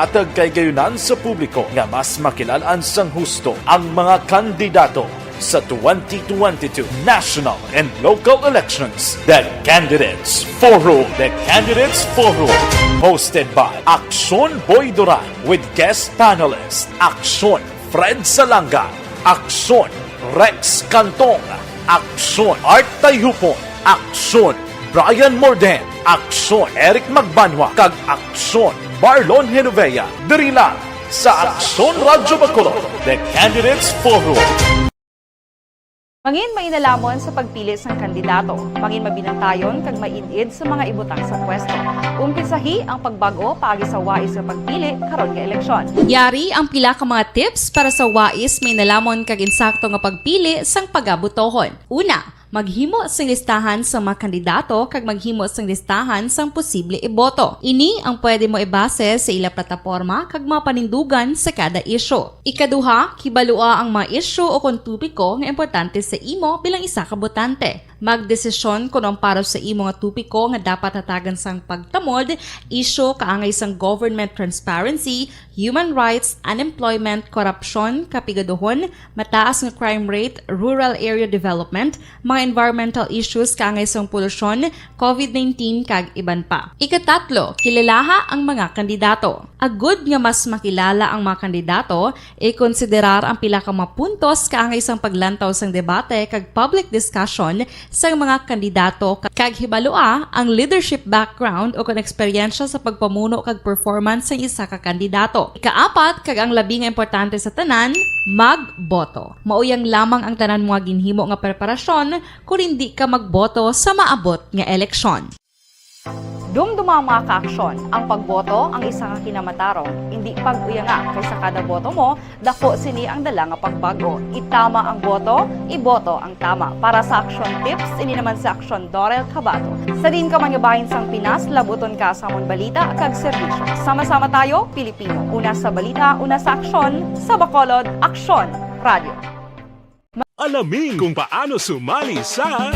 Atag kay gayunan sa publiko nga mas makilalaan sang husto ang mga kandidato sa 2022 national and local elections. The Candidates Forum. The Candidates Forum. Hosted by Aksyon Boy Duran with guest panelist Aksyon Fred Salanga, Aksyon Rex Cantong, Aksyon Art Tayhupon, Aksyon Brian Morden, Aksyon Eric Magbanwa, kag Aksyon Marlon Genovea. Diri lang sa Aksyon Radyo Bacolod. The Candidates Forum. Mangin mainalamon sa pagpili sang kandidato, mangin mabinantayon kag mainid sa mga ibutang sa pwesto. Umpisahi ang pagbago paagi sa wais sa pagpili karon nga eleksyon. Yari ang pila ka mga tips para sa wais may nalamon kag insakto nga pagpili sang pagabutohon. Una, maghimo sang listahan sa mga kandidato kag maghimo sang listahan sang posible iboto. Ini ang pwede mo ibase sa ila plataporma kag mga panindugan sa kada isyu. Ikaduha, kibalua ang mga isyu o kung tupiko nga importante sa imo bilang isa ka botante. Magdesisyon kung ang para sa imo nga tupiko nga dapat hatagan sang pagtamod, isyu kaangay sang government transparency, human rights, unemployment, korupsyon, kapigaduhon, mataas nga crime rate, rural area development, mga environmental issues kaangay sang polusyon, COVID-19 kag iban pa. Ikatatlo, kilalaha ang mga kandidato. Agud nga mas makilala ang mga kandidato, i-konsiderar ang pila ka mga puntos kaangay sang paglantaw sang debate kag public discussion sang mga kandidato kag hibalua ang leadership background o kon eksperyensya sa pagpamuno kag performance sa isa ka kandidato. Ikaapat kag ang labi nga importante sa tanan, magboto. Mauyang lamang ang tanan mga ginhimo nga preparasyon kung hindi ka magboto sa maabot nga eleksyon. Dumduma ang mga kaaksyon, ang pagboto ang isa ka kinamatarong, hindi pag-uya nga kaysa kada boto mo, dako sini ang dala nga pagbago. Itama ang boto, iboto ang tama. Para sa action tips, ini naman sa Aksyon Dorel Cabato. Sa din ka manyabahin sang Pinas, labuton ka sa amon balita kag serbisyo. Sama-sama tayo, Pilipino. Una sa balita, una sa aksyon, sa Bacolod, Aksyon Radio. Alamin kung paano sumali sa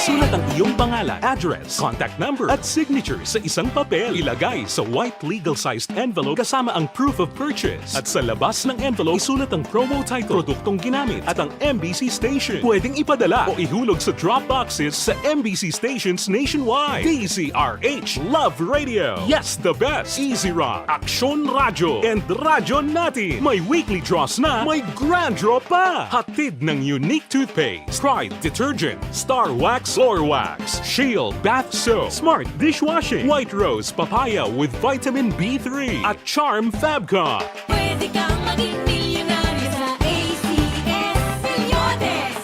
Isulat ang iyong pangalan, address, contact number at signature sa isang papel. Ilagay sa white legal-sized envelope kasama ang proof of purchase. At sa labas ng envelope, isulat ang promo title, produktong ginamit at ang MBC station. Pwedeng ipadala o ihulog sa drop boxes sa MBC stations nationwide. DZRH Love Radio. Yes, the best. Easy Rock, Aksyon Radyo, and Radyo Natin. May weekly draws na, may grand draw pa. Hatid ng unique toothpaste, Pride Detergent, Star Wax Floor Wax, Shield Bath Soap, Smart Dishwashing, White Rose Papaya with Vitamin B3 at Charm Fabcon. Pwede kang maging milyonaryo sa ACS Milyones.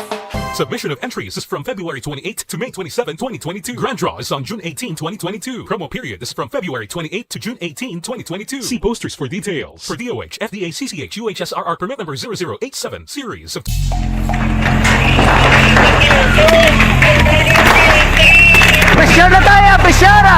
Submission of entries is from February 28 to May 27, 2022. Grand draw is on June 18, 2022. Promo period is from February 28 to June 18, 2022. See posters for details. For DOH, FDA, CCH, UHSRR permit number 0087 series of... Pressure na tayo! Pressure na!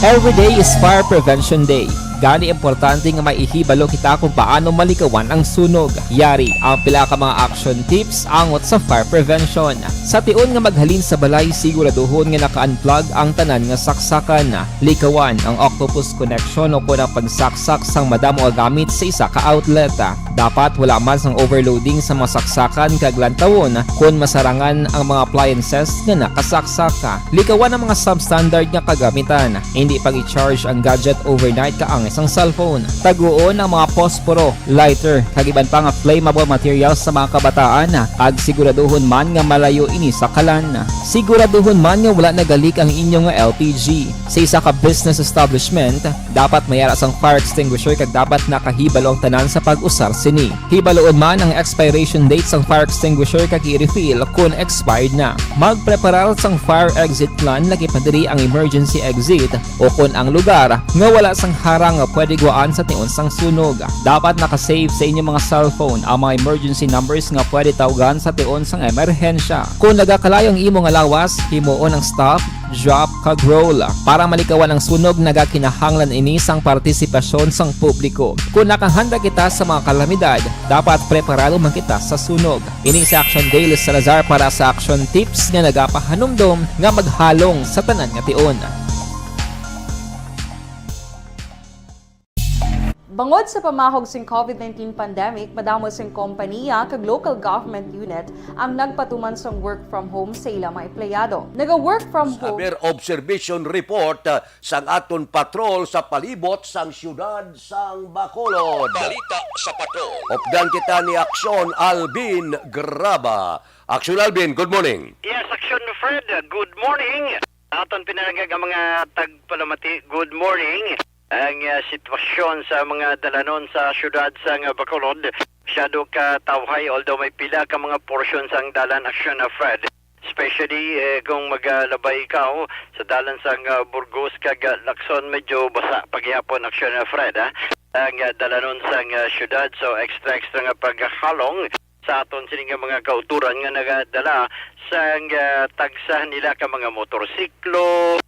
Every day is Fire Prevention Day. Gani importante nga maihibalo kita kung paano malikawan ang sunog. Yari ang pila ka mga action tips angot sa fire prevention. Sa tiun nga maghalin sa balay, siguraduhon nga naka-unplug ang tanan nga saksakan. Likawan ang octopus connection o kung ang pagsaksak sang madamo nga gamit sa isa ka outlet. Dapat wala man sang overloading sa mga saksakan kag lantawon kung masarangan ang mga appliances nga nakasaksaka. Likawan ang mga substandard nga kagamitan. Hindi pag i-charge ang gadget overnight kaang isang cellphone. Taguon ang mga posporo, lighter, kag iban pa nga flammable materials sa mga kabataan. Kag siguraduhon man nga malayo ini sa kalan. Siguraduhon man nga wala nagalik ang inyong LPG. Sa isa ka business establishment, dapat mayara sang fire extinguisher kag dapat nakahibalo ang tanan sa pag-usar sini. Hibaloon man ang expiration date sang fire extinguisher kag i-refill kung expired na. Magpreparar sang fire exit plan lagi pa diri ang emergency exit o kung ang lugar nga wala sang harang nga pwede guwaan sa tiun sang sunog. Dapat nakasave sa inyong mga cellphone ang mga emergency numbers nga pwede tawagan sa tiun sang emerhensya. Kung nagakalayong imo nga lawas, himuon ang stop, drop, kag roll para malikawan ang sunog nagakinahanglan ini sang partisipasyon sang publiko. Kung nakahanda kita sa mga kalamidad, dapat preparado man kita sa sunog. Ini sa Action Daily Salazar para sa Action Tips nga nagapahanumdom nga maghalong sa tanan nga tiun. Bangod sa pamahog sing COVID-19 pandemic, madamo sing kompanya kag local government unit ang nagpatuman sang work from home sa ilang mga empleyado. Naga-work from home. Saber observation report sang aton patrol sa palibot sang syudad sang Bacolod. Balita sa patrol. Opdan kita ni Aksyon Alvin Graba. Aksyon Alvin, good morning. Yes, Action Fred, good morning. Aton pinarangag ang mga tagpalamati, good morning. Ang sitwasyon sa mga dalanon sa syudad sang Bacolod, masyado ka tawhay, although may pila ka mga portion sang dalan Action Fred. Especially kung maglabay ikaw sa dalan sang Burgos kag Lacson, medyo basa paghihapon Action Fred. Ang dalanon sang syudad, so extra nga paghalong sa aton sining mga kauturan nga nagadala sang tagsa nila ka mga motorsiklo,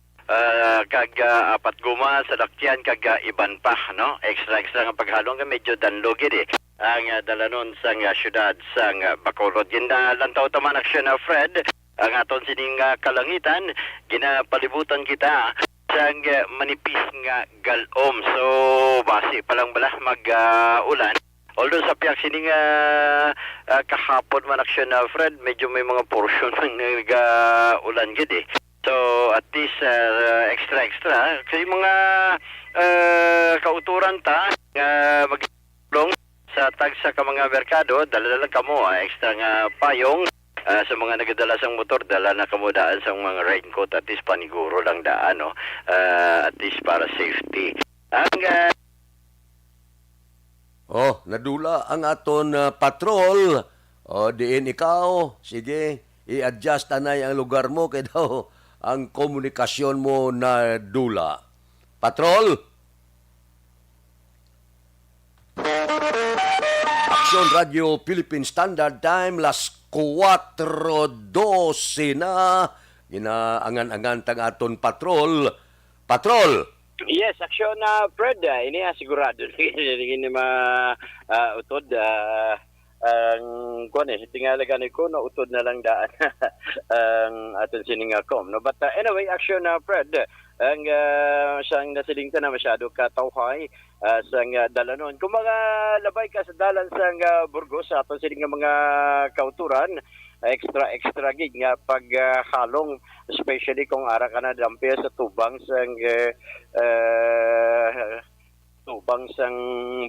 kag apat guma sa lakyan kag iban pa, no? Extra nga paghalong nga medyo danlo gid ang dalanon sang syudad sang Bacolod. Ginlantaw taman Action Fred ang aton sining kalangitan, ginapalibutan kita sang manipis nga galom. So basi pa lang bala mag-ulan. Although sa piyak sining kahapon man Action Fred, medyo may mga portion ng ulan gid So at least extra kasi mga kauturan ta magulong sa tagsa ka mga merkado, dala kamo extra nga payong sa mga nagadala sang motor, dala na kamo daan sang mga raincoat, at least paniguro lang daan, no? At least para safety. Ang nadula ang aton patrol. Diin ikaw, sige, i-adjust anay ang lugar mo kaya daw ang komunikasyon mo na dula. Patrol? Action Radio Philippine Standard Time, las 4:12 na. Ginaangan-angan tang aton patrol. Patrol! yes, Action Fred, ini sigurado ini utod ang tingalagan ko na utod na lang daan ang aton sining kom, no? But anyway, Action Fred, ang siyang nasilingta na masyado katawhay sang dalanon. Kung mga labay ka sa dalan sang Burgos, aton sining mga kauturan, extra gig nga paghalong, especially kung ara ka na dampi sa tubang sang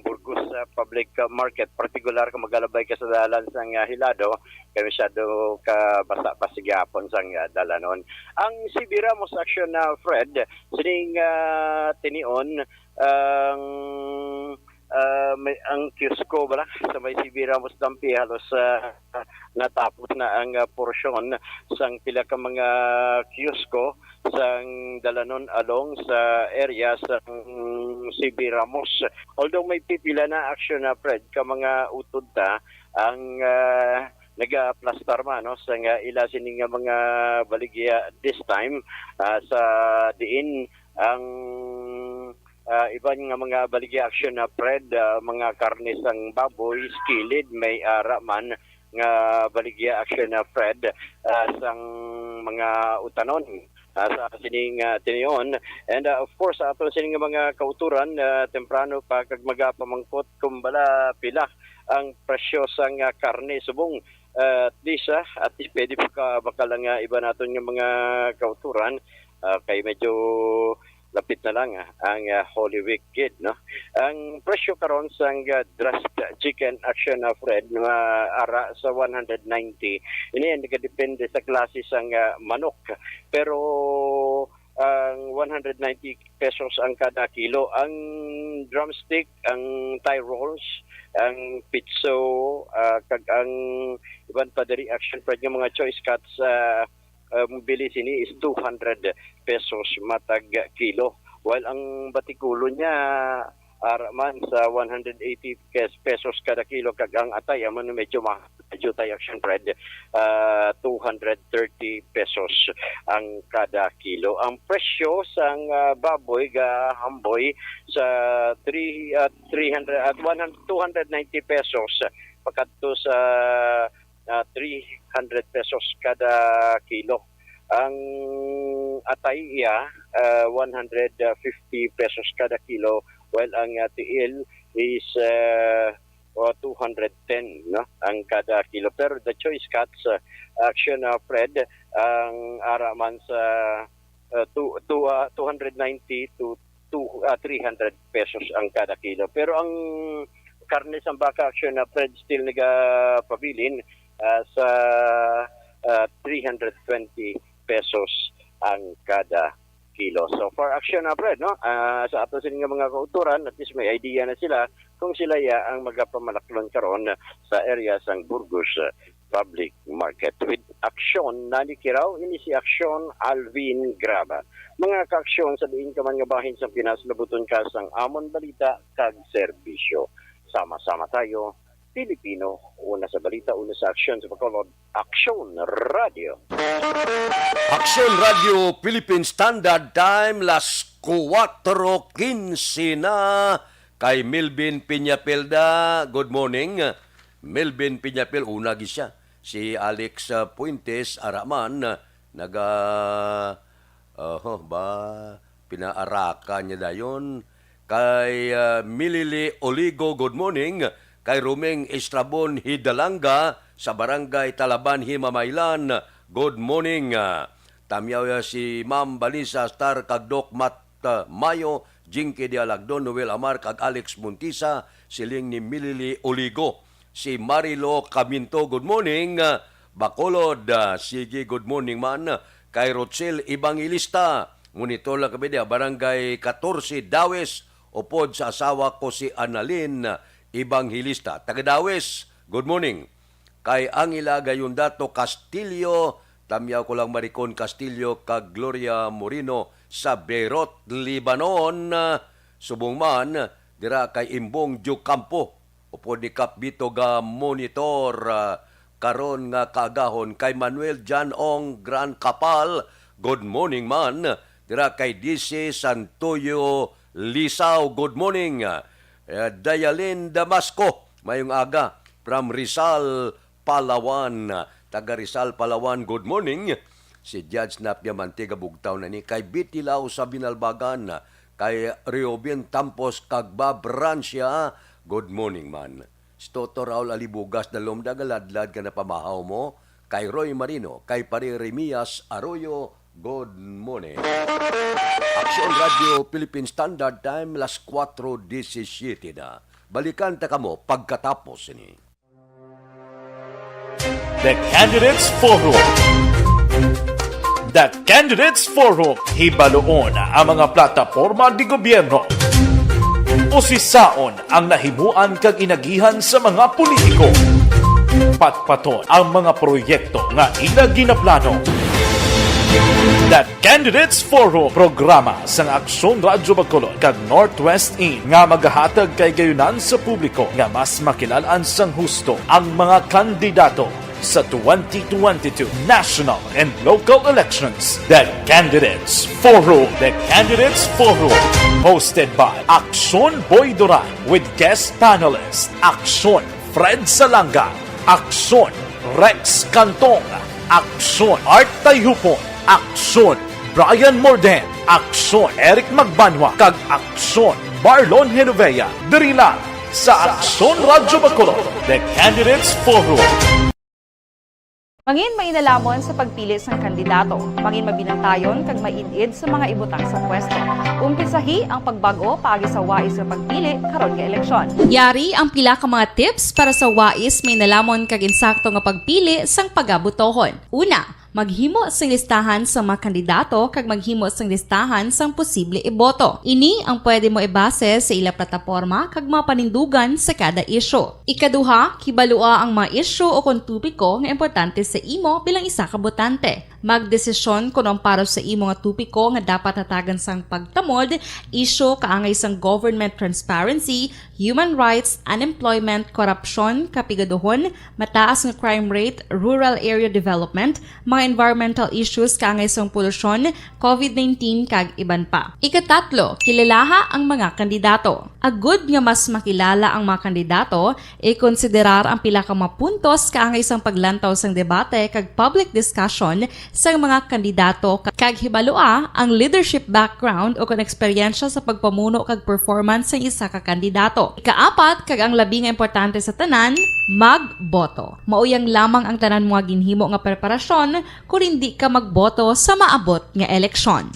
Burgos public market, particular kung magalabay ka sa dalan sang Hilado, kaya masyado ka basa pasigapon sang dalanon. Ang CB Ramos Action Fred, sining tinion ang kiosco bala sa may CB Ramos Dampi, halos natapos na ang porsyon sang pila ka mga kiosco sang dalanon along sa area sa CB Ramos. Although may pipila na Action Fred ka mga utod ta ang naga-plastar man, no, sa ila sining mga baligya this time sa diin ang iban nga mga baligya Action Fred, mga karne sang baboy, skilid, may raman nga baligya Action Fred sang mga utanon sa sining tiniyon. And of course ato sining mga kauturan, temprano pa kag magapamangkot kumbala pila ang presyo sang karne subong at least at pwede pa baka lang iba naton nga mga kauturan kay medyo lapit na lang ang Holy Week kid, no? Ang presyo karon sang dressed chicken Action Fred nga ara sa 190. Ini nagdepende sa klase sang manok, pero ang 190 pesos ang kada kilo. Ang drumstick, ang Thai rolls, ang pizzo, kag ang iban pa diri Action Fred nga mga choice cuts bili sini is 200 pesos matag kilo. while ang batikulo niya araman sa 180 pesos kada kilo kag ang atay man medyo tayo action Fred 230 pesos ang kada kilo. Ang presyo sang baboy ga hamboy sa 290 pesos pagkadto sa 300 pesos kada kilo. Ang atay iya 150 pesos kada kilo, while ang tiil is 210 no ang kada kilo. Pero the choice cuts action Fred ang araman sa 290 to 300 pesos ang kada kilo. Pero ang karne sa baka action Fred still nagapabilin sa 320 pesos ang kada kilo. So for action Fred no sa ato sila mga kauturan, at least may idea na sila kung sila ya ang magapamalaklon karon sa area sang Burgos Public Market. With aksyon nanikiraw ini si aksyon Alvin Graba. Mga kaaksyon sa diin ka man nga bahin sa Pinas, labuton ka sang amon balita kag serbisyo. Sama-sama tayo, Pilipino, una sa balita, una sa aksyon sa Bacolod, Aksyon Radio. Aksyon Radio Philippine Standard Time, las 4:15 na. Kay Melvin Piñapelda, good morning. Melvin Piñapel, una siya. Si Alex Puentes Araman, pinaaraka niya dayon. Kay Milili Oligo, good morning. Kay Rumeng Estrabon Hidalanga sa Barangay Talaban, Himamaylan, good morning. Tamyaw si Ma'am Balisa Star kag Doc Mat Mayo, Jinky Dialagdon, Noel Amar kag Alex Muntisa, siling ni Milili Oligo. Si Marilo Caminto, good morning. Bacolod, sige good morning man. Kay Rochelle Ibangilista, ngunito lang kami dia, Barangay 14 Dawes, upod sa asawa ko si Annalyn Ibanghilista. Taga-Dawes, good morning. Kay Angela Gayundato Castillo, tamyaw ko lang Maricon Castillo kag Gloria Morino sa Beirut, Lebanon. Subong man, dira kay Imbong Jucampo, upod ni Kapbito ga monitor karon nga kaagahon. Kay Manuel Jan Ong Gran Kapal, good morning man. Dira kay DC Santoyo Lisaw, good morning. Dayalin Damasco, mayong aga, from Rizal, Palawan. Taga Rizal, Palawan, good morning. Si Judge Napia Mantiga Bugtaw na ni. Kay Bitilaw sa Binalbagan, kay Riobin Tampos Kagba Brancia, good morning man. Si Toto Raul Alibugas na lumdagaladlad ka na pamahaw mo. Kay Roy Marino, kay Pari Remias Arroyo, good morning. Aksyon Radio Philippine Standard Time, las 4:17 na. Balikan ta kamo pagkatapos ini. The Candidates Forum. The Candidates Forum, hibaloon ang mga plataporma di gobyerno. Usisaon ang nahimuan kag inagihan sa mga politiko. Patpaton ang mga proyekto nga ila ginaplano. The Candidates Forum, programa sang Aksyon Radyo Bacolod kag Northwest In nga magahatag kay gayunan sa publiko nga mas makilalan sang husto ang mga kandidato sa 2022 national and local elections. The Candidates Forum. The Candidates Forum, hosted by Aksyon Boy Duran with guest panelist Aksyon Fred Salanga, Aksyon Rex Cantong, Aksyon Art Tayhupon, Aksyon Brian Morden, Aksyon Eric Magbanwa, kag Aksyon Marlon Genovea. Diri lang sa Aksyon Radyo Bacolod, The Candidates Forum. Mangin mainalamon sa pagpili ng kandidato, mangin mabinantayon kag mainid sa mga ibutang sa pwesto. Umpisahi ang pagbago paagi sa wais sa pagpili karon nga eleksyon. Yari ang pila ka mga tips para sa wais may nalamon kag insakto nga pagpili sang pagabutohon. Una, maghimo sang listahan sa mga kandidato kag maghimo sang listahan sang posible iboto. Ini ang pwede mo ibase sa ila plataporma kag mga panindugan sa kada isyu. Ikaduha, kibalua ang mga isyu o kontupiko nga importante sa imo bilang isa ka botante. Magdesisyon kung ang para sa imo nga tupiko nga dapat hatagan sang pagtamod, isyo kaangay sang government transparency, human rights, unemployment, korupsyon, kapigaduhon, mataas nga crime rate, rural area development, mga environmental issues kaangay sang polusyon, COVID-19 kag iban pa. Ikatatlo, kilalaha ang mga kandidato. Agud nga mas makilala ang mga kandidato, i-konsiderar ang pila ka mga puntos kaangay sang paglantaw sang debate kag public discussion sang mga kandidato kag hibalua ang leadership background o kon eksperyensya sa pagpamuno kag performance sa isa ka kandidato. Ikaapat kag ang labi nga importante sa tanan, magboto. Mauyang lamang ang tanan mga ginhimo nga preparasyon kung hindi ka magboto sa maabot nga eleksyon.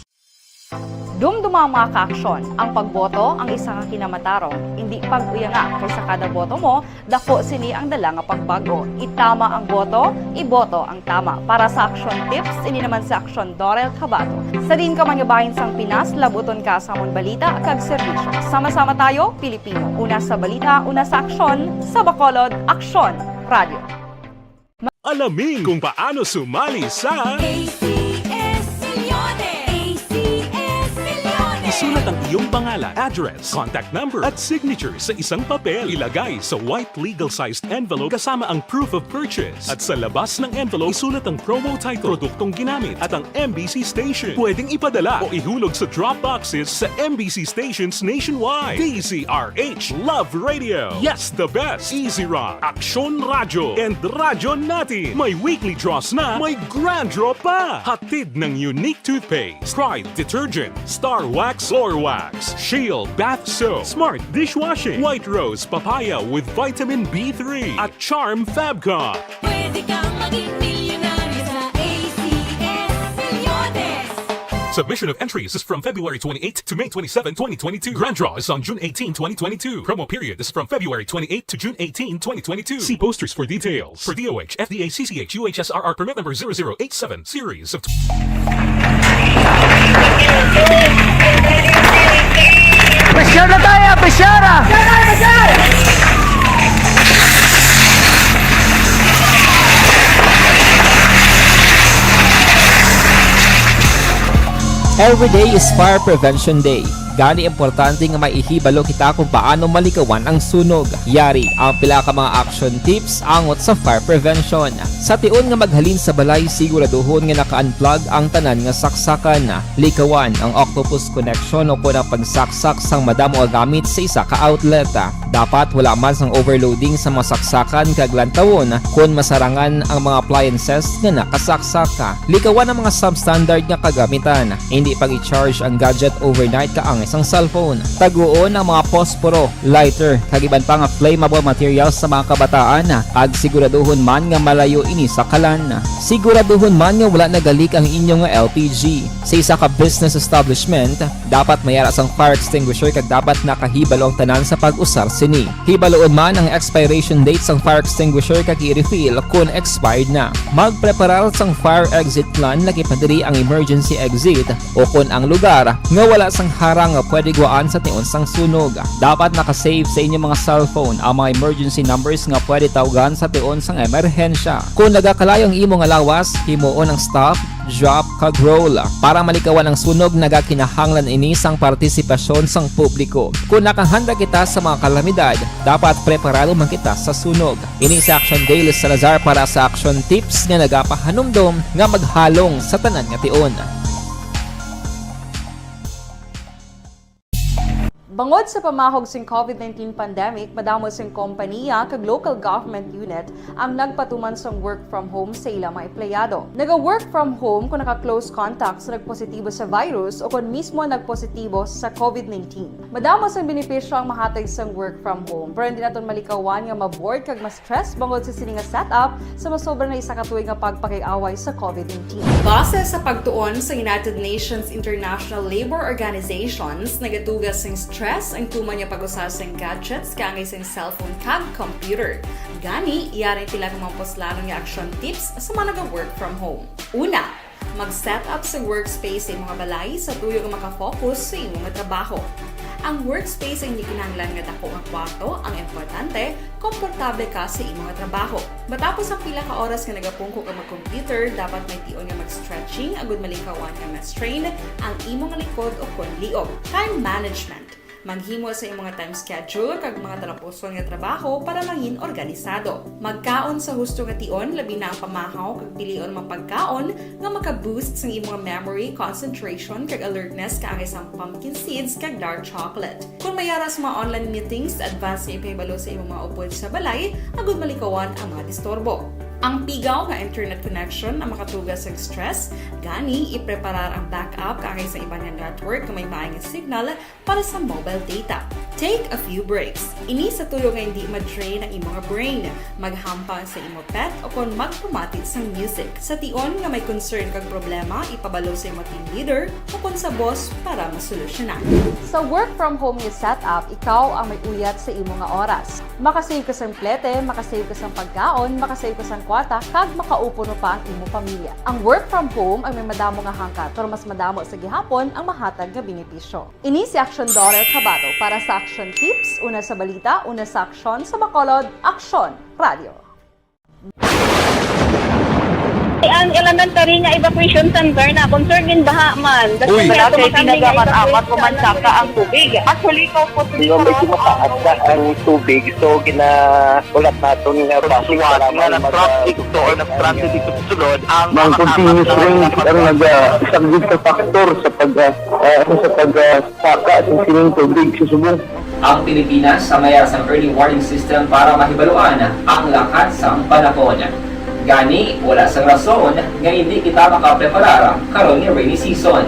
Dumduma ang mga kaaksyon. Ang pagboto ang isa ka kinamatarong. Hindi pag-uyanga kaysa kada boto mo, dako sini ang dala nga pagbago. Itama ang boto, iboto ang tama. Para sa action tips, ini naman sa action Dorel Cabato. Sa din ka manyabahin sang Pinas, labuton ka sa amon balita kag serbisyo. Sama-sama tayo, Pilipino. Una sa balita, una sa aksyon, sa Bacolod, Aksyon Radio. Alamin kung paano sumali sa ACS Milyones! ACS Milyones! Isulat ang iyong pangalan, address, contact number at signature sa isang papel. Ilagay sa white legal-sized envelope kasama ang proof of purchase. At sa labas ng envelope, isulat ang promo title, produktong ginamit at ang MBC station. Pwedeng ipadala o ihulog sa drop boxes sa MBC stations nationwide. DZRH Love Radio. Yes, the best. Easy Rock, Aksyon Radio, and Radyo Natin. May weekly draws na, may grand draw pa. Hatid ng unique toothpaste, Pride Detergent, Star Wax Floor Wax, Shield Bath Soap, Smart Dishwashing, White Rose Papaya with Vitamin B3 at Charm Fabcon. Pwede kang maging milyonaryo sa ACS Milyones! Submission of entries is from February 28 to May 27, 2022. Grand draw is on June 18, 2022. Promo period is from February 28 to June 18, 2022. See posters for details. For DOH, FDA, CCH, UHSRR permit number 0087, series of... Presyar na tayo! Presyara! Every day is Fire Prevention Day. Gani importante nga maihibalo kita kung paano malikawan ang sunog. Yari ang pila ka mga action tips angot sa fire prevention. Sa tion nga maghalin sa balay, siguraduhon nga naka-unplug ang tanan nga saksakan. Likawan ang octopus connection o kung ang pagsaksak sang madamo nga gamit sa isa ka outlet. Dapat wala man sang overloading sa mga saksakan kag lantawon kung masarangan ang mga appliances nga nakasaksaka. Likawan ang mga substandard nga kagamitan. Hindi pag i-charge ang gadget overnight kaang isang cellphone. Taguon ang mga posporo, lighter, kag iban pa nga flammable materials sa mga kabataan. Ag siguraduhon man nga malayo ini sa kalan. Siguraduhon man nga wala nagalik ang inyong LPG. Sa isa ka business establishment, dapat mayara sang fire extinguisher kag dapat nakahibalo ang tanan sa pag-usar sini. Hibaloon man ang expiration date sang fire extinguisher kag i-refill kung expired na. Magpreparar sang fire exit plan lagi padiri ang emergency exit o kung ang lugar nga wala sang harang nga pwede guwaan sa tion sang sunog. Dapat nakasave sa inyong mga cellphone ang mga emergency numbers nga pwede tawagan sa tion sang emerhensya. Kung nagakalayo ang imo nga lawas, himuon ang stop, drop, kag roll. Para malikawan ang sunog, nagakinahanglan ini sang partisipasyon sang publiko. Kung nakahanda kita sa mga kalamidad, dapat preparado man kita sa sunog. Ini sa Action Daily Salazar para sa action tips nga nagapahanumdom nga maghalong sa tanan nga tion. Bangod sa pamahog sing COVID-19 pandemic, madamo sing kompanya kag local government unit ang nagpatuman sang work from home sa ilang mga empleyado. Naga-work from home kung naka-close contact sa nagpositibo sa virus o kung mismo nagpositibo sa COVID-19. Madamo sang benepisyo ang mahatag sang work from home, pero hindi naton malikawan nga ma-bored kag ma-stress bangod sa sini nga setup sa masobra na isa ka tuig nga pagpakiaway sa COVID-19. Base sa pagtuon sa United Nations International Labor Organizations, nagatugas sing stress ang tuman niya pag-usar sa gadgets kaangay sa cellphone kag computer. Gani, iyari tila ng mga poslanong nga action tips sa mga nag-work from home. Una, mag-set up sa workspace sa mga balay sa tuyo nga makafocus sa imong trabaho. Ang workspace ay hindi kinahanglan nga dako ang kwarto, ang importante, komportable ka sa imong trabaho. Matapos ang pila ka oras nga nagapungko ka mag-computer, dapat may tion nga mag-stretching agud malikawan nga ma-strain ang imong likod o kon liog. Time management. Maghimo sa imong time schedule kag mga talapuson nga trabaho para mangin organisado. Magkaon sa husto nga tion, labi na ang pamahaw kag pilion mga pagkaon nga maka-boost sa imong memory, concentration kag alertness kaangay sa pumpkin seeds kag dark chocolate. Kung mayara sa mga online meetings, advance nga ipahibalo sa imong mga upod sa balay, agud malikawan ang mga disturbo. Ang pigaw nga internet connection ang makatugas sa stress, gani ipreparar ang backup kaangay sa ibang nga network nga may maayong signal para sa mobile data. Take a few breaks. Ini sa tuyo nga hindi ma-drain ang imong brain, maghampang sa imong pet o kon magpumatit sa music. Sa tion nga may concern kag problema, ipabalo sa imong team leader o kon sa boss para masolusyonan. Sa work from home nga setup, ikaw ang may uyat sa imong nga oras. Makasave ka sa plete, makasave ka sa pagkaon, makasave ka sa kwarta, kag makaupo no pa ang imong pamilya. Ang work from home ay may madamo nga hangkat, pero mas madamo sa gihapon ang mahatag nga benepisyo. Ini si Action Daughter Cabato para sa Action Tips, una sa balita, una sa aksyon sa Bacolod, Aksyon Radio. Ang elementary nga evacuation center na concern din baha man. Uy, kasi pinagaman-amat kumansaka ang tubig. Actually, po Di ba medyo mataas na ang tubig, so ginaulat natin nga basuhan nga nag-traffic to or nag-traffic dito sa sulod ang mga continuous rain ang nag-subject sa factor sa pagsaka sa sining tubig sa subong. Ang Pilipinas sa mayroon sa early warning system para mahibaluan ang lakat sa panahon. Gani, wala sa rason nga hindi kita makapreparar karon nga rainy season.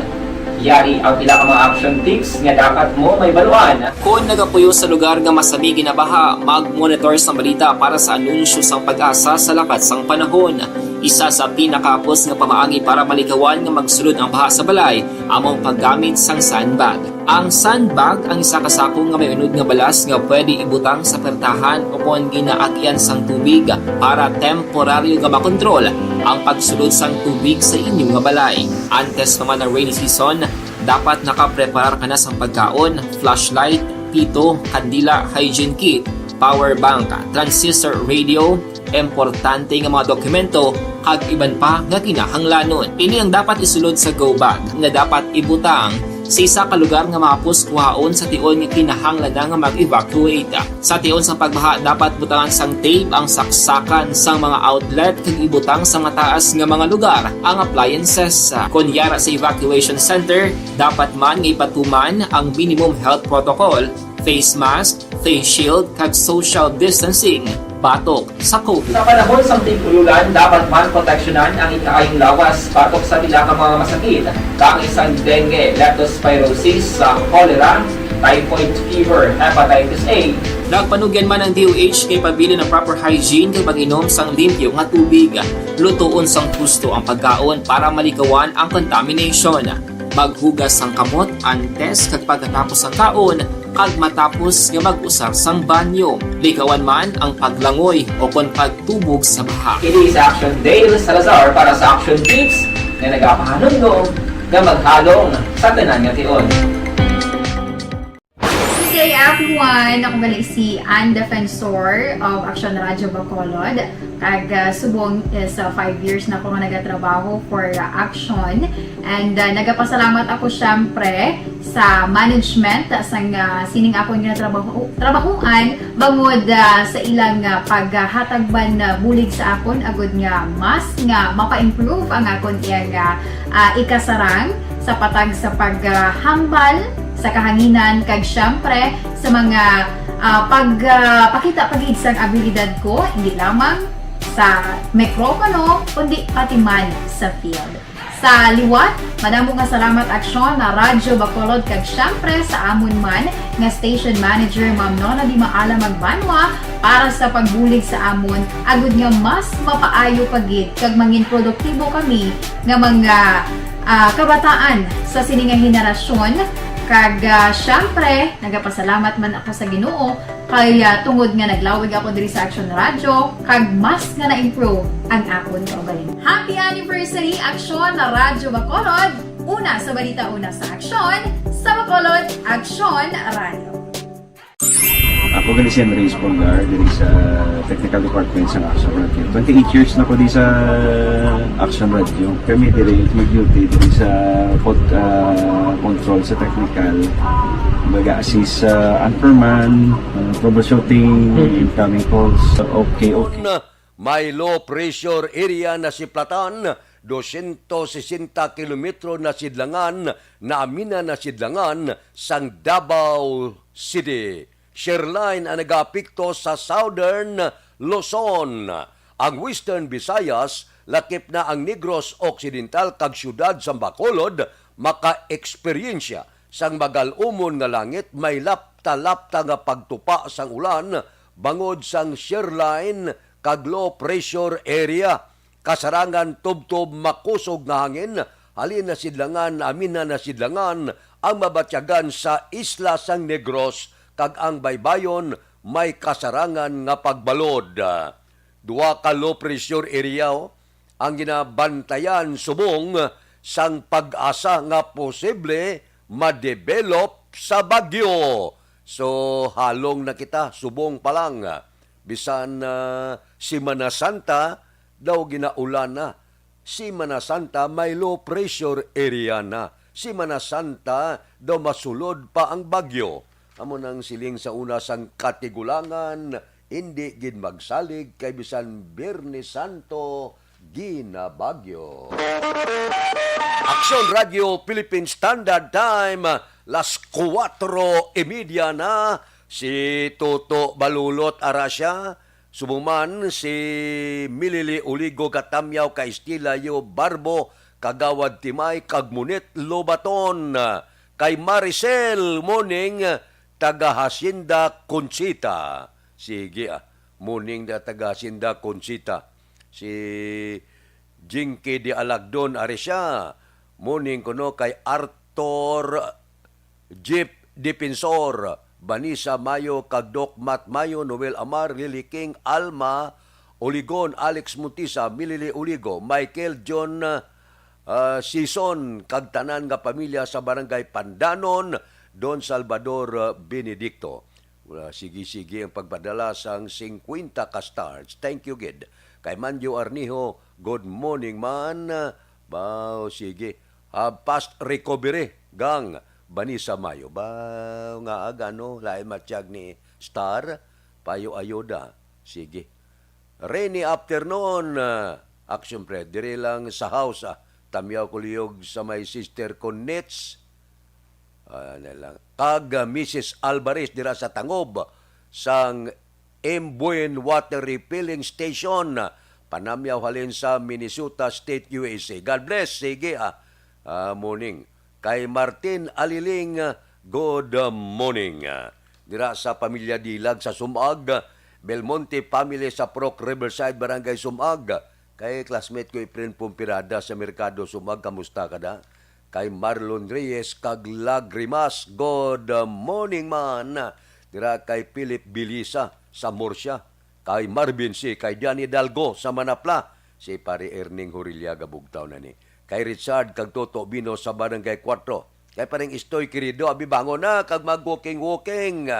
Yari ang pila ka mga action tips nga dapat mo may baluan. Kung nagapuyo sa lugar nga masabi ginabaha, mag-monitor sa balita para sa anunsyo sang pag-asa sa lakat sang panahon. Isa sa pinakapos nga pamaagi para malikawan nga magsulod ang baha sa balay, among paggamit sang sandbag. Ang sandbag ang isa kasakong nga may unod nga balas nga pwede ibutang sa pertahan upon ginaagyan sang tubig para temporaryo nga makontrol ang pagsulod sang tubig sa inyong nga balay. Antes naman ng rainy season, dapat nakapreparar ka na sang pagkaon, flashlight, pito, kandila, hygiene kit, power bank, transistor radio, importante nga mga dokumento kag iban pa nga kinahanglanon. Ini ang dapat isulod sa go bag nga dapat ibutang sa isa ka lugar nga mapus kuhaon sa tion nga kinahanglan nga mag-evacuate. Sa tion sa pagbaha dapat butangan sang tape ang saksakan sang mga outlet kag ibutang sa mga taas nga mga lugar ang appliances. Kunyara sa evacuation center, dapat man nga ipatuman ang minimum health protocol, face mask, face shield kag social distancing. Batok sa COVID. Sa panahon sa tigululan, dapat man proteksyonan ang ikaayong lawas batok sa pila ka mga masakit. Kang isang dengue, leptospirosis, cholera, typhoid fever, hepatitis A. Nagpanugyan man ang DOH kay pabili ng proper hygiene kay pag-inom sang limpyo nga tubig. Lutuon sang gusto ang pagkaon para malikawan ang contamination. Maghugas sang kamot antes kag pagkatapos ang kaon kag matapos nga mag-usar sang banyo. Likawan man ang paglangoy o kon pagtubog sa baha. It is Action Dale Salazar para sa Action Tips na nagapahanong nga maghalong sa tanan nga tion. Good day everyone! Ako gali si Ann Defensor of Action Radio Bacolod. Kag subong is 5 years na ako nga nagatrabaho for Action. And nagapasalamat ako syempre sa management sang sining ako nga trabahuan bangod sa ilang paghatagban bulig sa akon agud nga mas nga mapa-improve ang akon iyang ikasarang sa patag sa paghambal sa kahanginan kag syempre sa mga pakita pagid sang abilidad ko hindi lamang sa mikropono kundi pati man sa field. Sa liwat, madamo nga salamat Aksyon na Radyo Bacolod kag syempre sa amon man nga station manager Ma'am Nona Di Maala Magbanwa para sa pagbulig sa amon agud nga mas mapaayo pagid kag mangin produktibo kami nga mga kabataan sa sining nga henerasyon. Kag syempre, nagapasalamat man ako sa Ginoo kay tungod nga naglawig ako diri sa Action Radio kag mas nga na-improve ang akon kaugalingon. Happy anniversary Action na Radyo Bacolod! una sa balita, una sa aksyon, sa Bacolod Aksyon Radio. Ako gali si Reyes Polgar, diri sa Technical Department sa Action Radio. 28 years na ko di sa Action Radio. Kami diri mag-duty diri sa control sa technical. Mag-assist sa Anchorman, troubleshooting, incoming calls. Okay. May low pressure area na si Platan, 260 kilometro na sidlangan, na amina na sidlangan sang Davao City. Shoreline ang nagapikto sa Southern Luzon. Ang Western Visayas, lakip na ang Negros Occidental kag syudad sa Bacolod, maka-eksperyensya sang magalumon nga langit, may lapta-lapta nga pagtupa sang ulan, bangod sang shoreline kag low pressure area. Kasarangan tubtob makusog nga hangin, halin na sidlangan, amina na sidlangan, ang mabatyagan sa isla sang Negros, kag ang baybayon may kasarangan nga pagbalod. Duwa ka low pressure area ang ginabantayan subong sang pag-asa nga posible ma-develop sa Bagyo. So halong na kita, subong pa lang. Bisan Semana Santa daw ginaulan na. Semana Santa may low pressure area na. Semana Santa daw masulod pa ang Bagyo. Amo nang siling sa una sang katigulangan, hindi gid magsalig kay bisan Biyernes Santo ginabagyo. Aksyon Radio Philippine Standard Time, las 4:30 na. Si Toto Balulot Arasya, sumuman si Milili Uligo Katamyaw ka Estilayo Barbo, Kagawad Timay, Kagmunit Lobaton, kay Maricel Morning, taga Hacienda Conchita. Sige morning na taga Hacienda Conchita. Si Jinky de Alagdon Aresya. Morning kuno kay Arthur Jeep Defensor, Vanessa Mayo, Kagdok Mat Mayo, Noel Amar, Lily King, Alma Oligon, Alex Mutisa, Milili Uligo, Michael John Sison, kagtanan nga pamilya sa Barangay Pandanon, Don Salvador Benedicto. Sige-sige ang pagpadala sang 50 ka stars. Thank you, Gid. Kay Manjo Arnijo, good morning, man. Bao, sige. Past recovery, gang. Vanessa Mayo. Bao, nga agano, lain matiyag ni Star, Payo Ayoda. Sige. Rainy afternoon, Action Fred. Dire lang sa house, Tamyaw Kuliyog sa may sister ko Nets. Kag Mrs. Alvarez dira sa Tangob sang Mbuen Water Refilling Station, Panamyaw halin sa Minnesota State, USA. God bless. Sige morning. Kay Martin Aliling, good morning. Dira sa pamilya Dilag sa Sumag, Belmonte family sa Proc Riverside, Barangay Sumag. Kay classmate ko Efren Pumpirada sa Merkado Sumag, kamusta ka da? Kay Marlon Reyes, kag Lagrimas, good morning, man. Dira kay Philip Bilisa sa Murcia, kay Marvin C, kay Danny Dalgo sa Manapla, si pare Erning Horillaga Bugtaw na ni. Kay Richard, kag Toto Bino sa Barangay 4. Kay parang Istoy Querido, abibango na, kag mag-walking-walking.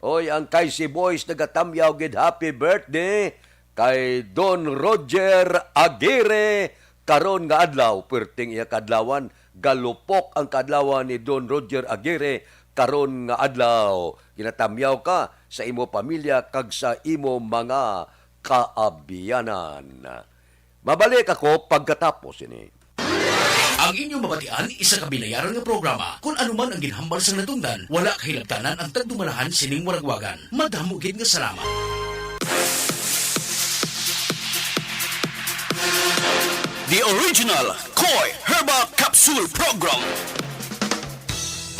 Oy, ang kay si Boys, nagatamyaw gid happy birthday. Kay Don Roger Aguirre, karon nga adlaw, perting iya kadlawan, galupok ang kadlawan ni Don Roger Aguirre, karon nga adlaw. Ginatamyaw ka sa imo pamilya kag sa imo mga kaabiyanan. Mabalik ako pagkatapos ini. Ang inyong mabatian, isa ka binayaran nga programa. Kung anuman ang ginhambal sa natundan, wala kahilabtanan ang tagdumalahan sining waragwagan. Madamo gid nga salamat. The original Koi Herbal Capsule Program.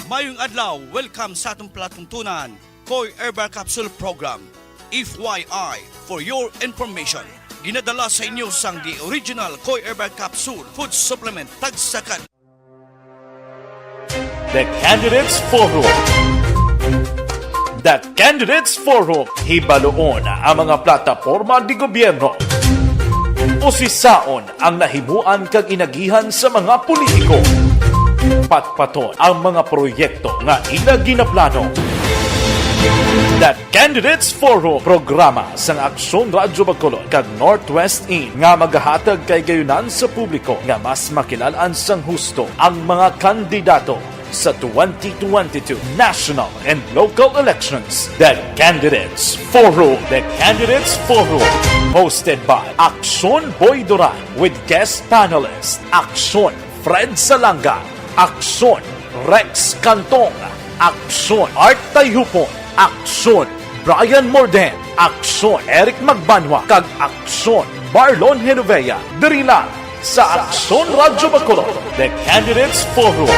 Mayong adlaw, welcome sa atong platungtunan, Koi Herbal Capsule Program. FYI, for your information, ginadala sa inyo sang the original Koi Herbal Capsule Food Supplement Tagsakan. The Candidates Forum. The Candidates Forum, hibaloon ang mga plataporma di gobyerno. Usisaon ang nahimuan kag inagihan sa mga politiko. Patpaton ang mga proyekto nga ila ginaplano. The Candidates Forum programa sang Aksyon Radyo Bacolod kag Northwest In nga magahatag kay gayunan sa publiko nga mas makilalaan sang husto ang mga kandidato sa 2022 national and local elections. The Candidates Forum. The Candidates Forum. Hosted by Aksyon Boy Duran with guest panelist Aksyon Fred Salanga, Aksyon Rex Cantong, Aksyon Art Tayhupon, Aksyon Brian Morden, Aksyon Eric Magbanwa, kag Aksyon Marlon Genovea. Diri lang sa Aksyon Radyo Bacolod. The Candidates Forum.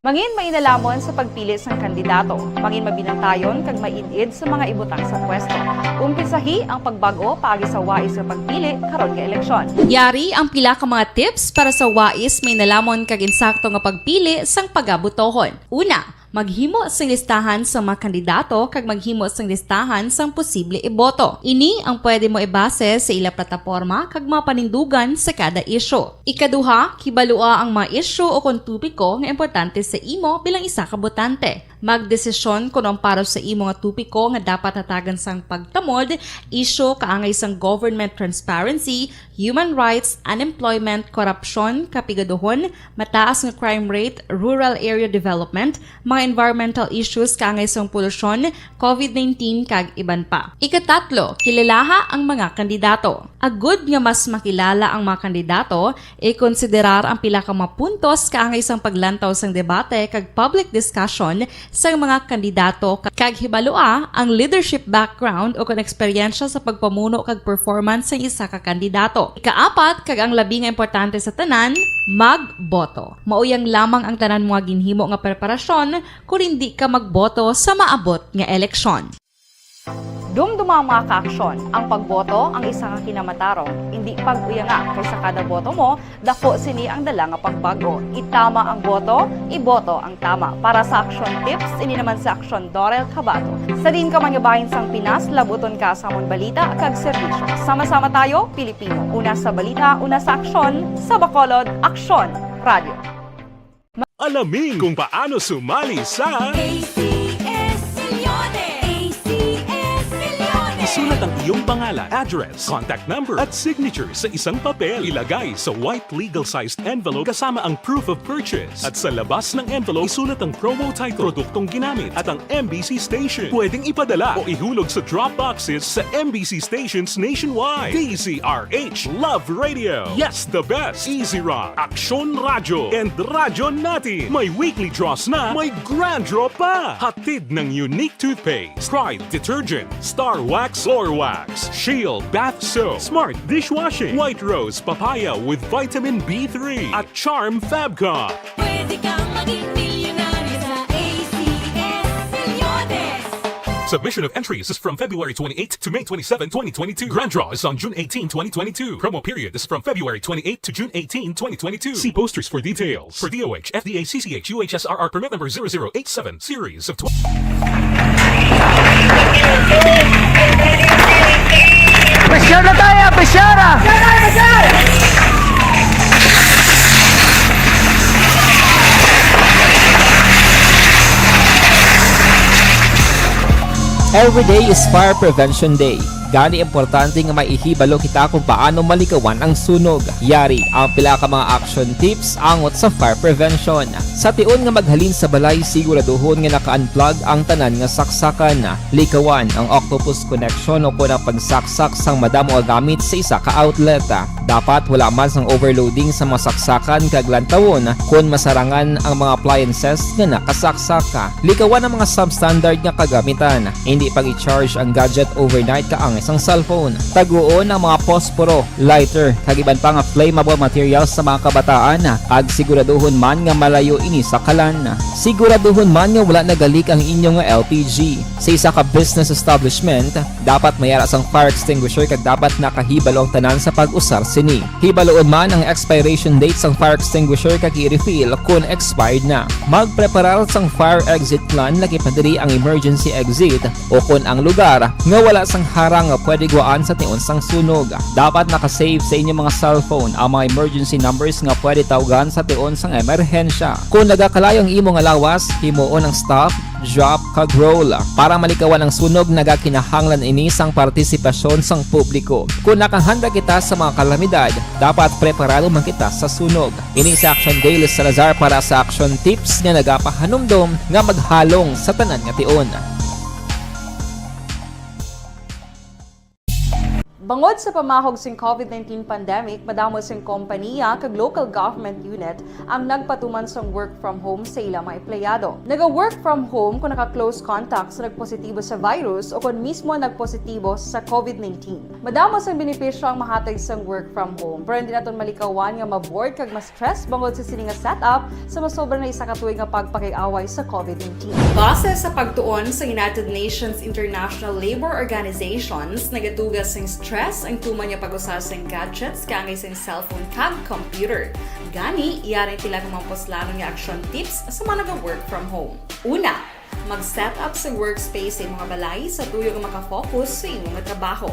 Mangin mainalamon sa pagpili sang kandidato, mangin mabinantayon kag mainid sa mga ibutang sa pwesto. Umpisahi ang pagbago paagi sa wais sa pagpili karon nga eleksyon. Yari ang pila ka mga tips para sa wais may nalamon kag insakto nga pagpili sang pagabutohon. Una, maghimo sang listahan sa mga kandidato kag maghimo sang listahan sang posible iboto. Ini ang pwede mo ibase sa ila plataporma kag mga panindugan sa kada isyu. Ikaduha, kibalua ang mga isyu o kung tupiko nga importante sa imo bilang isa ka botante. Magdesisyon kung ang para sa imo nga tupiko nga dapat hatagan sang pagtamod, isyu kaangay sang government transparency, human rights, unemployment, korupsyon, kapigaduhon, mataas nga crime rate, rural area development, mga environmental issues kaangay sang polusyon, COVID-19 kag iban pa. Ikatatlo, kilalaha ang mga kandidato. Agud nga mas makilala ang mga kandidato, i-konsiderar ang pila ka mga puntos kaangay sang paglantaw sang debate kag public discussion sa mga kandidato kag hibalua ang leadership background o kon eksperyensya sa pagpamuno kag performance sa isa ka kandidato. Ikaapat kag ang labi nga importante sa tanan, magboto. Mauyang lamang ang tanan mga ginhimo nga preparasyon kung hindi ka magboto sa maabot nga eleksyon. Dumdumang mga kaaksyon, ang pagboto ang isa nga kinamatarong, hindi pag-uyanga kaysa kada boto mo, dako sini ang dala nga pagbago. Itama ang boto, iboto ang tama. Para sa action tips, ini naman sa Aksyon Dorel Cabato. Sa din ka manyabahin sang Pinas, labuton ka sa among balita kag serbisyo. Sama-sama tayo, Pilipino. Una sa balita, una sa aksyon, sa Bacolod, Aksyon Radio. Alamin kung paano sumali sa Isulat ang iyong pangalan, address, contact number at signature sa isang papel. Ilagay sa white legal-sized envelope kasama ang proof of purchase. At sa labas ng envelope, isulat ang promo title, produktong ginamit at ang MBC station. Pwedeng ipadala o ihulog sa drop boxes sa MBC stations nationwide. DZRH Love Radio. Yes, the best. Easy Rock, Aksyon Radyo, and Radyo Natin. May weekly draws na, may grand draw pa. Hatid ng unique toothpaste, Pride Detergent, Star Wax Floor Wax, Shield Bath Soap, Smart Dishwashing, White Rose Papaya with Vitamin B3 at Charm Fabcon. Pwede kang maging milyonaryo sa ACS Milyones. Submission of entries is from February 28 to May 27, 2022. Grand draw is on June 18, 2022. Promo period is from February 28 to June 18, 2022. See posters for details. For DOH, FDA, CCH, UHSRR permit number 0087, series of 12. Besyara tayo! Besyara! Every day is Fire Prevention Day. Gani importante nga maihibalo kita kung paano malikawan ang sunog. Yari ang pila ka mga action tips angot sa fire prevention. Sa tion nga maghalin sa balay, siguraduhon nga naka-unplug ang tanan nga saksakan. Likawan ang octopus connection o kung ang pagsaksak sang madamo nga gamit sa isa ka outlet. Dapat wala man sang overloading sa mga saksakan kag lantawon kung masarangan ang mga appliances nga nakasaksaka. Likawan ang mga substandard nga kagamitan. Hindi pag i-charge ang gadget overnight kaang isang cellphone. Taguon ang mga posporo, lighter, kag iban pa nga flammable materials sa mga kabataan. Kag siguraduhon man nga malayo ini sa kalan. Siguraduhon man nga wala nagalik ang inyong LPG. Sa isa ka business establishment, dapat mayara sang fire extinguisher kag dapat nakahibalo ang tanan sa pag-usar sini. Hibaloon man ang expiration date sang fire extinguisher kag i-refill kung expired na. Magpreparar sang fire exit plan laki padiri ang emergency exit o kung ang lugar nga wala sang harang nga pwede guwaan sa tiun sang sunog. Dapat nakasave sa inyong mga cellphone ang mga emergency numbers nga pwede tawagan sa tiun sang emerhensya. Kung nagakalayong imo nga lawas, himuon ang stop, drop, kag roll para malikawan ang sunog nagakinahanglan ini sang partisipasyon sang publiko. Kung nakahanda kita sa mga kalamidad, dapat preparado man kita sa sunog. Ini sa Action Daily Salazar para sa action tips nga nagapahanumdom nga maghalong sa tanan nga tiun. Bangod sa pamahog sing COVID-19 pandemic, madamo sing kompanya kag local government unit ang nagpatuman sang work from home sa ilang mga empleyado. Naga-work from home kung naka-close contact sa nagpositibo sa virus o kung mismo nagpositibo sa COVID-19. Madamo sang benepisyo ang mahatag sang work from home, pero hindi naton malikawan nga ma-bored kag ma-stress bangod sa sini nga setup sa masobra na isa ka tuig nga pagpakiaway sa COVID-19. Base sa pagtuon sa United Nations International Labour Organizations, nagatugas sing stress ang tuman niya pag-usar sa gadgets kangay sa cellphone kag computer. Gani, iyarin tila ng mga poslano nga action tips sa mga nag-work from home. Una, mag-set up sa workspace sa mga balay sa tuyo nga makafocus sa imong nga trabaho.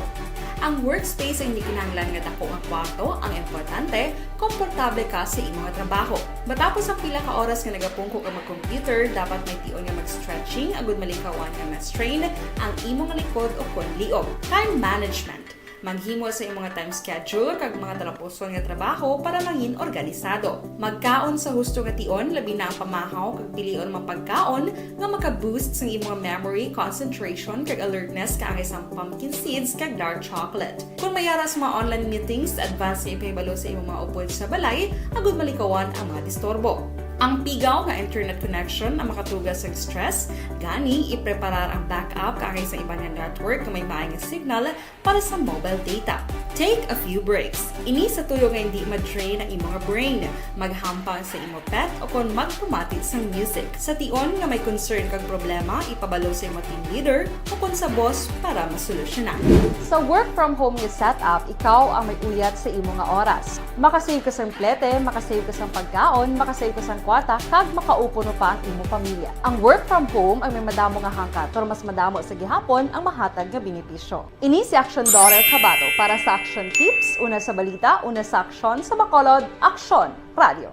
Ang workspace ay hindi kinahanglan nga dako nga kwarto, ang importante, komportable ka sa imong nga trabaho. Matapos ang pila ka oras nga nagapungko ka mag-computer, dapat may tion nga mag-stretching agud malikawan nga ma-strain ang imong likod o kon liog. Time management. Maghimo sa imong mga time schedule kag mga talapuson nga trabaho para mangin organisado. Magkaon sa husto nga tion, labi na ang pamahaw kag pilion mga pagkaon nga maka-boost sa imong memory, concentration kag alertness kaangay sa pumpkin seeds kag dark chocolate. Kung mayara sa mga online meetings, advance sa ipahibalo sa imong mga upod sa balay, agud malikawan ang mga disturbo. Ang pigaw nga internet connection ang makatugas sa stress, gani ipreparar ang backup kaangay sa iba nga network nga may maayong signal para sa mobile data. Take a few breaks. Ini sa tuyo nga hindi ma-drain ang imong brain, maghampang sa imong pet o kon magpumati sa music. Sa tion nga may concern kag problema, ipabalo sa imong team leader o kon sa boss para masolusyonan. Sa work from home nga setup, ikaw ang may uyat sa imong nga oras. Makasave ka sang plete, makasave ka sang pagkaon, makasave ka sang kwarta, kag makaupo no pa ang imong pamilya. Ang work from home ay may madamo nga hangkat, pero mas madamo sa gihapon ang mahatag nga benepisyo. Ini si Action Dorel Cabato para sa Action Tips, una sa balita, una sa aksyon sa Bacolod, Aksyon Radio.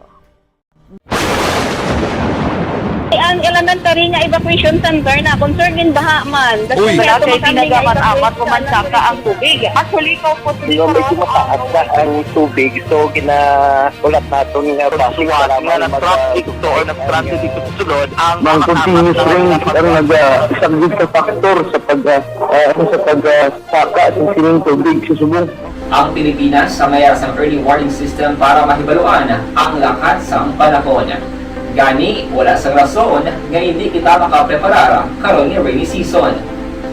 Ang elementary nga evacuation center na concern din baha man. Uy, kasi tinagaman amat kumansaka ang tubig. Actually, ikaw po medyo mataas na ang tubig. So, kinaulat natin nga pasiwala nga ng traffic to or nag-transit dito sa sulod. Ang continuous rain ang nag-isang sa factor sa pagsaka sa sining tubig sa subong. Ang Pilipinas sa mayroon sa early warning system para mahibaluan ang lakat sa panahon. Gani, wala sa rason nga hindi kita makapreparar karon ni rainy season.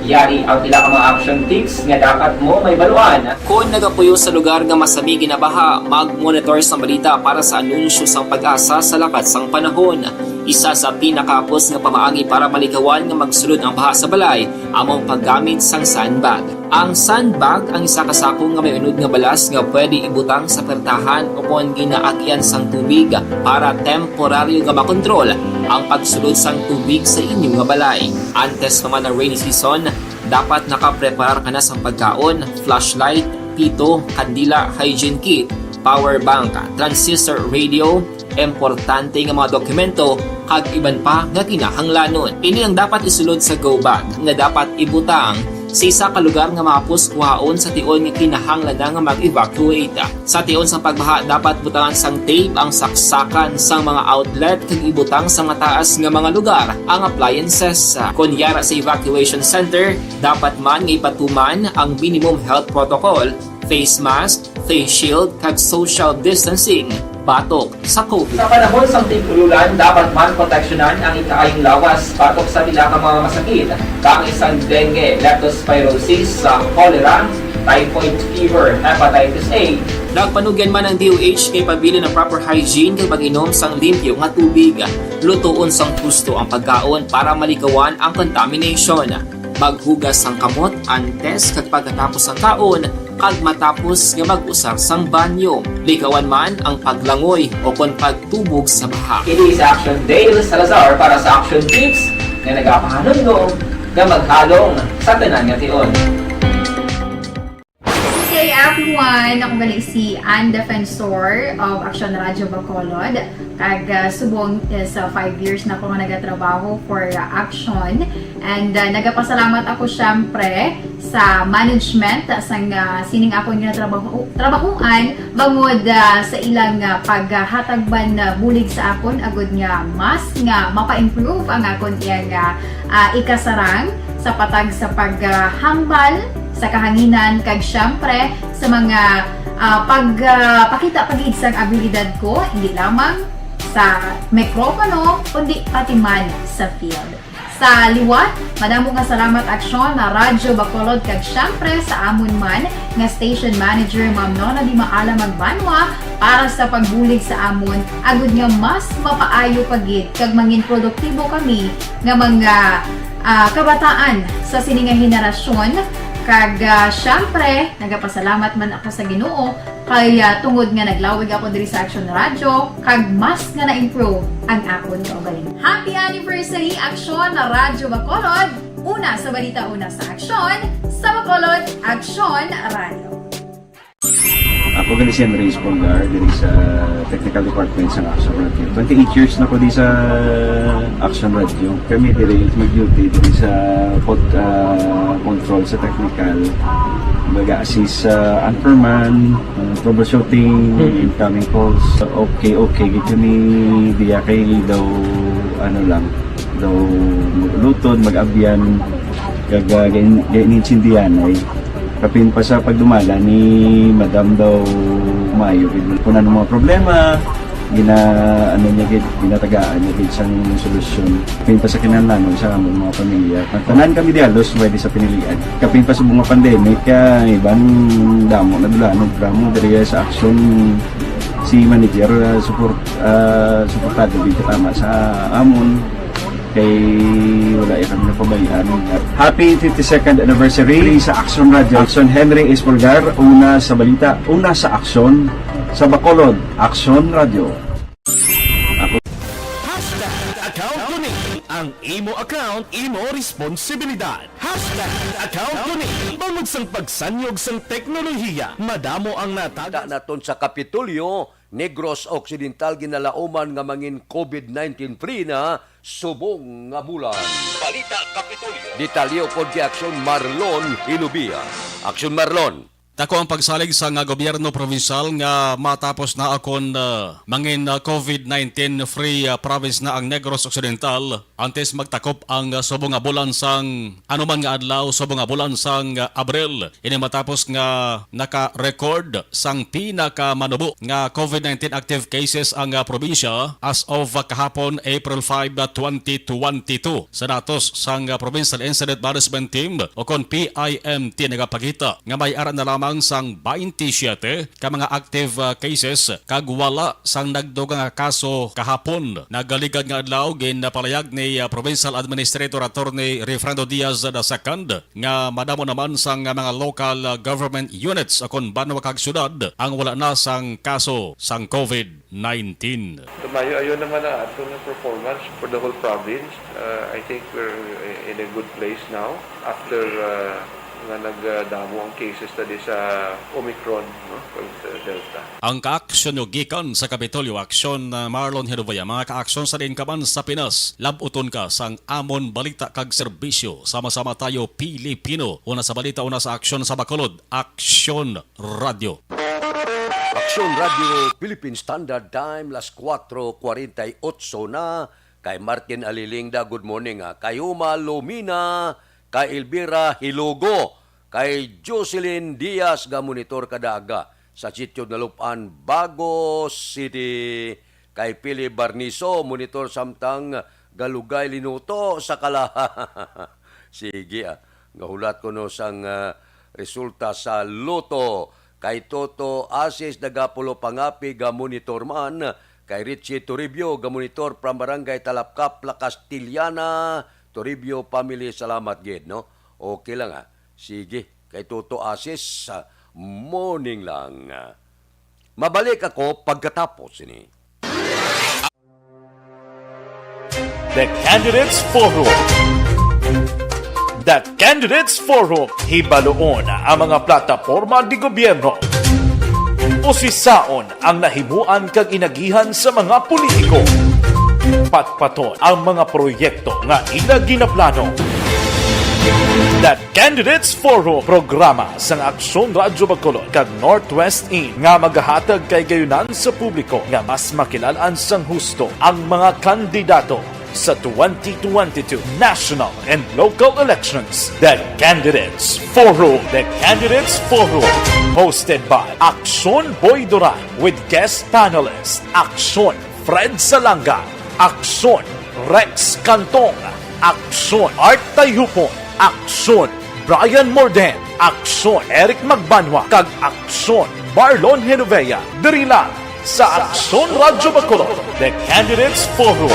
Yari ang pila ka mga action tips nga dapat mo may baluan. Kung nagapuyo sa lugar nga masabi ginabaha, mag-monitor sa balita para sa anunsyo sang pag-asa sa lakat sang panahon. Isa sa pinakapos nga pamaagi para malikawan nga magsulod ang baha sa balay, among paggamit sang sandbag. Ang sandbag ang isa kasakong nga may unod nga balas nga pwede ibutang sa pertahan o kung ginaagyan sang tubig para temporaryo nga makontrol ang pagsulod sang tubig sa inyong nga balay. Antes naman ng rainy season, dapat nakapreparar ka na sa pagkaon, flashlight, pito, kandila, hygiene kit, power bank, transistor radio, importante nga mga dokumento kag iban pa nga kinahanglanon. Ini ang dapat isulod sa go bag nga dapat ibutang sa isa ka lugar nga mapus kuhaon sa tion nga kinahanglan nga mag-evacuate. Sa tion sa pagbaha dapat butangan sang tape ang saksakan sang mga outlet kag ibutang sa mataas nga mga lugar ang appliances. Kunyara sa evacuation center, dapat man nga ipatuman ang minimum health protocol, face mask, face shield kag social distancing. Batok sa COVID. Sa panahon sa tigululan, dapat man proteksyonan ang ikaayong lawas batok sa pila ka mga masakit. Kang isang dengue, leptospirosis, cholera, typhoid fever, hepatitis A. Nagpanugyan man ang DOH kay pabili ng proper hygiene kay pag-inom sang limpyo nga tubig. Lutuon sang husto ang pagkaon para malikawan ang contamination. Maghugas sang kamot antes kag pagkatapos ang kaon kag matapos nga mag-usar sang banyo. Likawan man ang paglangoy o kon pagtubog sa baha. Ini sa Action Daily Salazar para sa Action Tips nga nagapahanong nga maghalong sa tanan nga tion. man, ako gali si Ann Defensor of Action Radio Bacolod. Kag subong sa 5 years na ako nga nagatrabaho for Action. And nagapasalamat ako syempre sa management sang sining ako nga trabahuan bangod sa ilang paghatagban bulig sa akon agud nga mas nga mapa-improve ang akon iyang ikasarang sa patag sa paghambal sa kahanginan kag syempre sa mga pagpakita pagid sang abilidad ko hindi lamang sa mikropono kundi pati man sa field. Sa liwat, madamo nga salamat Aksyon na Radyo Bacolod kag syempre sa amon man nga station manager Ma'am Nona Di Maala Magbanwa para sa pagbulig sa amon agud nga mas mapaayo pagid kag mangin produktibo kami nga mga kabataan sa sininga henerasyon. Kag syempre, nagapasalamat man ako sa Ginoo kay tungod nga naglawig ako diri sa Action Radio kag mas nga na-improve ang akon kaugalingon. Happy anniversary Action Radio Bacolod! Una sa balita, una sa Action, sa Bacolod, Action Radio. Ako gali si Enrique Espongar diri sa Technical Department sa Action Radio. 28 years na ko di sa Action Radio. Kami diri mag-duty diri sa control sa technical. Mag-assist sa anchorman, troubleshooting, incoming calls. Okay. Gito ni diya kay daw daw maglutod, mag-abyan, ganinsindihan ay kapin pa sa pagdumala ni Madam daw Mayo. Kung ano mga problema, ginatagaan niya gid sang solusyon. Kapin pa sa kinahanglan sa among mga pamilya. Tanan kami dialos pwede sa pinilian. Kapin pa sa mga pandemic, ibang damo na dulanog drama diri sa Action si manager suportado dito tama sa amon. Kay wala kami napabayaan. Happy 52nd anniversary sa Action Radio. Action Henry Espolgar, una sa balita, una sa Action, sa Bacolod, Action Radio. Account ko ni ang imo account, imo responsibilidad. Account ko ni bangod sang pagsanyog sang teknolohiya. Madamo ang Tada naton sa Kapitolyo, Negros Occidental ginalauman nga mangin COVID-19 free na subong nga bulan. Balita Kapitolyo. Detalyo pod kay Action Marlon Ilubia. Action Marlon. Dako ang pagsalig sa nga gobyerno provincial nga matapos na akon mangin COVID-19 free province na ang Negros Occidental antes magtakop ang subong nga bulan sang anuman nga adlaw subong nga bulan sang Abril. Ini matapos nga naka-record sang pinaka manubo nga COVID-19 active cases ang probinsya as of kahapon April 5, 2022. Sa datos sang Provincial Incident Management Team o kon PIMT nagapakita nga may ara na lamang sang 27 ka mga active cases kag wala sang nagdugang kaso kahapon. Nagaligad nga adlaw ginpalayag ni Provincial Administrator Attorney Refrando Diaz II nga madamo naman sang mga local government units akon banwa kag syudad ang wala na sang kaso sang COVID-19. Tumayo naman na atong performance for the whole province. I think we're in a good place now after nga nagdamo ang cases tadi sa Omicron, no? Delta. Ang ka-aksyon yung gikan sa Kapitolyo, Aksyon Marlon Herubaya, mga ka-aksyon sa din kaman sa Pinas, labuton ka sang amon balita kag serbisyo. Sama-sama tayo Pilipino. Una sa balita, una sa Aksyon sa Bacolod, Aksyon Radio. Action Radio Philippine Standard Time, las 4:48 na. Kay Martin Alilingda, good morning. Kay Uma Lumina, kay Elvira Hilugo, kay Jocelyn Diaz, ga monitor kadaga sa Sitio Nalupan, Bago City, kay Pili Barniso, monitor samtang Galugay Linuto sa Kalaha. Sige, gahulat ko no sang resulta sa Loto, kay Toto Asis Dagapulo Pangapi, ga monitor man, kay Richie Toribio, ga monitor from Barangay Talapkap, La Castillana, Toribio Family, salamat gid, no? Okay lang Sige, kay Toto Asis, morning lang. Mabalik ako pagkatapos ini. The Candidates Forum. The Candidates Forum. Hibaloon ang mga plataforma di gobyerno Usisaon ang nahimuan kag inagihan sa mga politiko. Patpaton ang mga proyekto nga ila ginaplano. The Candidates Forum programa sang Aksyon Radyo Bacolod kag Northwest In nga magahatag kay gayunan sa publiko nga mas makilalaan sang husto ang mga kandidato sa 2022 national and local elections. The Candidates Forum. The Candidates Forum. Hosted by Aksyon Boy Duran with guest panelists Aksyon Fred Salanga, Aksyon Rex Cantong, Aksyon Art Tayupon, Aksyon Brian Morden, Aksyon Eric Magbanwa, kag Aksyon Marlon Genovea. Diri lang sa Aksyon Radyo Bacolod. The Candidates Forum.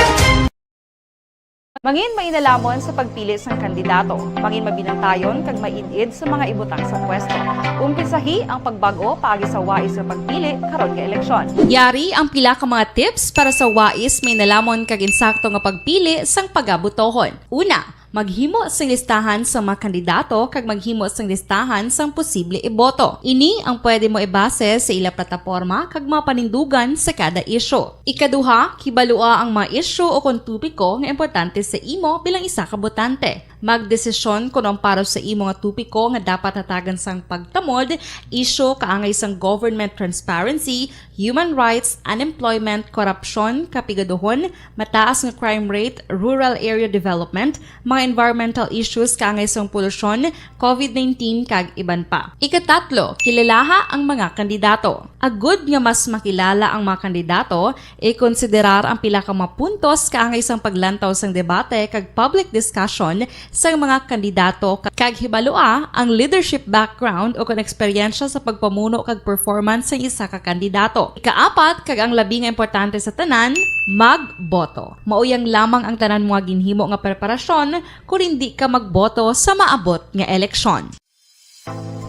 Mangin mainalamon sa pagpili ng kandidato, mangin mabinantayon kag mainid sa mga ibutang sa pwesto. Umpisahi ang pagbago paagi sa wais sa pagpili karon nga eleksyon. Yari ang pila ka mga tips para sa wais may nalamon kag insakto nga pagpili sang pagabutohon. Una, maghimo sang listahan sa mga kandidato kag maghimo sang listahan sang posible iboto. Ini ang pwede mo ibase sa ila plataporma kag mga panindugan sa kada isyu. Ikaduha, kibalua ang mga isyu o kontupiko nga importante sa imo bilang isa ka botante. Magdesisyon kung ang para sa imo nga tupiko nga dapat hatagan sang pagtamod, isyu kaangay sang government transparency, human rights, unemployment, korupsyon, kapigaduhon, mataas nga crime rate, rural area development, mga environmental issues kaangay sang polusyon, COVID-19 kag iban pa. Ikatatlo, kilalaha ang mga kandidato. Agud nga mas makilala ang mga kandidato, i-konsiderar ang pila ka mga puntos kaangay sang paglantaw sang debate kag public discussion sa mga kandidato kag hibalua ang leadership background o kung eksperyensya sa pagpamuno kag performance sa isa ka kandidato. Ikaapat kag ang labi nga importante sa tanan, magboto. Mauyang lamang ang tanan mga ginhimo nga preparasyon kung hindi ka magboto sa maabot nga eleksyon.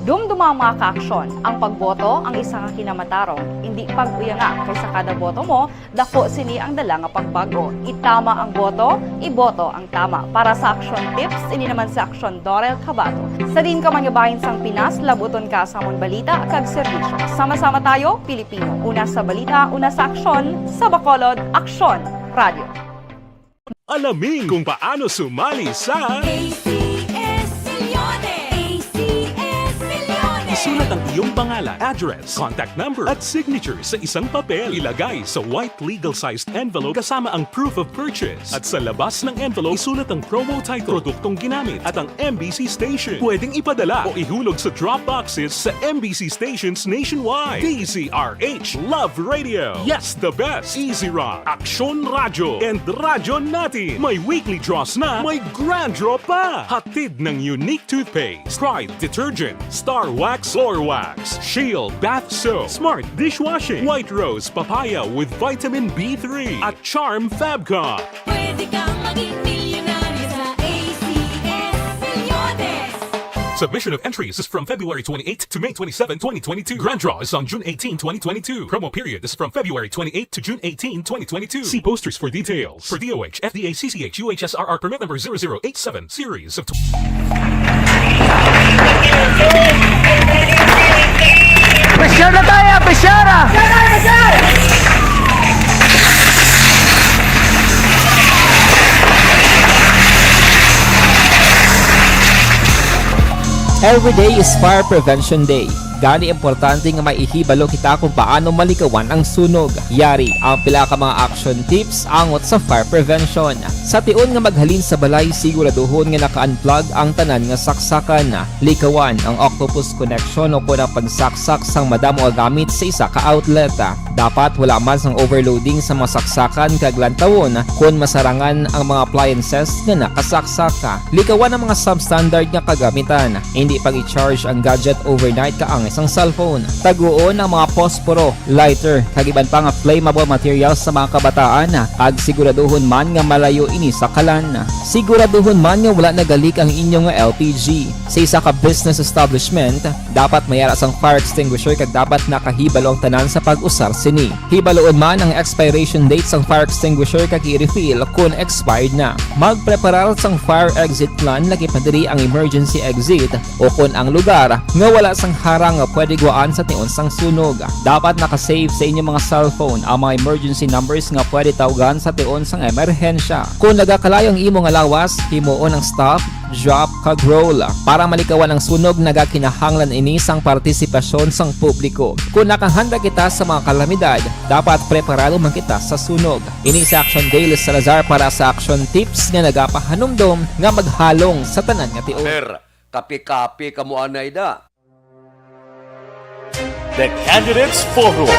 Dumduma ang mga kaaksyon, ang pagboto ang isa nga kinamatarong, hindi pag-uyanga kaysa kada boto mo, dako sini ang dala nga pagbago. Itama ang boto, iboto ang tama. Para sa action tips, ini naman sa Aksyon Dorel Cabato. Sa din ka manyabahin sang Pinas, labuton ka sa mong balita kag serbisyo. Sama-sama tayo, Pilipino. Una sa balita, una sa aksyon, sa Bacolod, Aksyon Radio. Alamin kung paano sumali sa ACS Milyones! Isulat ang iyong pangalan, address, contact number at signature sa isang papel. Ilagay sa white legal-sized envelope kasama ang proof of purchase. At sa labas ng envelope, isulat ang promo title, produktong ginamit at ang MBC station. Pwedeng ipadala o ihulog sa drop boxes sa MBC stations nationwide. DZRH Love Radio. Yes, the best. Easy Rock, Aksyon Radyo, and Radyo Natin. May weekly draws na, may grand draw pa. Hatid ng unique toothpaste, Pride Detergent, Star Wax Floor Wax, Shield Bath Soap, Smart Dishwashing, White Rose Papaya with Vitamin B3 at Charm Fabcon. Pwede kang maging milyonaryo sa ACS Milyones! Submission of entries is from February 28 to May 27, 2022. Grand draw is on June 18, 2022. Promo period is from February 28 to June 18, 2022. See posters for details. For DOH, FDA, CCH, UHSRR permit number 0087, series of... Pressure na tayo! Pressure! Every day is Fire Prevention Day. Gani importante nga maihibalo kita kung paano malikawan ang sunog. Yari ang pila ka mga action tips angot sa fire prevention. Sa tion nga maghalin sa balay, siguraduhon nga naka-unplug ang tanan nga saksakan. Likawan ang octopus connection o kung pagsaksak sang madamo gamit sa isa ka outlet. Dapat wala man sang overloading sa mga saksakan kag lantawon kung masarangan ang mga appliances nga nakasaksaka. Likawan ang mga substandard nga kagamitan. Hindi pag i-charge ang gadget overnight kaang isang cellphone. Taguon ang mga posporo, lighter, kag iban pa nga flammable materials sa mga kabataan. Ag siguraduhon man nga malayo ini sa kalan. Siguraduhon man nga wala nagalik ang inyong LPG. Sa isa ka business establishment, dapat mayara sang fire extinguisher kag dapat nakahibalo ang tanan sa pag-usar sini. Hibaloon man ang expiration date sang fire extinguisher kag i-refill kung expired na. Magpreparar sang fire exit plan lagi pa diri ang emergency exit o kung ang lugar nga wala sang harang nga pwede guwaan sa tiun sang sunog. Dapat nakasave sa inyong mga cellphone ang mga emergency numbers nga pwede tawagan sa tiun sang emerhensya. Kung nagakalayo ang imong alawas, himuon ang stop, drop, kag roll. Para malikawan ang sunog, nagakinahanglan ini sang partisipasyon sang publiko. Kung nakahanda kita sa mga kalamidad, dapat preparado man kita sa sunog. Ini sa Action Daily Salazar para sa Action Tips nga nagapahanumdom nga maghalong sa tanan nga tiun. Kapi-kapi kamo anay da. The Candidates Forum.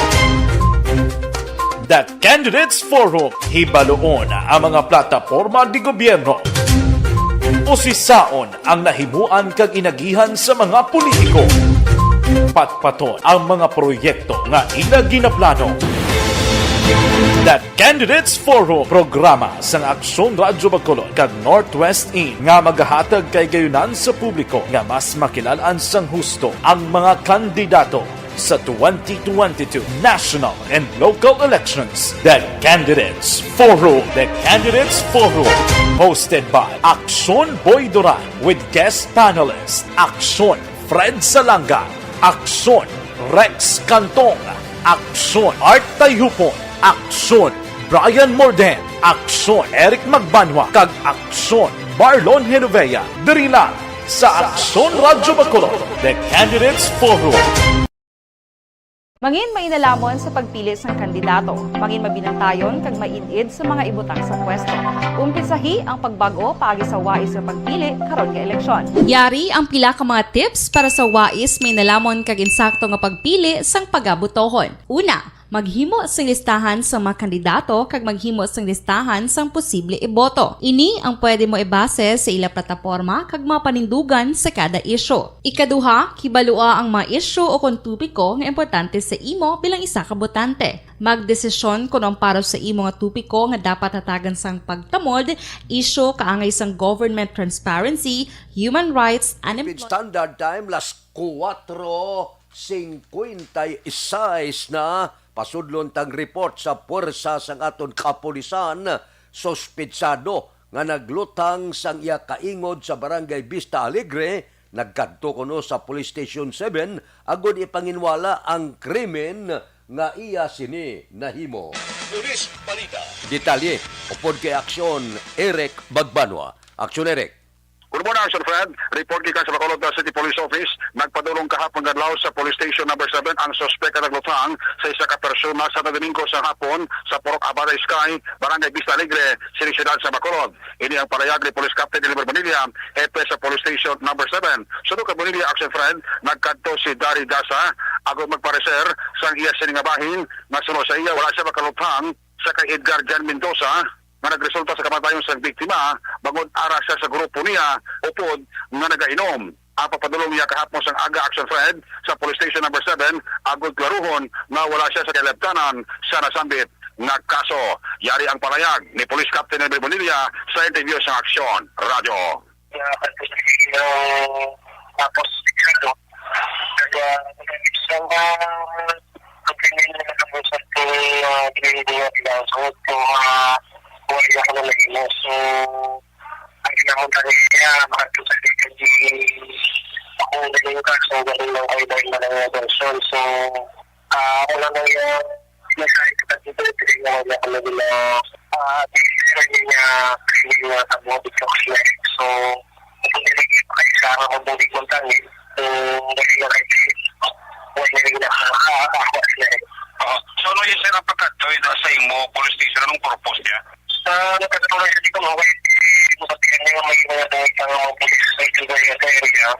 The Candidates Forum, hibaloon ang mga plataporma di gobyerno. Usisaon ang nahimuan kag inagihan sa mga politiko. Patpaton ang mga proyekto nga ila ginaplano. The Candidates Forum, programa sang Aksyon Radyo Bacolod kag Northwest In nga magahatag kay gayunan sa publiko nga mas makilalaan sang husto ang mga kandidato sa 2022 national and local elections. The Candidates Forum. The Candidates Forum, hosted by Aksyon Boy Duran with guest panelist Aksyon Fred Salanga, Aksyon Rex Cantong, Aksyon Art Tayupon, Aksyon Brian Morden, Aksyon Eric Magbanwa, kag Aksyon Marlon Genovea. Diri lang sa Aksyon Radyo Bacolod. The Candidates Forum. Mangin mainalamon sa pagpili sang kandidato, mangin mabinantayon kag mainid sa mga ibutang sa pwesto. Umpisahi ang pagbago paagi sa wais sa pagpili karon nga eleksyon. Yari ang pila ka mga tips para sa wais may nalamon kag insakto nga pagpili sang pagabutohon. Una, maghimo sang listahan sa mga kandidato kag maghimo sang listahan sang posible iboto. Ini ang pwede mo ibase sa ila plataporma kag mga panindugan sa kada isyu. Ikaduha, kibalua ang mga isyu o kung tupiko nga importante sa imo bilang isa ka botante. Magdesisyon kung ang para sa imo nga tupiko nga dapat hatagan sang pagtamod, isyu kaangay sang government transparency, human rights, Standard time, las 4:56 na pasudlon tang report sa puwersa sang aton kapulisan, sospetsado nga naglutang sang iya kaingod sa barangay Vista Alegre, nagkadto kuno sa Police Station 7 agud ipanginwala ang krimen nga iya sini nahimo. Police Balita. Detalye upod kay Aksyon Eric Magbanwa. Aksyon Eric. Good morning, Sir Fred. Report kita sa Bacolod City Police Office. Nagpadulong kahapon kadlaw sa Police Station number 7 ang suspect na naglutang sa isa ka persona sa Domingo sa hapon sa Purok Abada Sky, Barangay Vista Alegre, Siyudad sa Bacolod. Ini ang parayag ni Police Captain Deliver Bonilla, hepe sa Police Station number 7. Sunod ka Bonilla, Action Fred, nagkadto si Dari Dasa, agad magpareser sang iya sining bahin, nga sunod sa iya wala siya makalutang sa kay Edgar Jan Mendoza, nga nagresulta sa kamatayon sa biktima bangod ara siya sa grupo niya upod nga nagainom. Ang papadulong niya kahapon sa aga, Action Fred, sa Police Station number 7 agud klaruhon na wala siya sa kalabtanan sa nasambit nga kaso. Yari ang palayag ni Police Captain Edwin Bonilla sa interview sa Aksyon Radio. Tapos dito wala ko na lagino. So, ang ginamunta niya, makatusan din ako naging kaso, galing lang kayo dahil na ng version. So, wala na yung nasari ko kasi dito na wala ko na nila decision niya kasi niya sa body clocks na. So, kung niligid pa kayo sa mga body clocks na dahil na kayo wala na rin nakakakakwas na. So, ano yung sir ang pagkatoy na sa imo police station? Anong purpose niya? Nagkatulad sa dito mga matigan niya may mga dahil sa mga police station na yung area.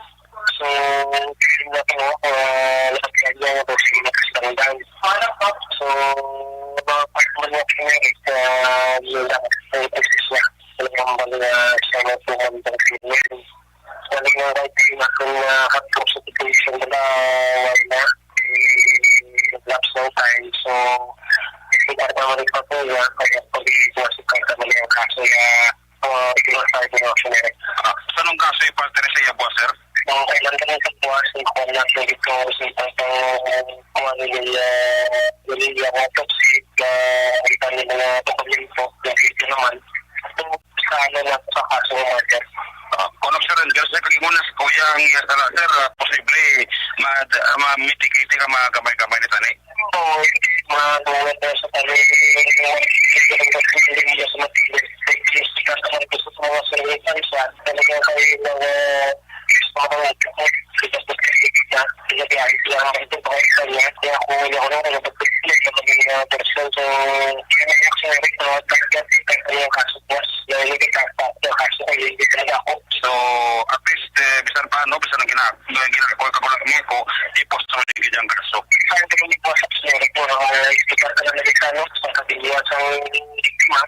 So, feeling na ito, lahat niya ito sila nakastandaan. So, mga part niya is yun lang sa process niya. Talagang mga siya na ito ang pang-feeling. Walang mga right team akong hapong sa situation na wala lapse ng time. So, kita naman rin pa po yan, kaya pag-iwasikan ka naman yung kaso na iwasay mo yung action na. Sa nung kaso yung parte na siya, boss, sir? Nung kailan ka nang kapuas, yung kung natin ito, sa kung ano yung autopsy, kita niyo mga dokumento, yung video naman. So, sa ano na sa kaso ng market. Kung sir, Rangers, sir, kung muna sa kuyang sir, posible ma-mitigate ka mga gamay-gamay ni tani. Oo, mga duwet na sa tani, hindi sa matigil. Kasi naman gusto sa mga surveillance siya, talaga kayo mga So, at least, bisan paano, bisan ang ginagawa ka lang mo ko, i-post mo yung ganyang kaso. Saan ito yung i-post sa sinyo ito, speaker ka lang na Rizano, sa kapiliwa sa biktima,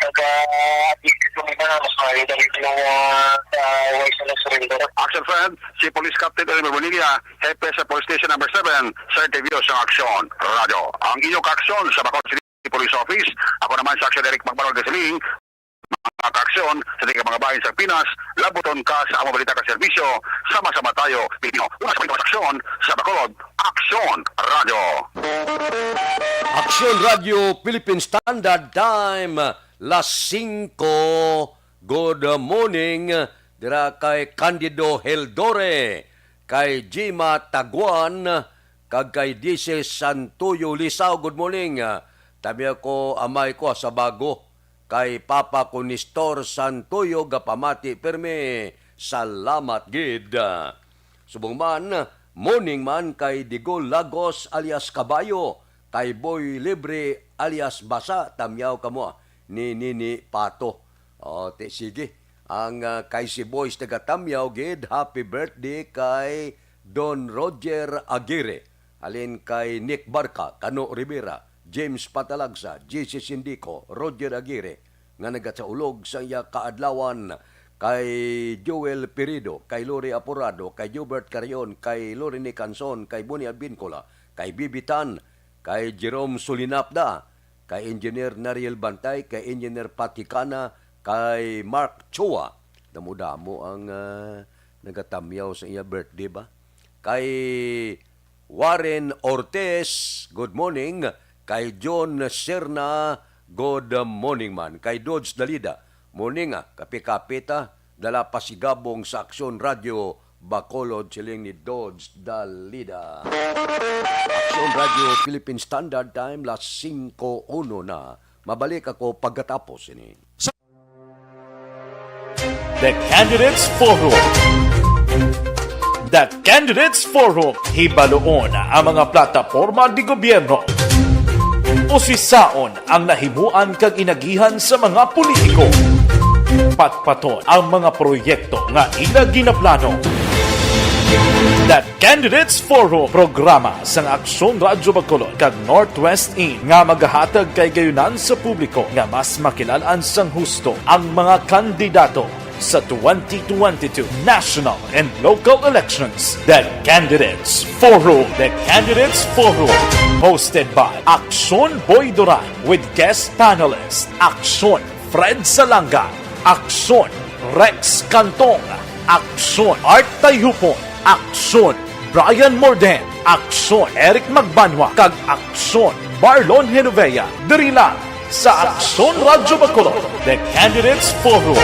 nag-addict ito may na, mas mali dahil yung voice na surrender. Action friend, si Police Captain Elmer Bonilla, Hepe sa Police Station number 7, Sir TV sa Aksyon Radio. Ang inyong ka-aksyon sa Bacolod City Police Office, ako naman sa Aksyon Eric Magbanol Gasiling, mga ka-aksyon sa mga bayan sa Pinas, labuton ka sa among balita ka serbisyo, sama-sama tayo, Pilipino. Una sa mga aksyon sa Bacolod, Aksyon Radio. Aksyon Radio Philippine Standard Time, las 5. Good morning, dira kay Candido Heldore, kay Jima Taguan, kag kay DC Santuyo Lisaw. Good morning. Tabi ako amay ko sa bago. Kay Papa Kunistor Santuyo gapamati perme. Salamat gid. Subong man, morning man kay Digol Lagos alias Kabayo, kay Boy Libre alias Basa, tamyaw kamo ni Nini Pato. O, sige. Ang kay si Boys taga tamyaw gid, happy birthday kay Don Roger Aguirre. Alin kay Nick Barca, Cano Rivera, James Patalagsa, JC Sindico, Roger Aguirre, nga nagatsaulog sa iya kaadlawan, kay Joel Perido, kay Lori Apurado, kay Jubert Carion, kay Lorene Canson, kay Bonnie Albincola, kay Bibitan, kay Jerome Sulinapda, kay Engineer Nariel Bantay, kay Engineer Paticana, kay Mark Chua. Damo-damo ang nagatamyaw sa iya birthday ba? Kay Warren Ortez, good morning. Kay John Serna, good morning man. Kay Dodge Dalida, morning kapi-kapita, dala pasigabong sa Aksyon Radio Bacolod, siling ni Dodge Dalida. Aksyon Radio Philippine Standard Time, las 5:01 na. Mabalik ako pagkatapos ini. The Candidates Forum. The Candidates Forum, hibaloon ang mga plataporma di gobyerno. Usisaon ang nahimuan kag inagihan sa mga politiko. Patpaton ang mga proyekto nga ila ginaplano. The Candidates Forum, programa sa Aksyon Radyo Bacolod kag Northwest In nga magahatag kay gayunan sa publiko nga mas makilalaan sang husto ang mga kandidato sa 2022 national and local elections. The Candidates Forum. The Candidates Forum, hosted by Aksyon Boy Duran with guest panelists Aksyon Fred Salanga, Aksyon Rex Cantong, Aksyon Art Tayupon, Aksyon Brian Morden, Aksyon Eric Magbanwa, kag Aksyon Marlon Genovea. Diri lang sa Aksyon Radyo Bacolod. The Candidates Forum.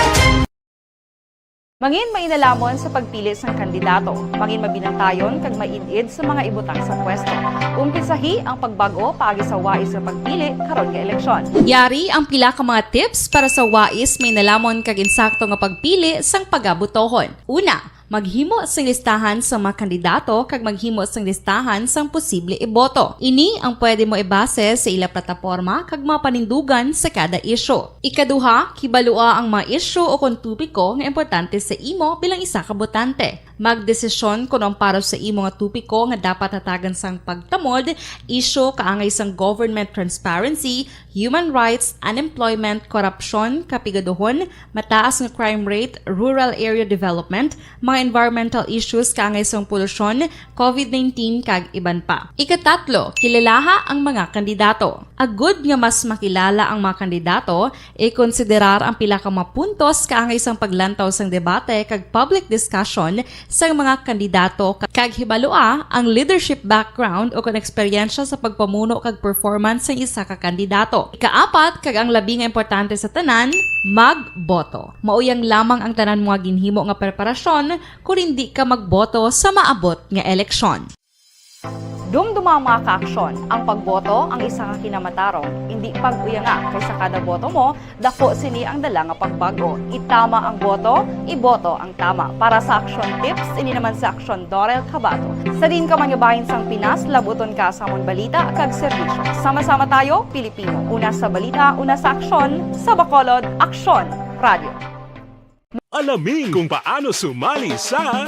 Mangin mainalamon sa pagpili ng kandidato, mangin mabinantayon kag mainid sa mga ibutang sa pwesto. Umpisahi ang pagbago paagi sa wais sa pagpili karon nga eleksyon. Yari ang pila ka mga tips para sa wais may nalamon kag insakto nga pagpili sang pagabutohon. Una, maghimo sang listahan sa mga kandidato kag maghimo sang listahan sang posible iboto. Ini ang pwede mo ibase sa ila plataporma kag mga panindugan sa kada isyu. Ikaduha, kibalua ang mga isyu o kung tupiko nga importante sa imo bilang isa ka botante. Magdesisyon kung ang para sa imo nga tupiko nga dapat hatagan sang pagtamod, isyu kaangay sang government transparency, human rights, unemployment, korupsyon, kapigaduhon, mataas nga crime rate, rural area development, mga environmental issues kaangay sang polusyon, COVID-19 kag iban pa. Ikatatlo, kilalaha ang mga kandidato. Agud nga mas makilala ang mga kandidato, i-konsiderar ang pila ka mga puntos kaangay sang paglantaw sang debate kag public discussion sa mga kandidato kag hibalua ang leadership background o kung eksperyensya sa pagpamuno kag performance sa isa ka kandidato. Ikaapat, kag ang labi nga importante sa tanan, magboto. Mauyang lamang ang tanan mga ginhimo nga preparasyon kung hindi ka magboto sa maabot nga eleksyon. Dumduma ang mga kaaksyon. Ang pagboto ang isa ka kinamatarong. Hindi pag-uyanga kaysa kada boto mo, dako sini ang dala nga pagbago. Itama ang boto, iboto ang tama. Para sa action tips, ini naman sa action Dorel Cabato. Sa din ka manyabahin sang Pinas, labuton ka sa amon balita kag serbisyo. Sama-sama tayo, Pilipino. Una sa balita, una sa aksyon, sa Bacolod, Aksyon Radio. Alamin kung paano sumali sa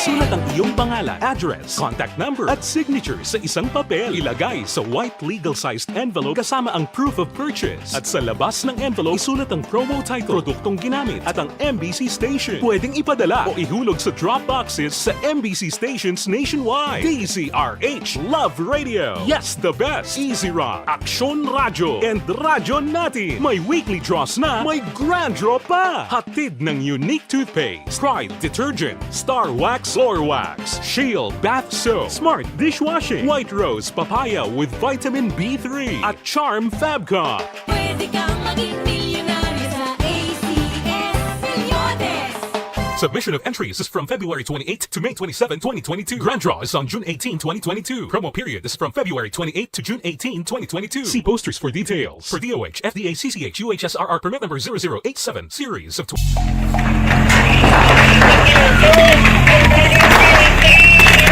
Isulat ang iyong pangalan, address, contact number at signature sa isang papel. Ilagay sa white legal-sized envelope kasama ang proof of purchase. At sa labas ng envelope, isulat ang promo title, produktong ginamit at ang MBC station. Pwedeng ipadala o ihulog sa drop boxes sa MBC stations nationwide. DZRH Love Radio. Yes, the best. Easy Rock, Aksyon Radio, and Radyo Natin. May weekly draws na, may grand draw pa. Hatid ng unique toothpaste, Pride Detergent, Star Wax Floor Wax, Shield Bath Soap, Smart Dishwashing, White Rose Papaya with Vitamin B3 at Charm Fabcon. Pwede kang maging milyonaryo sa ACS Milyones. Submission of entries is from February 28 to May 27, 2022. Grand draw is on June 18, 2022. Promo period is from February 28 to June 18, 2022. See posters for details. For DOH, FDA, CCH, UHSRR permit number 0087, series of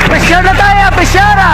Pressure na tayo! Pressure na!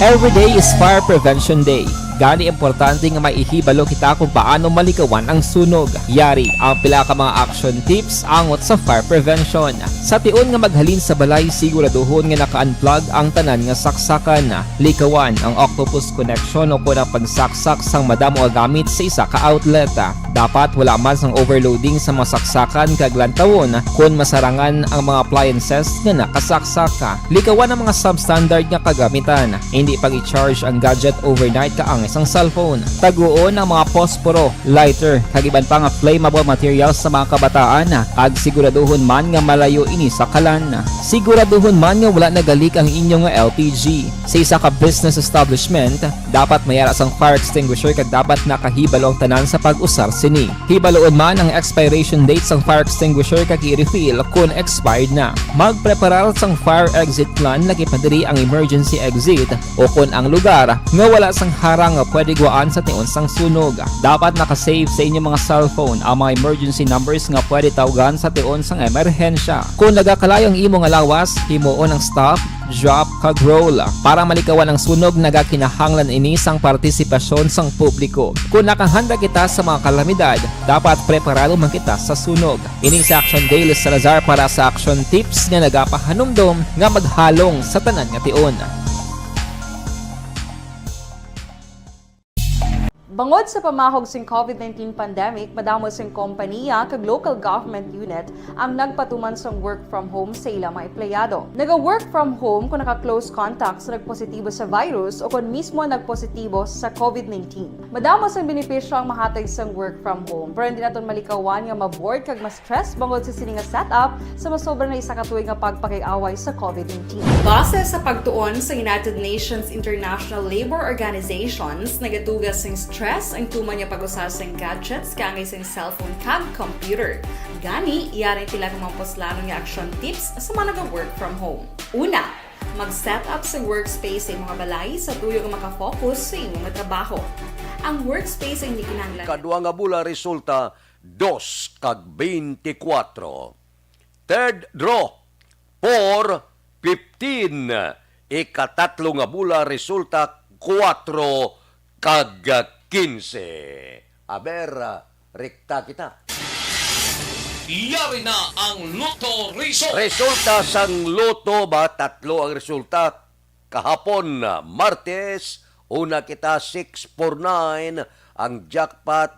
Every day is Fire Prevention Day. Gani importante nga maihibalo kita kung paano malikawan ang sunog. Yari ang pila ka mga action tips angot sa fire prevention. Sa tion nga maghalin sa balay, siguraduhon nga naka-unplug ang tanan nga saksakan. Likawan ang octopus connection o kung ang pagsaksak sang madamo nga gamit sa isa ka outlet. Dapat wala man sang overloading sa mga saksakan kag lantawon kung masarangan ang mga appliances nga nakasaksaka. Likawan ang mga substandard nga kagamitan. Hindi pag i-charge ang gadget overnight kaang isang cellphone. Taguon ang mga posporo, lighter, kag iban pa nga flammable materials sa mga kabataan. Ag siguraduhon man nga malayo ini sa kalan. Siguraduhon man nga wala nagalik ang inyong LPG. Sa isa ka business establishment, dapat mayara sang fire extinguisher kag dapat nakahibalo ang tanan sa pag-usar sini. Hibaloon man ang expiration date sang fire extinguisher kag i-refill kung expired na. Magpreparar sang fire exit plan lagi padiri ang emergency exit o kung ang lugar nga wala sang harang nga pwede guaan sa tion sang sunog. Dapat nakasave sa inyong mga cellphone ang mga emergency numbers nga pwede tawagan sa tion sang emerhensya. Kung nagakalayo ang imo nga lawas, himuon ang stop, drop, kag roll. Para malikawan ang sunog, nagakinahanglan ini sang partisipasyon sang publiko. Kung nakahanda kita sa mga kalamidad, dapat preparado man kita sa sunog. Ining sa Action Daily Salazar para sa action tips nga nagapahanumdom nga maghalong sa tanan nga tion. Bangod sa pamahog sing COVID-19 pandemic, madamo sing kompanya kag local government unit ang nagpatuman sang work from home sa ilang mga empleyado. Naga-work from home kung naka-close contact sa nagpositibo sa virus o kung mismo nagpositibo sa COVID-19. Madamo sang benepisyo ang mahatag sang work from home, pero hindi naton malikawan nga ma-bored kag ma-stress bangod sa sini nga setup sa masobra na isa ka tuig nga pagpakiaway sa COVID-19. Base sa pagtuon sa United Nations International Labour Organizations, nagatugas sing stress ang tuman niya pag-usar sa gadgets kangay sa cellphone kag computer. Gani, iyaring tila kang mga poslano nga action tips sa mga nag-work from home. Una, mag-set up sa workspace sa mga balay sa tuyo nga makafocus sa inyong trabaho. Ang workspace ay hindi kinahanglan. Kadua nga bula resulta 2 kag 24. Third draw 4 15. Ikatatlo nga bula resulta 4 kag 15. Aber, rekta kita. Iyari na ang Lotto Result. Resulta sang Lotto ba? Tatlo ang resulta. Kahapon, Martes, una kita 649, ang jackpot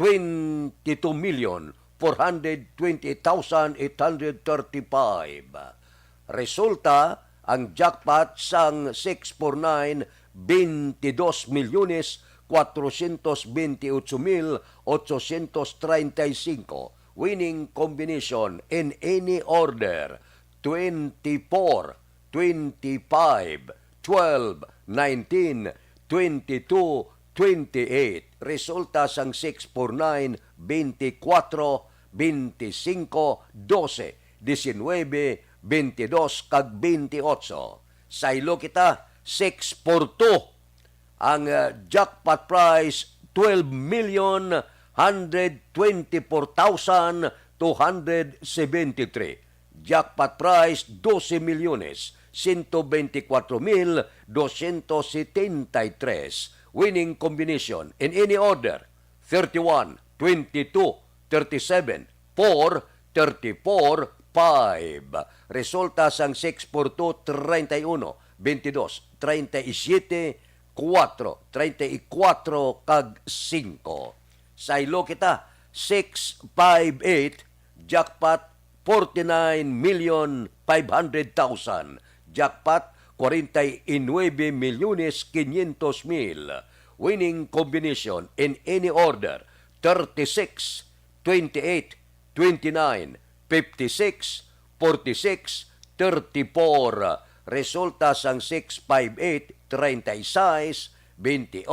22,420,835. Resulta, ang jackpot sang 649, 22,428,835. Winning combination in any order 24, 25, 12, 19, 22, 28. Resulta sang 6 por 9, 24, 25, 12, 19, 22, kag 28. Saylo kita, 6 por 2. Ang jackpot prize, 12,124,273. Jackpot prize, 12 milyones, 124,273. Winning combination in any order, 31, 22, 37, 4, 34, 5. Resulta sang 6 por 2, 31, 22, 37, 4, 34, kag 5. Saylo kita, 658, jackpot 49,500,000. Jackpot 49,500,000. Winning combination in any order, 36, 28, 29, 56, 46, 34. Resulta sang 658, 36, 28,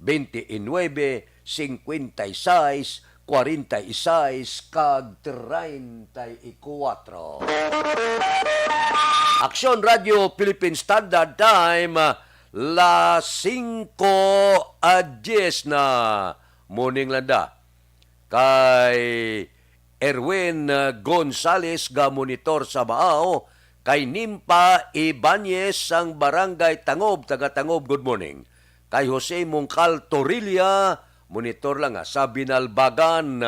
29, 56, 46, kag 34. Aksyon Radio Philippine Standard Time, las 5:10 na. Morning landa. Kay Erwin Gonzales ga monitor sa Baao, kay Nimpa Ibanez sang Barangay Tangob, taga Tangob, good morning. Kay Jose Mongcal Torilla, monitor lang sa Binalbagan.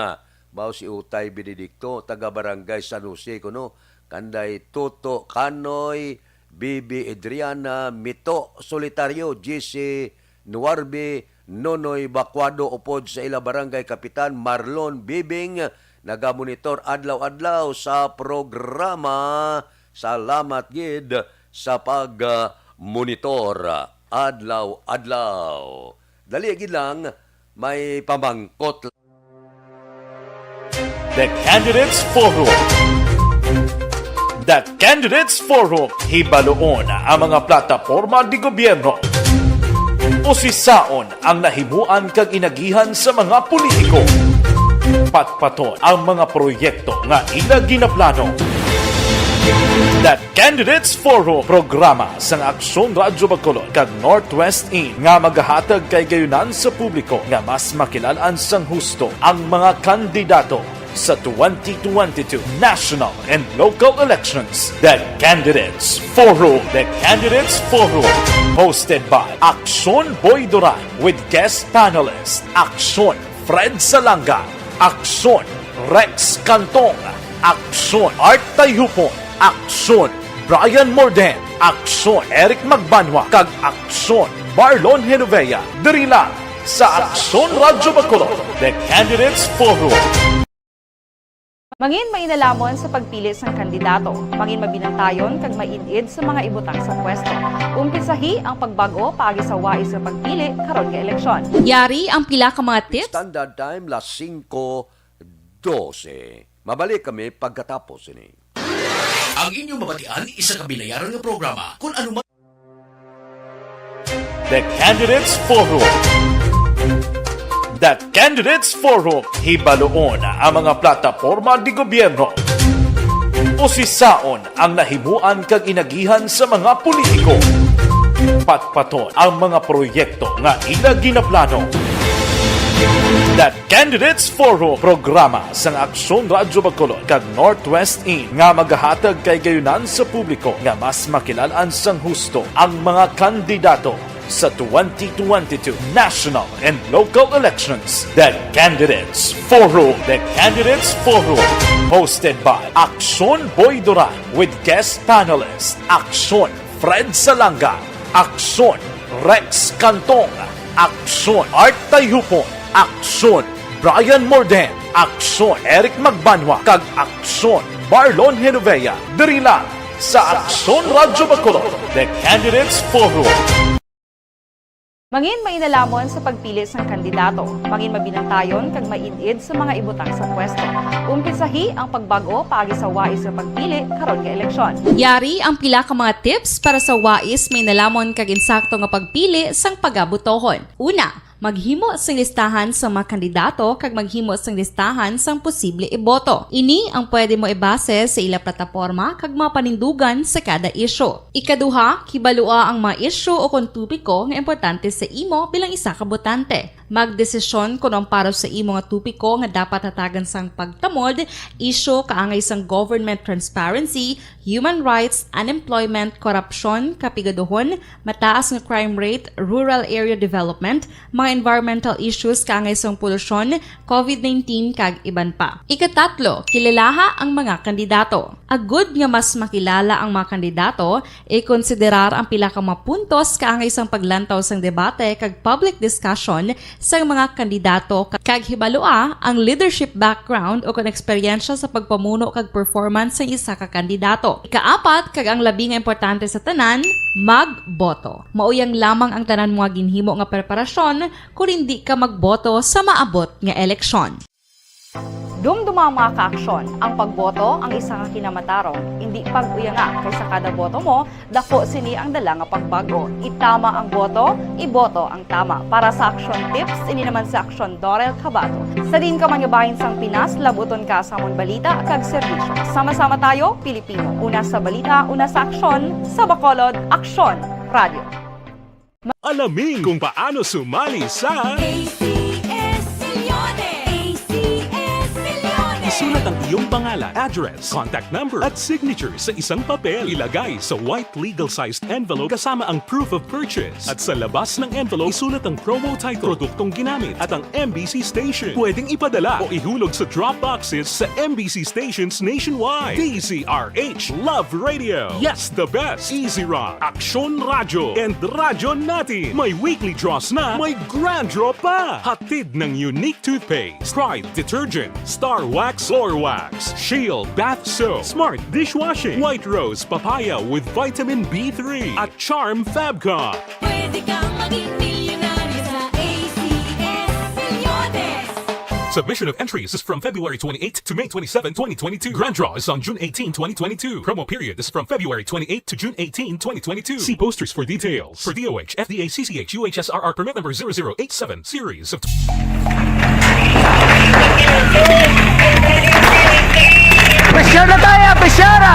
Bao si Utay Benedicto, taga Barangay San Jose kuno. Kanday Toto Canoy, Bibi Adriana, Mito Solitario, GC Nuarbe, Nonoy Bacuado upod sa ila Barangay Kapitan Marlon Bibing, nagamonitor adlaw-adlaw sa programa. Salamat gid sa pag-monitor adlaw-adlaw. Dali gid lang, may pamangkot. The Candidates Forum. The Candidates Forum, hibaloon ang mga plataporma di gobyerno. Usisaon ang nahimuan kag inagihan sa mga politiko. Patpaton ang mga proyekto nga ila ginaplano. The Candidates Forum, programa sang Aksyon Radyo Bacolod kag Northwest In nga magahatag kay gayunan sa publiko nga mas makilalaan sang husto ang mga kandidato sa 2022 national and local elections. The Candidates Forum. The Candidates Forum, hosted by Aksyon Boy Duran with guest panelist Aksyon Fred Salanga, Aksyon Rex Cantong, Aksyon Art Tayhupon, Aksyon Brian Morden, Aksyon Eric Magbanwa, kag Aksyon Marlon Genovea. Diri lang sa Aksyon Radyo Bacolod. The Candidates Forum. Mangin mainalamon sa pagpili sang kandidato, mangin mabinantayon kag mainid sa mga ibutang sa pwesto. Umpisahi ang pagbago paagi sa wais sa pagpili karon nga eleksyon. Yari ang pila ka mga tips. Standard time, las 5:12. Mabalik kami pagkatapos ini. Ang inyong mabatian, isa kabilayaran ng programa kung ano man. The Candidates Forum. The Candidates Forum, hibaloon ang mga plataporma di gobyerno. Usisaon ang nahimuan kag inagihan sa mga politiko. Patpaton ang mga proyekto nga ila ginaplano. The Candidates Forum, programa sang Aksyon Radyo Bacolod kag Northwest In nga magahatag kay gayunan sa publiko nga mas makilalaan sang husto ang mga kandidato sa 2022 national and local elections. The Candidates Forum. The Candidates Forum, hosted by Aksyon Boy Duran with guest panelist Aksyon Fred Salanga, Aksyon Rex Cantong, Aksyon Art Tayhupon, Aksyon Brian Morden, Aksyon Eric Magbanwa, kag Aksyon Marlon Genovea. Diri lang sa Aksyon Radyo Bacolod. The Candidates Forum. Mangin mainalamon sa pagpili sang kandidato, mangin mabinantayon kag mainid sa mga ibutang sa pwesto. Umpisahi ang pagbago paagi sa wais sa pagpili karon nga eleksyon. Yari ang pila ka mga tips para sa wais may nalamon kag insakto nga pagpili sang pagabutohon. Una, maghimo sang listahan sa mga kandidato kag maghimo sang listahan sang posible iboto. Ini ang pwede mo ibase sa ila plataporma kag mga panindugan sa kada isyu. Ikaduha, kibalua ang mga isyu o kung tupiko nga importante sa imo bilang isa ka botante. Magdesisyon kung ang para sa imo nga tupiko nga dapat hatagan sang pagtamod, isyu kaangay sang government transparency, human rights, unemployment, korupsyon, kapigaduhon, mataas nga crime rate, rural area development, mga environmental issues kaangay sang polusyon, COVID-19 kag iban pa. Ikatatlo, kilalaha ang mga kandidato. Agud nga mas makilala ang mga kandidato, i-konsiderar ang pila ka mga puntos kaangay sang paglantaw sang debate kag public discussion sa mga kandidato kag hibalua ang leadership background o kung eksperyensya sa pagpamuno kag performance sa isa ka kandidato. Ikaapat, kag ang labi nga importante sa tanan, magboto. Mauyang lamang ang tanan mga ginhimo nga preparasyon kung hindi ka magboto sa maabot nga eleksyon. Dumduma mga kaaksyon, ang pagboto ang isa nga kinamatarong, hindi pag-uyanga kaysa kada boto mo, dako sini ang dala nga pagbago. Itama ang boto, iboto ang tama. Para sa action tips, ini naman sa action Dorel Cabato. Sa din ka man nga bahin sang Pinas, labuton ka sa amon balita kag serbisyo. Sama-sama tayo, Pilipino. Una sa balita, una sa aksyon, sa Bacolod, Aksyon Radio. Alamin kung paano sumali sa Isulat ang iyong pangalan, address, contact number at signature sa isang papel. Ilagay sa white legal-sized envelope kasama ang proof of purchase. At sa labas ng envelope, isulat ang promo title, produktong ginamit at ang MBC station. Pwedeng ipadala o ihulog sa drop boxes sa MBC stations nationwide. DZRH Love Radio. Yes, the best. Easy Rock, Aksyon Radio, and Radyo Natin. May weekly draws na, may grand draw pa. Hatid ng unique toothpaste, Pride Detergent, Star Wax Floor Wax, Shield Bath Soap, Smart Dishwashing, White Rose Papaya with Vitamin B3 at Charm Fabcon. Pwede kang maging milyonaryo sa ACS Milyones. Submission of entries is from February 28 to May 27, 2022. Grand draw is on June 18, 2022. Promo period is from February 28 to June 18, 2022. See posters for details. For DOH, FDA, CCH, UHSRR permit number 0087, series of... Presyar na tayo! Presyara!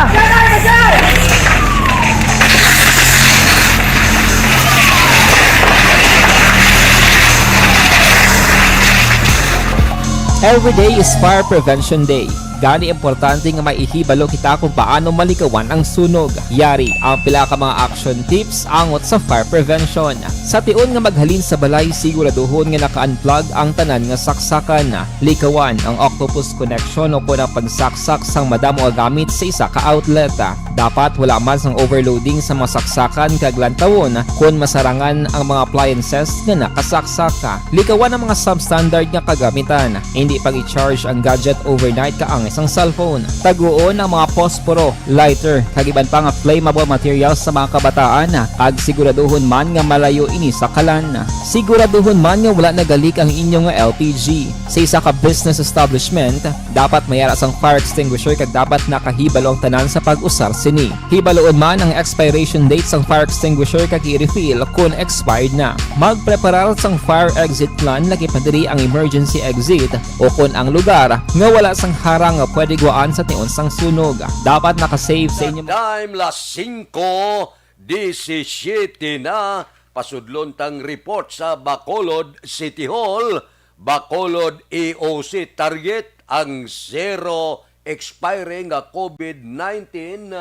Every day is Fire Prevention Day. Gani importante nga maihibalo kita kung paano malikawan ang sunog. Yari ang pila ka mga action tips angot sa fire prevention. Sa tion nga maghalin sa balay, siguraduhon nga naka-unplug ang tanan nga saksakan. Likawan ang octopus connection o kung ang pagsaksak sang madamo nga gamit sa isa ka outlet. Dapat wala man sang overloading sa mga saksakan kag lantawon kung masarangan ang mga appliances nga nakasaksaka. Likawan ang mga substandard nga kagamitan. Hindi pag i-charge ang gadget overnight kaang isang cellphone. Taguon ang mga posporo, lighter, kag iban pa nga flammable materials sa mga kabataan. Ag siguraduhon man nga malayo ini sa kalan. Siguraduhon man nga wala nagalik ang inyong LPG. Sa isa ka business establishment, dapat mayara sang fire extinguisher kag dapat nakahibalo ang tanan sa pag-usar sini. Hibaloon man ang expiration date sang fire extinguisher kag i-refill kung expired na. Magpreparar sang fire exit plan lagi padiri ang emergency exit o kung ang lugar nga wala sang harang nga pwede guwaan sa tion sang sunog. Dapat nakasave sa inyo. Time las 5:17 na pasudlon tang report sa Bacolod City Hall. Bacolod EOC target ang zero expiring nga COVID-19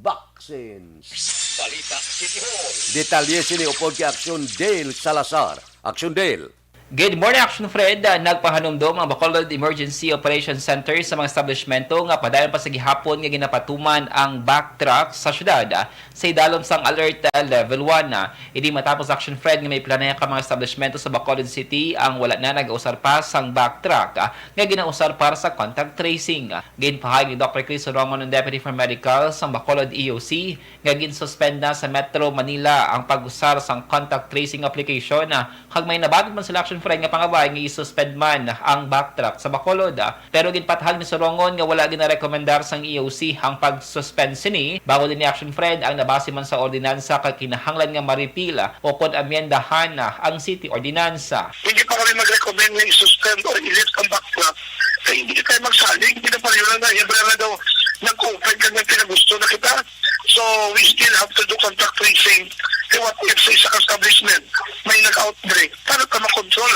vaccines. Balita City Hall. Detalye sini upod kay Aksyon Dale Salazar. Aksyon Dale. Good morning, Action Fred. Nagpahanumdom ang Bacolod Emergency Operations Center sa mga establishmento nga padayon pa sa gihapon nga ginapatuman ang backtrack sa syudad sa idalom sang alert level 1. Idi matapos, Action Fred, nga may planaya ka mga establishmento sa Bacolod City ang wala na nag-usar pa sang backtrack nga ginausar para sa contact tracing. Ginpahayag ni Dr. Chris Sorongon, ng Deputy for Medical sa Bacolod EOC, nga ginsuspend na sa Metro Manila ang pag-usar sang contact tracing application. Hag may nabagot man sila, Action Fred, nga pangabay nga i-suspend man ang backtrack sa Bacolod. Pero ginpatahag ni Sorongon nga wala ginarekomendar sang EOC ang pag-suspend sini. Bago din ni Action Fred ang nabase man sa ordinansa kay kinahanglan nga maripila o kon amyendahan ang city ordinansa. Hindi pa kami mag-recommend na i-suspend or i-lift ang backtrack. Kaya hindi tayo magsaling, hindi na pala yun na iba na daw nag-open ka ng pinagusto na kita. So we still have to do contact tracing. Eh what if sa isang establishment may nag-outbreak? Paano ka makontrol?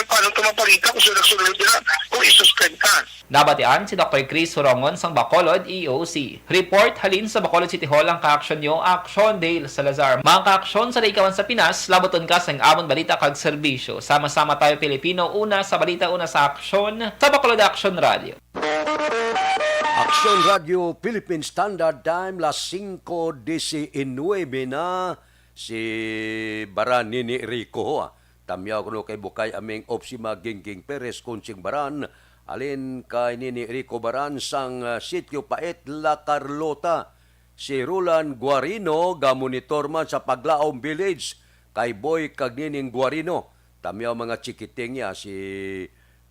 Paano ito mapalita kung sunod-sunod nila kung i-suspend ka? Nabatian si Dr. Chris Sorongon sang Bacolod EOC. Report halin sa Bacolod City Hall ang kaaksyon nyo, Action Dale Salazar. Mga kaaksyon sa daikawan sa Pinas, laboton ka sang amon balita kag serbisyo. Sama-sama tayo Pilipino, una sa balita, una sa aksyon, sa Bacolod Action Radio. Action Radio Philippine Standard Time, las 5:19 na si Baran Nini Rico. Tamyaw kuno kay Bukay aming Opsima Gingging Perez Kunsing Baran, alin kay Nini Rico Baran sang Sitio Pait La Carlota. Si Roland Guarino gamonitor man sa Paglaom Village kay Boy kag Nining Guarino. Tamyaw mga chikiting niya si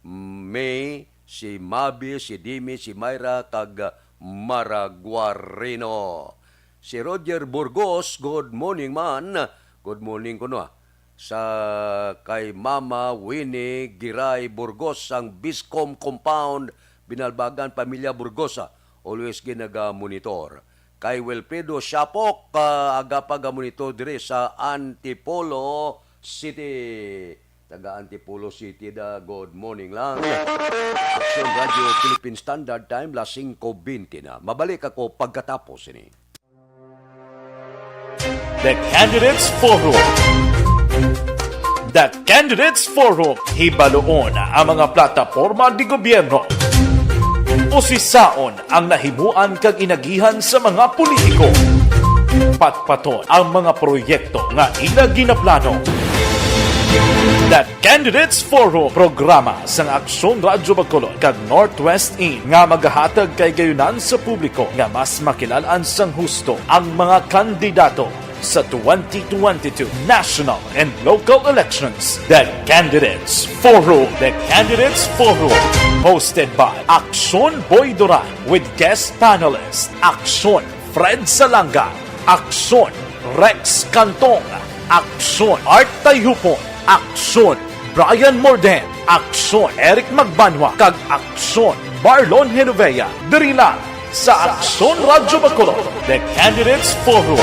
May, si Mabi, si Dimi, si Myra kag Mara Guarino. Si Roger Burgos, good morning man. Good morning kuno sa kay Mama Winnie Giray Burgos ang Biscom Compound, Binalbagan, Pamilya Burgosa. Always ginaga-monitor. Kay Wilfredo Shapok, aga pag-monitor dire sa Antipolo City. Taga Antipolo City da, good morning lang. Action Radio Philippine Standard Time, las 5:20 na. Mabalik ako pagkatapos ini. The Candidates Forum. The Candidates Forum, hibaloon ang mga plataporma di gobyerno. Usisaon ang nahimuan kag inagihan sa mga politiko. Patpaton ang mga proyekto nga ila ginaplano. The Candidates Forum, programa sang Aksyon Radyo Bacolod kag Northwest In nga magahatag kay gayunan sa publiko nga mas makilalaan sang husto ang mga kandidato sa 2022 national and local elections. The Candidates Forum. The Candidates Forum, hosted by Aksyon Boy Duran with guest panelist Aksyon Fred Salanga, Aksyon Rex Cantong, Aksyon Art Tayupon, Aksyon Brian Morden, Aksyon Eric Magbanwa, kag Aksyon Marlon Genovea. Diri lang sa Aksyon Radyo Bacolod. The Candidates Forum.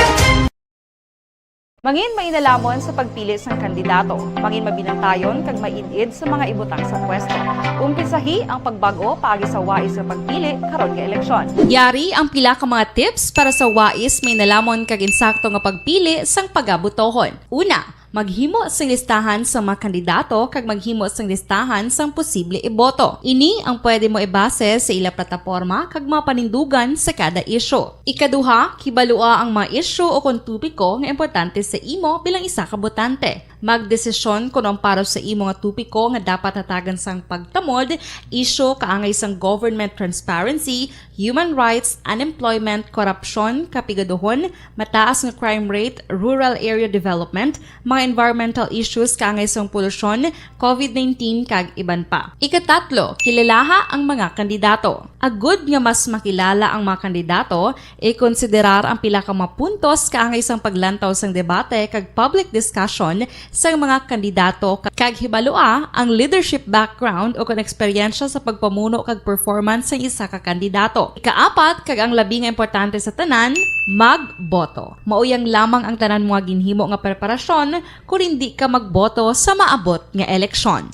Mangin mainalamon sa pagpili sang kandidato, mangin mabinantayon kag mainid sa mga ibutang sa pwesto. Umpisahi ang pagbago paagi sa wais sa pagpili karon nga eleksyon. Yari ang pila ka mga tips para sa wais may nalamon kag insakto nga pagpili sang pagabutohon. Una, maghimo sang listahan sa mga kandidato kag maghimo sang listahan sang posible iboto. Ini ang pwede mo ibase sa ila plataporma kag mga panindugan sa kada isyu. Ikaduha, kibalua ang mga isyu o kon tupiko nga importante sa imo bilang isa ka botante. Magdesisyon kung ang para sa imo nga tupiko nga dapat hatagan sang pagtamod, isyu kaangay sang government transparency, human rights, unemployment, korupsyon, kapigaduhon, mataas nga crime rate, rural area development, mga environmental issues kaangay sang polusyon, COVID-19 kag iban pa. Ikatatlo, kilalaha ang mga kandidato. Agud nga mas makilala ang mga kandidato, i-konsiderar ang pila ka mga puntos kaangay sang paglantaw sang debate kag public discussion sa mga kandidato kag hibalua ang leadership background o kon eksperyensya sa pagpamuno kag performance sa isa ka kandidato. Ikaapat, kag ang labi nga importante sa tanan, magboto. Mauyang lamang ang tanan mga ginhimo nga preparasyon kung hindi ka magboto sa maabot nga eleksyon.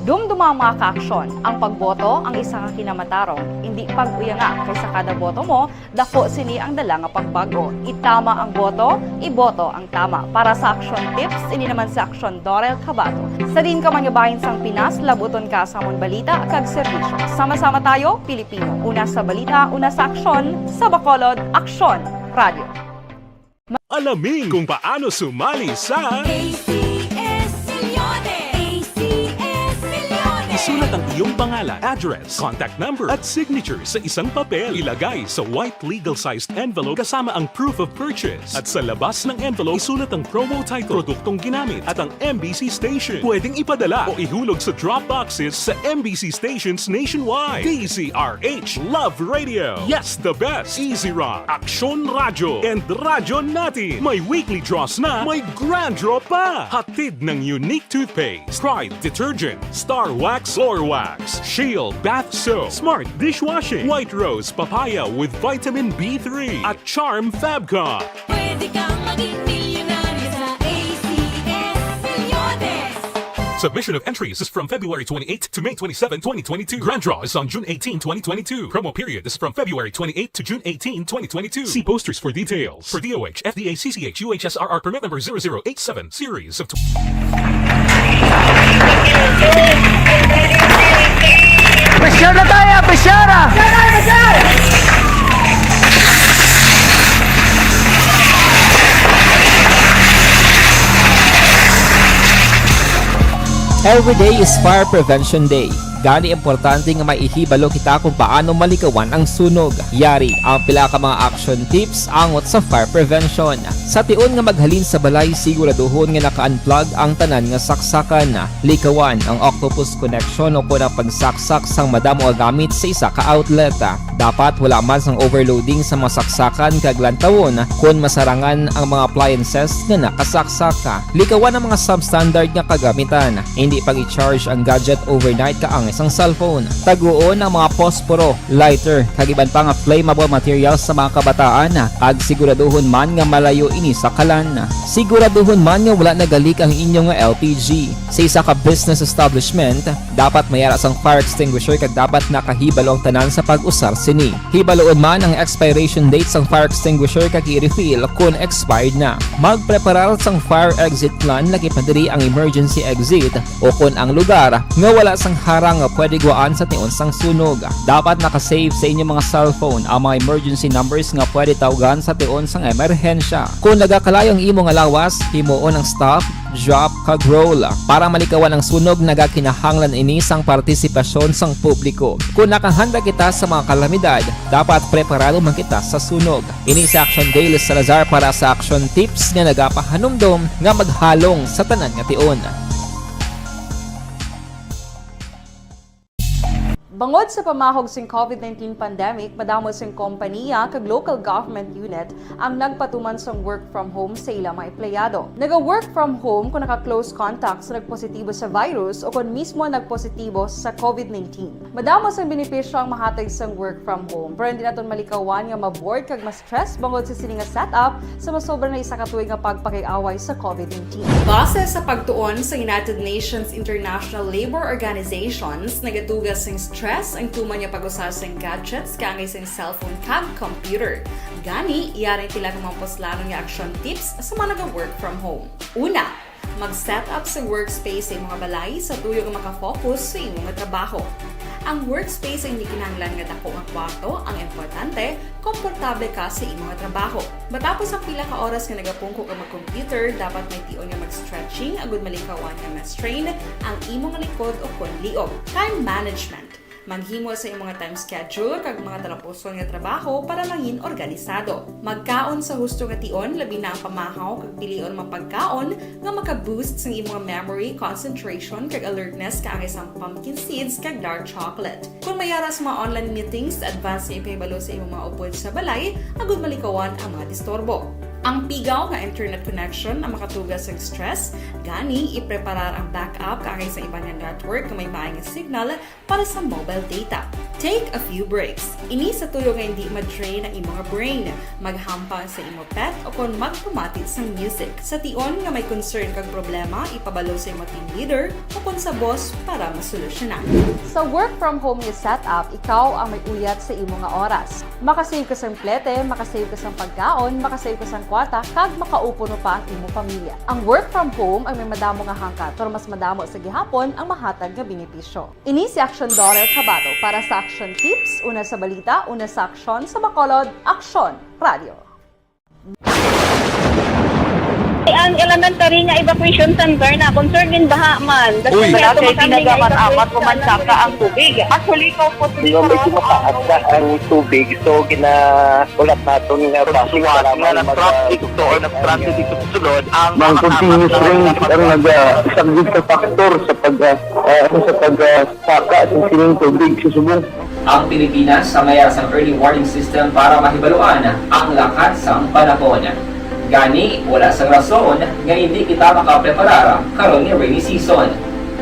Dumduma ang mga kaaksyon, ang pagboto ang isa ka kinamatarong, hindi pag-uya nga kaysa kada boto mo, dako sini ang dala nga pagbago. Itama ang boto, iboto ang tama. Para sa action tips, ini naman sa action Dorel Cabato. Sa din ka man nga bahin sang Pinas, labuton ka sa amon balita kag serbisyo. Sama-sama tayo, Pilipino. Una sa balita, una sa aksyon, sa Bacolod, Aksyon Radio. Alamin kung paano sumali sa ACS Milyones! ACS Milyones! Isulat ang iyong pangalan, address, contact number at signature sa isang papel. Ilagay sa white legal-sized envelope kasama ang proof of purchase. At sa labas ng envelope, isulat ang promo title, produktong ginamit at ang MBC station. Pwedeng ipadala o ihulog sa drop boxes sa MBC stations nationwide. DZRH Love Radio. Yes, the best. Easy Rock, Aksyon Radio, and Radyo Natin. May weekly draws na, may grand draw pa. Hatid ng unique toothpaste, Pride Detergent, Star Wax Floor Wax, Shield Bath Soap, Smart Dishwashing, White Rose Papaya with Vitamin B3, at Charm Fabcon. Pwede kang maging milyonaryo sa ACS Milyones! Submission of entries is from February 28 to May 27, 2022. Grand draw is on June 18, 2022. Promo period is from February 28 to June 18, 2022. See posters for details. For DOH, FDA, CCH, UHSRR permit number 0087, series of... Pressure na tayo! Pressure! Every day is Fire Prevention Day. Gani importante nga maihibalo kita kung paano malikawan ang sunog. Yari ang pila ka mga action tips angot sa fire prevention. Sa tion nga maghalin sa balay, siguraduhon nga naka-unplug ang tanan nga saksakan. Likawan ang octopus connection o kung pagsaksak sang madamo gamit sa isa ka outlet. Dapat wala man sang overloading sa mga saksakan kag lantawon kung masarangan ang mga appliances nga nakasaksaka. Likawan ang mga substandard nga kagamitan. Hindi pag i-charge ang gadget overnight kaang isang cellphone. Taguon ang mga posporo, lighter, kag iban pa nga flammable materials sa mga kabataan. Ag siguraduhon man nga malayo ini sa kalan. Siguraduhon man nga wala nagalik ang inyong LPG. Sa isa ka business establishment, dapat mayara sang fire extinguisher kag dapat nakahibalo ang tanan sa pag-usar sini. Hibaloon man ang expiration date sang fire extinguisher kag i-refill kung expired na. Magpreparar sang fire exit plan lagi pa diri ang emergency exit o kung ang lugar nga wala sang harang nga pwede guaan sa tion sang sunog. Dapat nakasave sa inyong mga cellphone ang mga emergency numbers nga pwede tawagan sa tion sang emerhensya. Kung nagakalayo ang imong alawas, himuon ang stop, drop, kag roll. Para malikawan ang sunog, nagakinahanglan ini sang partisipasyon sang publiko. Kung nakahanda kita sa mga kalamidad, dapat preparado man kita sa sunog. Ini sa Action Daily Salazar para sa action tips nga nagapahanumdom nga maghalong sa tanan nga tion. Bangod sa pamahog sing COVID-19 pandemic, madamo sing kompanya kag local government unit ang nagpatuman sang work from home sa ilang mga empleyado. Naga-work from home kung naka-close contact sa nagpositibo sa virus o kung mismo nagpositibo sa COVID-19. Madamo sang benepisyo ang mahatag sang work from home, pero hindi naton malikawan nga maboard kag ma-stress bangod sa sini nga setup sa masobra na isa ka tuig nga pagpakiaway sa COVID-19. Base sa pagtuon sa United Nations International Labour Organizations, nagatugas sing stress ang tuman niya pag-usar sa gadgets kaangay sa cellphone kag computer. Gani, iyari tila ng mga poslano nga action tips sa mga nag-work from home. Una, mag-set up sa workspace sa imong balay sa tuyo nga makafocus sa imong trabaho. Ang workspace ay hindi kinahanglan nga dako nga kwarto, ang importante, komportable ka sa imong trabaho. Matapos ang pila ka oras nga nagapungko ka mag-computer, dapat may tion nga mag-stretching agud malikawan nga ma-strain ang imong likod o kon liog. Time management. Maghimo sa imong time schedule kag mga talapuson nga trabaho para mangin organisado. Magkaon sa husto nga tion, labi na ang pamahaw kag pilion mapagkaon nga maka-boost sa imong memory, concentration kag alertness kaangay sa pumpkin seeds kag dark chocolate. Kung mayara sa mga online meetings, advance nga ipahibalo sa imong mga upod sa balay, agud malikawan ang mga disturbo. Ang pigaw nga internet connection ang makatugas sa stress, gani ipreparar ang backup kaagay sa ibang nga network nga may maayong signal para sa mobile data. Take a few breaks. Ini sa tuyo nga hindi ma-drain ang imong brain, maghampa sa imong pet o kung magpamati sa music. Sa tion nga may concern kag problema, ipabalo sa imong team leader o kung sa boss para masolusyonan. Sa work from home nga setup, ikaw ang may uyat sa imong nga oras. Makasave ka sa plete, makasave ka sa pagkaon, makasave ka sa kwarta, kag makaupo no pa ang imong pamilya. Ang work from home ay may madamo nga hangkat, pero mas madamo sa gihapon ang mahatag nga benepisyo. Ini si Action Daughter Cabato para sa Action Tips, una sa balita, una sa aksyon sa Bacolod, Action Radio. Ang elementary nga evacuation center na concern din baha man. Uy, kasi tinagaman amat pumansaka ang tubig. Actually, ko po medyo mataas na ang tubig. So, ulat natin nga pasiwala nga ng traffic to or nag-transit dito sa sulod. Ang continuous rain ang nag-sagbit sa factor sa pagsaka at sining tubig sa subong. Ang Pilipinas sa maya sa early warning system para mahibaluan ang lakat sa panahon. Gani, wala sa rason nga hindi kita makapreparara karon ni rainy season.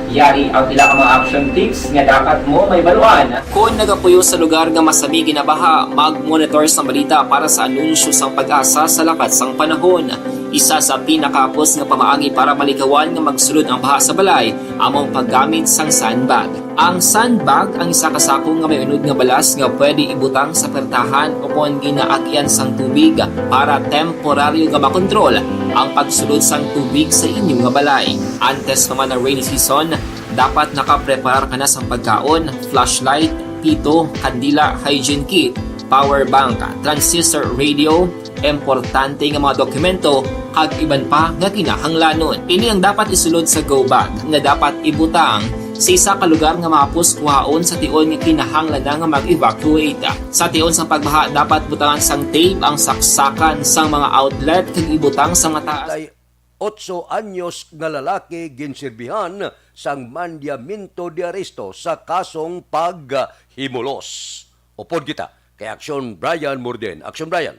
Yari ang pila ka mga action tips nga dapat mo may baluan. Kung nagapuyo sa lugar nga masabi ginabaha, mag-monitor sa balita para sa anunsyo sang pag-asa sa lakat sang panahon. Isa sa pinakapos nga pamaagi para malikawan nga magsulod ang baha sa balay, among paggamit sang sandbag. Ang sandbag ang isa kasako nga may unod nga balas nga pwede ibutang sa pertahan o kung ginaagyan sang tubig para temporaryo nga makontrol ang pagsulod sang tubig sa inyong nga balay. Antes naman ng rainy season, dapat nakapreparar ka na sa pagkaon, flashlight, pito, kandila, hygiene kit, power bank, transistor radio, importante nga mga dokumento, kag iban pa nga kinahanglanon. Ini ang dapat isulod sa go bag nga dapat ibutang sa isa ka lugar nga mapus kuhaon sa tion nga kinahanglan nga mag-evacuate. Sa tion sa pagbaha, dapat butangan sang tape ang saksakan sang mga outlet kag ibutang sa mataas. 8 anyos nga lalaki ginsirbihan sang mandyamento de aresto sa kasong paghimulos. Upod kita kay Action Brian Morden. Action Brian.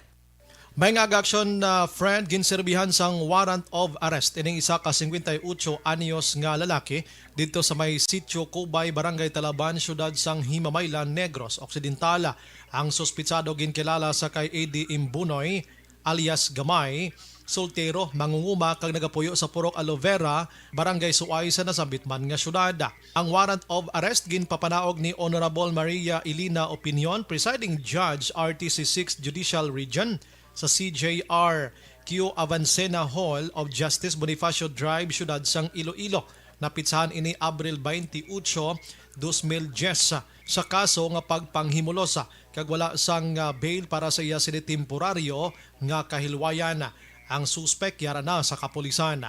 May nga action na friend ginserbihan sang warrant of arrest ining isa ka 58 anyos nga lalaki dito sa may sitio Cubay, Barangay Talaban, siyudad sang Himamaylan, Negros Occidental. Ang suspitsado ginkilala sa kay A.D. Imbunoy alias Gamay, soltero, mangunguma kag nagapuyo sa Purok Aloe Vera, Barangay Suay sa nasambitman nga syudad. Ang warrant of arrest ginpapanaog ni Honorable Maria Elina Opinion, Presiding Judge, RTC 6 Judicial Region, sa CJR Q Avancena Hall of Justice, Bonifacio Drive, siyudad sang Iloilo. Napitsahan ini Abril 28, 2010 sa kaso nga pagpanghimulos kag wala sang bail para sa iya sini temporaryo nga kahilwayan. Ang suspect yara na sa kapulisan.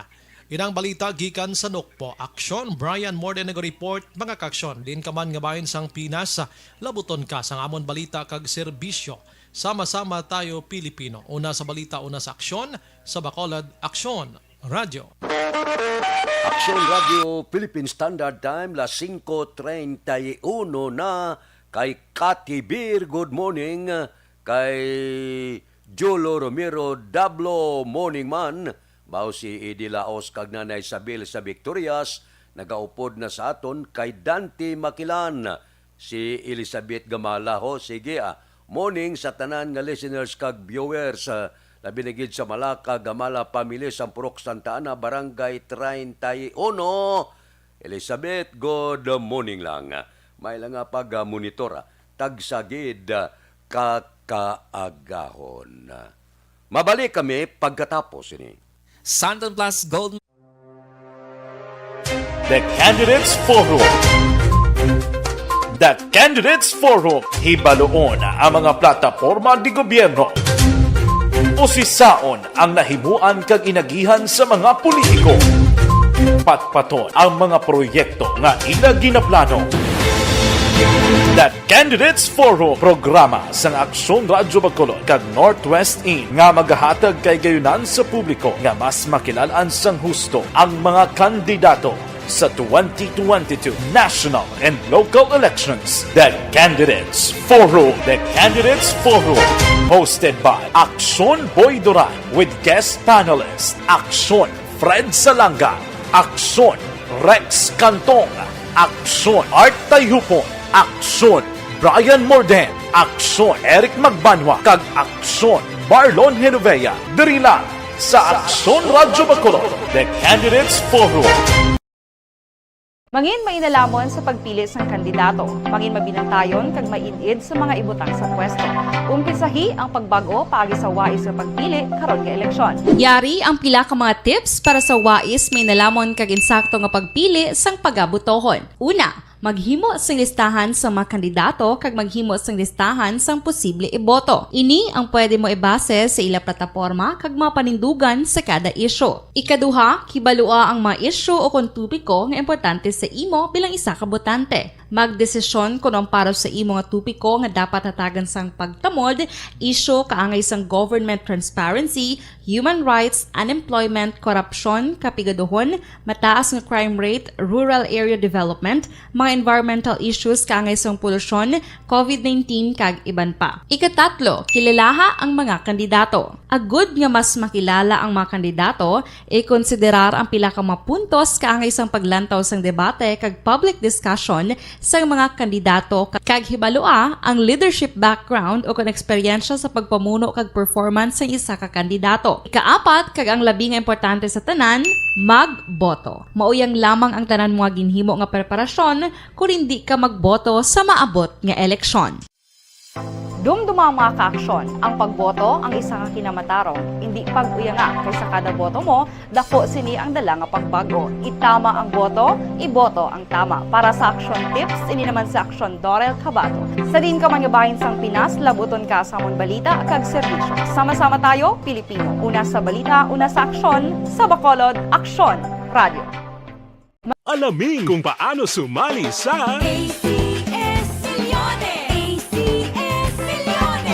Inang balita gikan sa Nukpo. Aksyon, Brian Morden nag-report mga kaksyon. Din ka man nga bahin sang Pinas, labuton ka sang amon balita kag serbisyo. Sama-sama tayo Pilipino. Una sa balita, una sa aksyon. Sa Bacolod, Aksyon Radio. Action Radio Philippine Standard Time, las 5:31 na. Kay Cathy Beer, good morning. Kay Jolo Romero, Dablo, morning man. Bao si Edi Laos kag Nanay Isabel sa Victorias. Nagaupod na sa aton kay Dante Makilan. Si Elizabeth Gamalaho, sige morning sa tanan nga listeners kag viewers. Labi na gid sa Malacca, Gamala Family, Sampurok, Santa Ana, Barangay 31. Elizabeth, good morning lang. May lang nga pag-monitor, tagsagid kakaagahon. Mabalik kami pagkatapos ini. Santon Plus Gold. The Candidates Forum. The Candidates Forum. Hibaloon ang mga plataporma di gobyerno. Usisaon ang nahimuan kag inagihan sa mga politiko. Patpaton ang mga proyekto nga ila ginaplano. The Candidates Forum, programa sang Aksyon Radyo Bacolod kag Northwest In nga magahatag kay gayunan sa publiko nga mas makilalaan sang husto ang mga kandidato sa 2022 national and local elections. The Candidates Forum. The Candidates Forum. Hosted by Aksyon Boy Duran with guest panelist Aksyon Fred Salanga, Aksyon Rex Cantong, Aksyon Art Tayhupon, Aksyon Brian Morden, Aksyon Eric Magbanwa, kag Aksyon Marlon Genovea. Diri lang sa Aksyon Radyo Bacolod, the Candidates Forum. Mangin mainalamon sa pagpili sang kandidato, mangin mabinantayon kag mainid sa mga ibutang sa pwesto. Umpisahi ang pagbago paagi sa wais sa pagpili karon nga eleksyon. Yari ang pila ka mga tips para sa wais may nalamon kag insakto nga pagpili sang pagabutohon. Una, maghimo sang listahan sa mga kandidato kag maghimo sang listahan sang posible iboto. Ini ang pwede mo ibase sa ila plataporma kag mga panindugan sa kada isyu. Ikaduha, kibalua ang mga isyu o kung tupiko nga importante sa imo bilang isa ka botante. Magdesisyon kung ang para sa imo nga tupiko nga dapat hatagan sang pagtamod, isyu kaangay sang government transparency, human rights, unemployment, korupsyon, kapigaduhon, mataas nga crime rate, rural area development, mga environmental issues kaangay sang polusyon, COVID-19 kag iban pa. Ikatatlo, kilalaha ang mga kandidato. Agud nga mas makilala ang mga kandidato, i-konsiderar ang pila ka mga puntos kaangay sang paglantaw sang debate kag public discussion sa mga kandidato kag hibalua ang leadership background o kon eksperyensya sa pagpamuno kag performance sa isa ka kandidato. Ikaapat kag ang labi nga importante sa tanan, magboto. Mauyang lamang ang tanan mga ginhimo nga preparasyon kung hindi ka magboto sa maabot nga eleksyon. Dumdumang mga kaaksyon, ang pagboto ang isa ka kinamatarong, hindi pag-uyanga kaysa kada boto mo, dako sini ang dala nga pagbago. Itama ang boto, iboto ang tama. Para sa action tips, ini naman sa Aksyon Dorel Cabato. Sa din ka mangabahin sang Pinas, labuton ka sa among balita kag serbisyo. Sama-sama tayo, Pilipino. Una sa balita, una sa aksyon, sa Bacolod, Aksyon Radio. Alamin kung paano sumali sa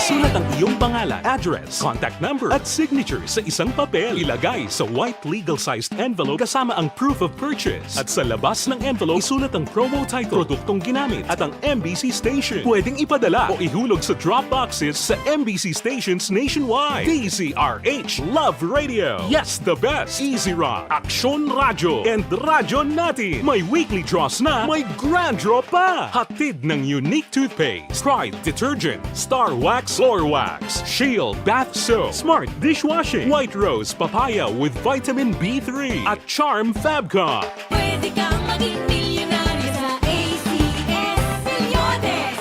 Isulat ang iyong pangalan, address, contact number at signature sa isang papel. Ilagay sa white legal-sized envelope kasama ang proof of purchase. At sa labas ng envelope, isulat ang promo title, produktong ginamit at ang MBC station. Pwedeng ipadala o ihulog sa drop boxes sa MBC stations nationwide. DZRH Love Radio. Yes, the best. Easy Rock, Aksyon Radyo, and Radyo Natin. May weekly draws na, may grand draw pa. Hatid ng unique toothpaste, Pride Detergent, Star Wax Floor Wax, Shield Bath Soap, Smart Dishwashing, White Rose Papaya with Vitamin B3 at Charm Fabcon. Pwede kang maging milyonaryo sa ACS Milyones.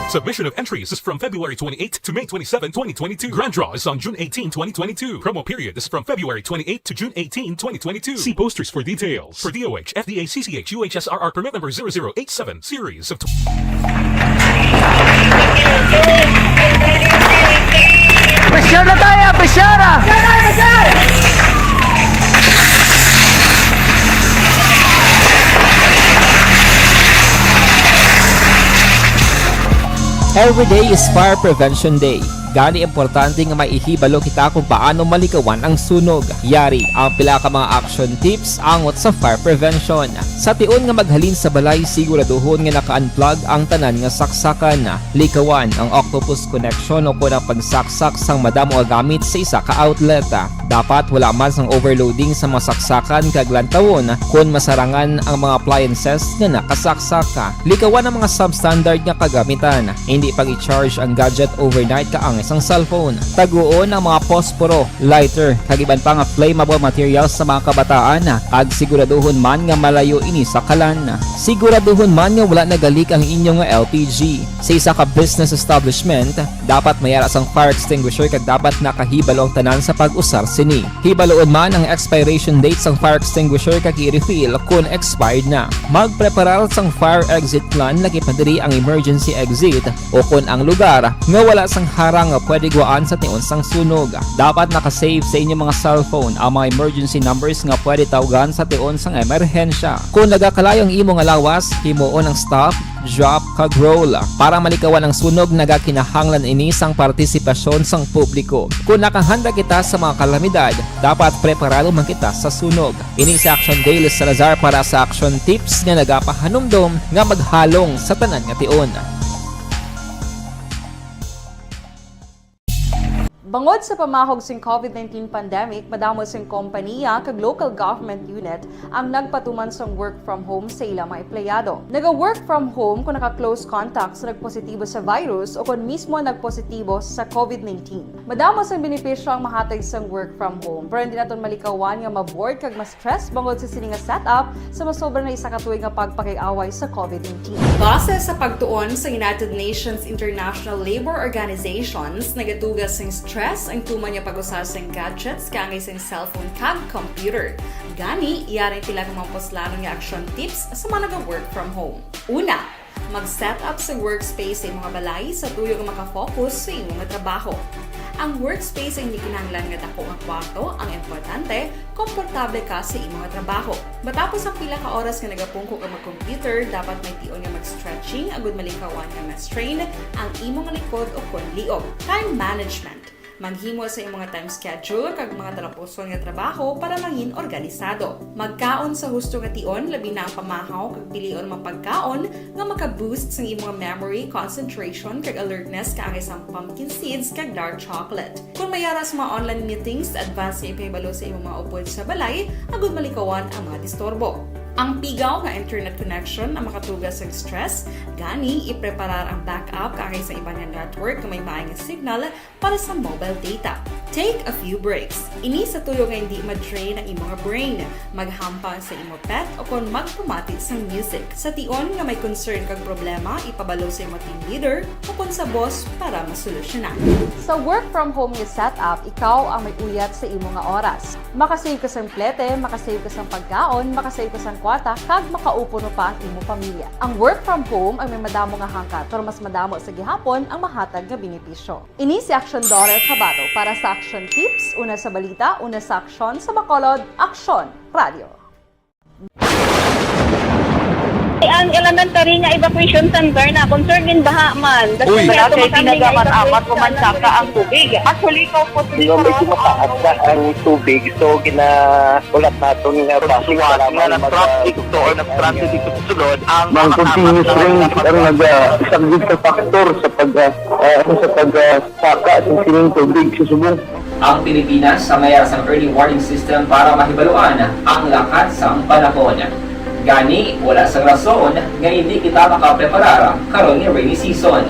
Submission of entries is from February 28 to May 27, 2022. Grand draw is on June 18, 2022. Promo period is from February 28 to June 18, 2022. See posters for details. For DOH, FDA, CCH, UHSRR permit number 0087, series of... Presyar na tayo! Presyar na! Every day is Fire Prevention Day. Gani importante nga maihibalo kita kung paano malikawan ang sunog. Yari ang pila ka mga action tips angot sa fire prevention. Sa tion nga maghalin sa balay, siguraduhon nga naka-unplug ang tanan nga saksakan. Likawan ang octopus connection o kung ang pagsaksak sang madamo nga gamit sa isa ka outlet. Dapat wala man sang overloading sa mga saksakan kag lantawon kung masarangan ang mga appliances nga nakasaksaka. Likawan ang mga substandard nga kagamitan. Hindi pag i-charge ang gadget overnight kaang isang cellphone. Taguon ang mga posporo, lighter, kag iban pa nga flammable materials sa mga kabataan. Ag siguraduhon man nga malayo ini sa kalan. Siguraduhon man nga wala nagalik ang inyong LPG. Sa isa ka business establishment, dapat mayara sang fire extinguisher kag dapat nakahibalo ang tanan sa pag-usar sini. Hibaloon man ang expiration date sang fire extinguisher kag i-refill kung expired na. Magpreparar sang fire exit plan lagi padiri ang emergency exit o kung ang lugar nga wala sang harang nga pwede guwaan sa tion sang sunog. Dapat nakasave sa inyong mga cellphone ang mga emergency numbers nga pwede tawagan sa tion sang emerhensya. Kung nagakalayo ang imong lawas, himuon ang stop, drop, kag roll. Para malikawan ang sunog, nagakinahanglan ini sang partisipasyon sang publiko. Kung nakahanda kita sa mga kalamidad, dapat preparado man kita sa sunog. Ini sa Action Daily Salazar para sa action tips nga nagapahanumdom nga maghalong sa tanan nga tion. Bangod sa pamahog sing COVID-19 pandemic, madamo sing kompanya kag local government unit ang nagpatuman sang work from home sa ilang mga empleyado. Naga-work from home kung naka-close contacts sa nagpositibo sa virus o kung mismo nagpositibo sa COVID-19. Madamo sang benepisyo ang mahatag sang work from home, pero hindi naton malikawan nga ma-bored kag ma-stress bangod sa sini nga setup sa masobra na isa ka tuig nga pagpakiaway sa COVID-19. Base sa pagtuon sa United Nations International Labour Organizations, nagatugas sing stress ang tuman niya pag-usar sing gadgets kangay sing cellphone kag computer. Gani, iyaring tila ng mga poslano nga action tips sa mga nag-work from home. Una, mag-set up sa workspace sa mga balay sa tuyo nga makafocus sa imong nga trabaho. Ang workspace ay hindi kinahanglan nga dako nga kwarto, ang importante, komportable ka sa imong nga trabaho. Matapos ang pila ka oras nga nagapungko ka mag-computer, dapat may tion nga mag-stretching agud malikawan nga ma-strain ang imong likod o kon liog. Time management. Maghimo sa imong mga time schedule kag mga talapuson nga trabaho para mangin organisado. Magkaon sa husto nga tion, labi na ang pamahaw kag pilion mapagkaon nga maka-boost sa imong memory, concentration kag alertness kaangay sa pumpkin seeds kag dark chocolate. Kung mayara sa mga online meetings, advance sa ipahibalo sa imong mga upod sa balay, agud malikawan ang mga disturbo. Ang pigaw nga internet connection ang makatugas sa stress, gani ipreparar ang backup kaangay sa iba nga network nga may maayong signal para sa mobile data. Take a few breaks. Ini sa tuyo nga hindi ma-drain ang imong brain, maghampang sa imong pet o kon magpumati sa music. Sa tion nga may concern kag problema, ipabalo sa imong team leader o kon sa boss para masolusyonan. Sa work from home nga setup, ikaw ang may uyat sa imong nga oras. Makasave ka sang plete, makasave ka sang pagkaon, makasave ka sang kwarta, kag makaupo no pa ang imong pamilya. Ang work from home ay may madamo nga hangkat, pero mas madamo sa gihapon ang mahatag nga benepisyo. Ini si Action Dorel Cabato para sa Action Tips, una sa balita, una sa aksyon sa Bacolod, Aksyon Radio. Ang elementary nga evacuation center na concern din baha man. Uy, kasi tinagaman-amat kumansaka ang tubig. Actually, ikaw po medyo mataas na ang tubig. So, ulat natin nga pasiwala nga nag-traffic to or nag-transit dito sa sulod. Ang continuous rain ang nag-isang sa factor sa pagsaka sa sining tubig sa subong. Ang Pilipinas sa mayroon sa early warning system para mahibaluan ang lakat sa panahon. Gani, wala sa rason nga hindi kita makapreparar karon ni rainy season.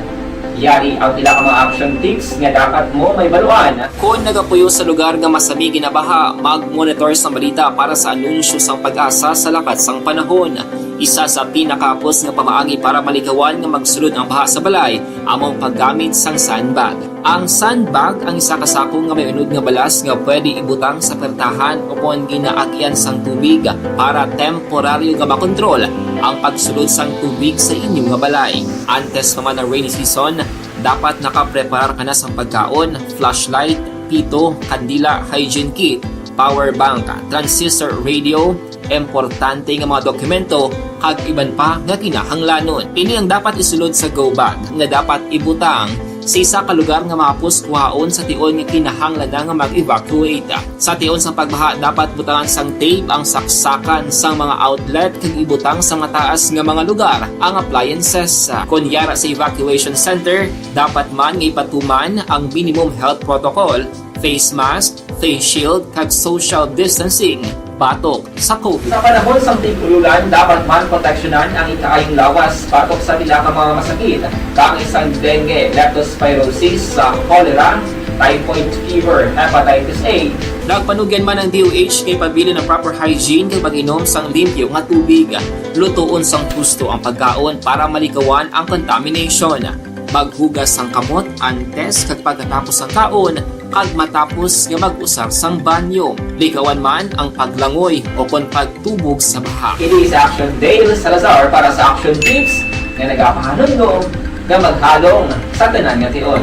Yari ang pila ka mga action tips nga dapat mo may baluan. Kung nagapuyo sa lugar nga masabi ginabaha, mag-monitor sa balita para sa anunsyo sang pag-asa sa lakat sang panahon. Isa sa pinakapos nga pamaagi para malikawan nga magsulod ang baha sa balay, among paggamit sang sandbag. Ang sandbag ang isa kasako nga may unod nga balas nga pwede ibutang sa pertahan o kung ginaagyan sang tubig para temporaryo nga makontrol ang pagsulod sang tubig sa inyong nga balay. Antes naman ng rainy season, dapat nakapreparar ka na sa pagkaon, flashlight, pito, kandila, hygiene kit, power bank, transistor radio, importante nga mga dokumento kag iban pa nga kinahanglanon. Ini ang dapat isulod sa go bag nga dapat ibutang sa isa ka lugar nga mapus kuhaon sa tion nga kinahanglan nga mag-evacuate. Sa tion sa pagbaha dapat butangan sang tape ang saksakan sang mga outlet kag ibutang sa mataas nga mga lugar ang appliances. Kunyara sa evacuation center, dapat man nga ipatuman ang minimum health protocol, face mask, face shield kag social distancing. Batok sa COVID. Sa panahon sa tigululan, dapat man proteksyonan ang ikaayong lawas batok sa pila ka mga masakit, kang isang dengue, leptospirosis, cholera, typhoid fever, hepatitis A. Nagpanugyan man ang DOH kay pabili ng proper hygiene kay pag-inom sang limpyo nga tubig. Lutuon sang husto ang pagkaon para malikawan ang contamination. Maghugas sang kamot antes kag pagkatapos ang kaon kag matapos nga mag-usar sang banyo. Likawan man ang paglangoy o kon pagtubog sa baha. Kini sa Action Dale Salazar para sa Action Tips nga nagapahanong nga maghalong sa tanan nga tion.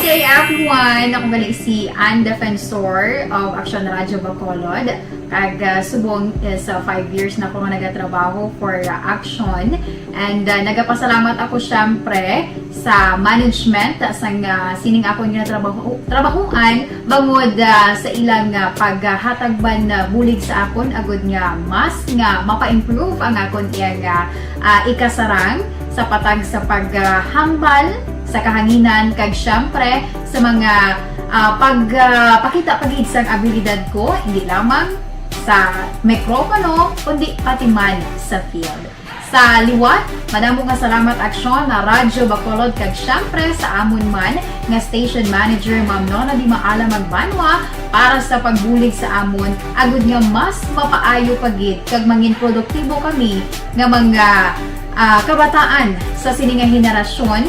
Good day everyone! Ako gali si Ann Defensor of Action Radio Bacolod. Kag subong sa 5 years na ako nga nagatrabaho for Action. And nagapasalamat ako syempre sa management sang sining ako nga trabahuan bangod sa ilang paghatagban na bulig sa akon agud nga mas nga mapa-improve ang akon iyang ikasarang sa patag sa paghambal sa kahanginan kag syempre sa mga pakita pagid sang abilidad ko hindi lamang sa mikropono kundi pati man sa field. Sa liwat, madamo nga salamat aksyon na Radyo Bacolod kag syempre sa amon man nga station manager Ma'am Nona Di Maala Magbanwa para sa pagbulig sa amon agud nga mas mapaayo pagid kag mangin produktibo kami nga mga kabataan sa sini nga henerasyon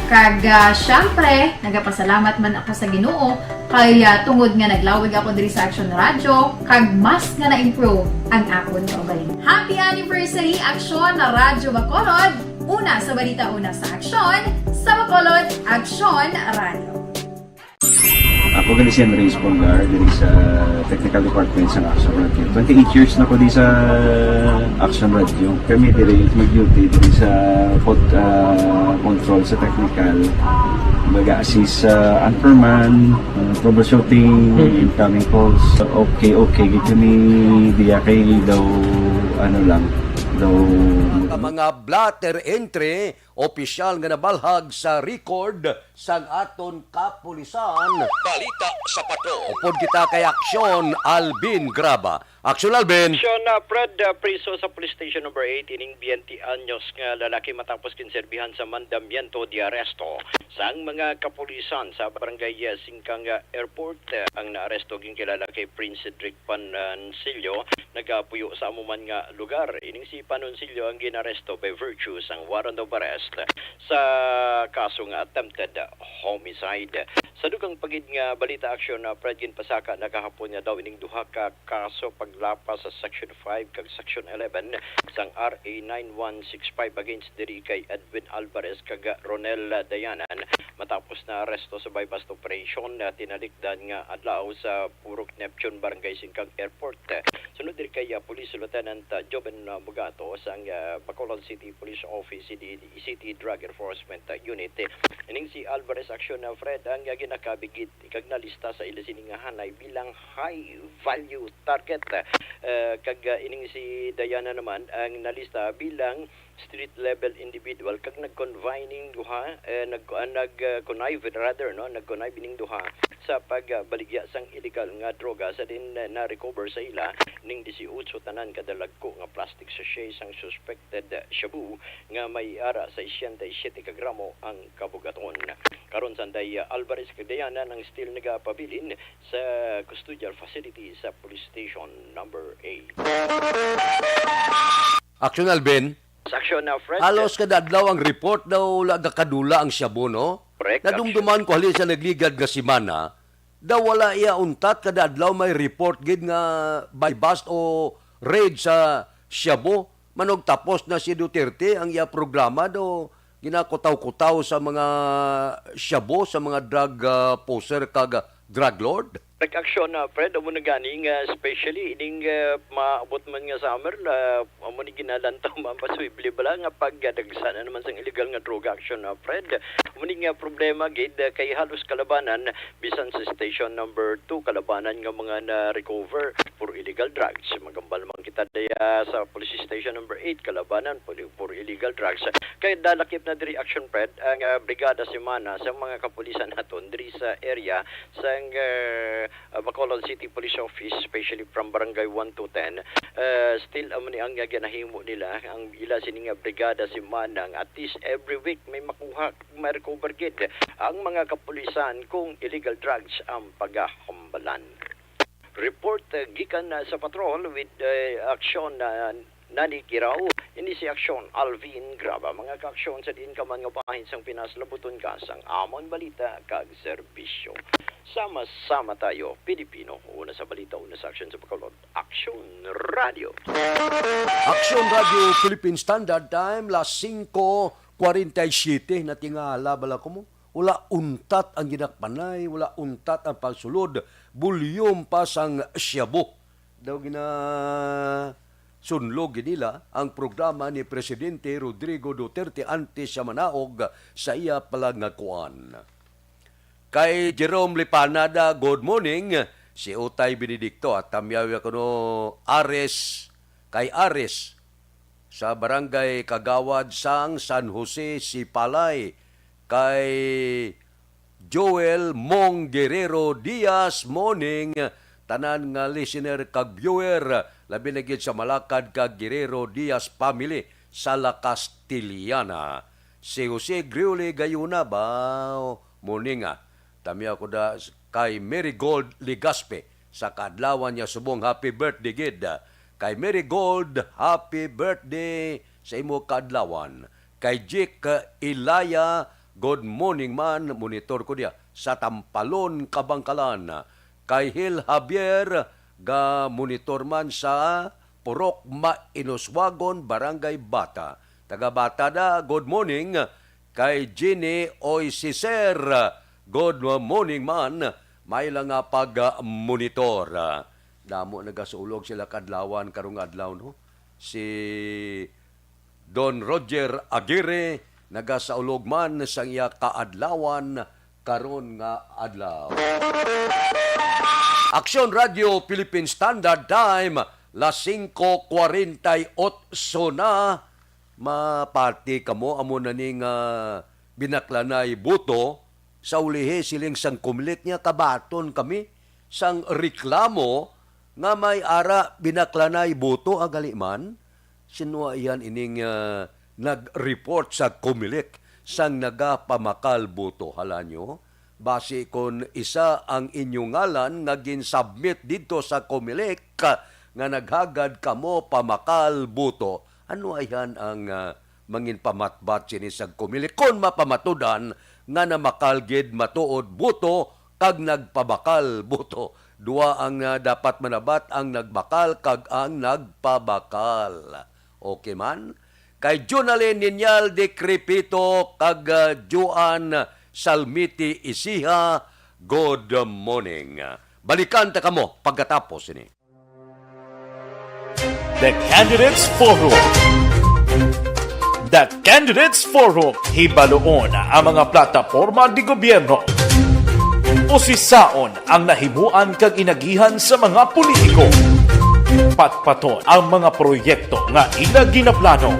kag syempre nagapasalamat man ako sa Ginoo kay tungod nga naglawig ako diri sa Action Radio kag mas nga na-improve ang akon kaugalingon. Happy anniversary Action na Radyo Bacolod! Una sa balita, una sa Action, sa Bacolod Action Radio. Ako gali si Henry Espongar diri sa Technical Department sa Action Radio. 28 years na ko di sa Action Radio. Kami diri mag-duty diri sa control sa technical. Mag-assist sa anchorman, troubleshooting, incoming calls. Okay. Gito ni diya kay daw mga blatter entry, opisyal nga nabalhag sa record sang aton kapulisan. Balita sa pato. Upod kita kay Aksyon Alvin Graba. Aksyon Alvin. Aksyon Fred, priso sa police station number 8 ining 20 anyos nga lalaki matapos kinserbihan sa mandamiento di aresto. Sang mga kapulisan sa barangay Singkang Airport, ang naaresto ging kilala kay Prince Cedric Panoncillo, nagapuyo sa amuman nga lugar. Ining si Panoncillo ang ginaresto by virtue sang warrant of arrest sa kaso nga attempted homicide. Sa dugang pagid nga balita aksyon na Fred ginpasaka nakahapon nga daw ining duha ka kaso paglapas sa Section 5 kag Section 11 sang RA 9165 against diri kay Edwin Alvarez kag Ronel Dayanan matapos na aresto sa bypass operation na tinalikdan nga adlaw sa Purok Neptune Barangay Singkang Airport. Sunod diri kay Police Lieutenant Joven Bugato sang Bacolod City Police Office City Drug Enforcement Unit. Ining si Alvarez aksyon na Fred ang ginakabigit kag nalista sa ila sining hanay bilang high value target. Kag ining si Diana naman ang nalista bilang street level individual kag nag-confining duha nag-connive ning duha sa pagbaligya sang illegal nga droga sa din na recover sa ila ning 18 tanan kada lagko nga plastic sachet sang suspected shabu nga may ara sa 67 ka gramo ang kabugaton. Karon sanday Alvarez kag Diana nang still nagapabilin sa custodial facility sa police station number 8. Aksyon Alvin. Sa aksyon na Fred. Halos kada adlaw ang report daw lagakadula ang Shabu, no? Correct. Nadumduman ko halin sa nagligad nga simana, daw wala iya untat kada adlaw may report gid nga by bust o raid sa Shabu. Manog tapos na si Duterte ang iya programa daw ginakutaw-kutaw sa mga Shabu, sa mga drug poser kag drug lord. Nag-aksyon na Fred, amo na ganing especially ining maabot man nga summer na amo ni ginalantaw mapasuibli bala nga pagdagsa na naman sang illegal nga drug action na Fred. Amo ni nga problema gid kay halos kalabanan bisan sa station number 2 kalabanan nga mga na-recover for illegal drugs. Magambal man kita daya sa police station number 8 kalabanan for illegal drugs. Kay dalakip na diri action Fred ang brigada semana sa mga kapulisan naton diri sa area sang Bacolod City Police Office, especially from Barangay 1 to 10, still amani ang ginahimo nila ang ila sining brigada si Manang at least every week may makuha, may recover gid ang mga kapulisan kung illegal drugs ang paghambalan. Report gikan sa patrol with action Nani Kiraw, ini si Aksyon Alvin Graba. Mga ka-aksyon sa din ka man nga bahin sang Pinas labuton ka sang amon balita kag serbisyo. Sama-sama tayo, Pilipino. Una sa balita, una sa aksyon sa Bacolod. Aksyon Radio. Aksyon Radio Philippine Standard Time, las 5:47 na tingala bala ko mo. Wala untat ang ginakpanay, wala untat ang pagsulod. Bulyom pa sang Shabu. Daw gina sunlog nila ang programa ni Presidente Rodrigo Duterte antes siya manaog sa iya palangakuan. Kay Jerome Lipanada, good morning. Si Utay Benedicto at tamyaw ko no Ares, kay Ares. sa Barangay Kagawad sang San Jose, Sipalay, kay Joel Mong Guerrero Diaz. Morning, tanan nga listener kag viewer, labi na gid sa Malakad kag Guerrero Diaz family sa La Castiliana. Si Jose Grioli Gayuna ba? Morning Tami ako da kay Marigold Ligaspe sa kadlawan niya subong happy birthday gid. Kay Marigold, happy birthday sa imo kadlawan. Kay Jake Ilaya, good morning man, monitor ko diya sa Tampalon, Kabangkalan. Kay Hil Javier, ga monitor man sa Purok Mainoswagon, Barangay Bata. Taga Bata da, good morning. Kay Ginny Oisiser, good morning man, may lang nga pag-monitor. Damo nagasulog sila kadlawan karong adlaw no. Si Don Roger Aguirre nagasaulog man sa iya kaadlawan karon nga adlaw. Aksyon Radio Philippine Standard Time, las 5:48 na. Mapati kamo amo na ning binaklanay buto sa ulihe siling sang kumilit niya kabaton kami sang reklamo nga may ara binaklanay buto agaliman. Sinwa iyan ining nag-report sa Comelec sang nagapamakal buto. Hala nyo, base kon isa ang inyong ngalan nga gin-submit dito sa Comelec nga naghagad kamo pamakal buto. Ano ayan ang mangin pamatbat sini sa Comelec kon mapamatudan nga namakalgid matuod buto kag nagpabakal buto. Dua ang dapat manabat, ang nagbakal kag ang nagpabakal. Okay man? Kay Junalyn Ninyal de Crepito kag Juan Salmiti Isiha, good morning. Balikan ta kamo pagkatapos ini. The Candidates Forum. The Candidates Forum, hibaloon ang mga plataporma di gobyerno. Usisaon ang nahimuan kag inagihan sa mga politiko. Patpaton ang mga proyekto nga ila ginaplano.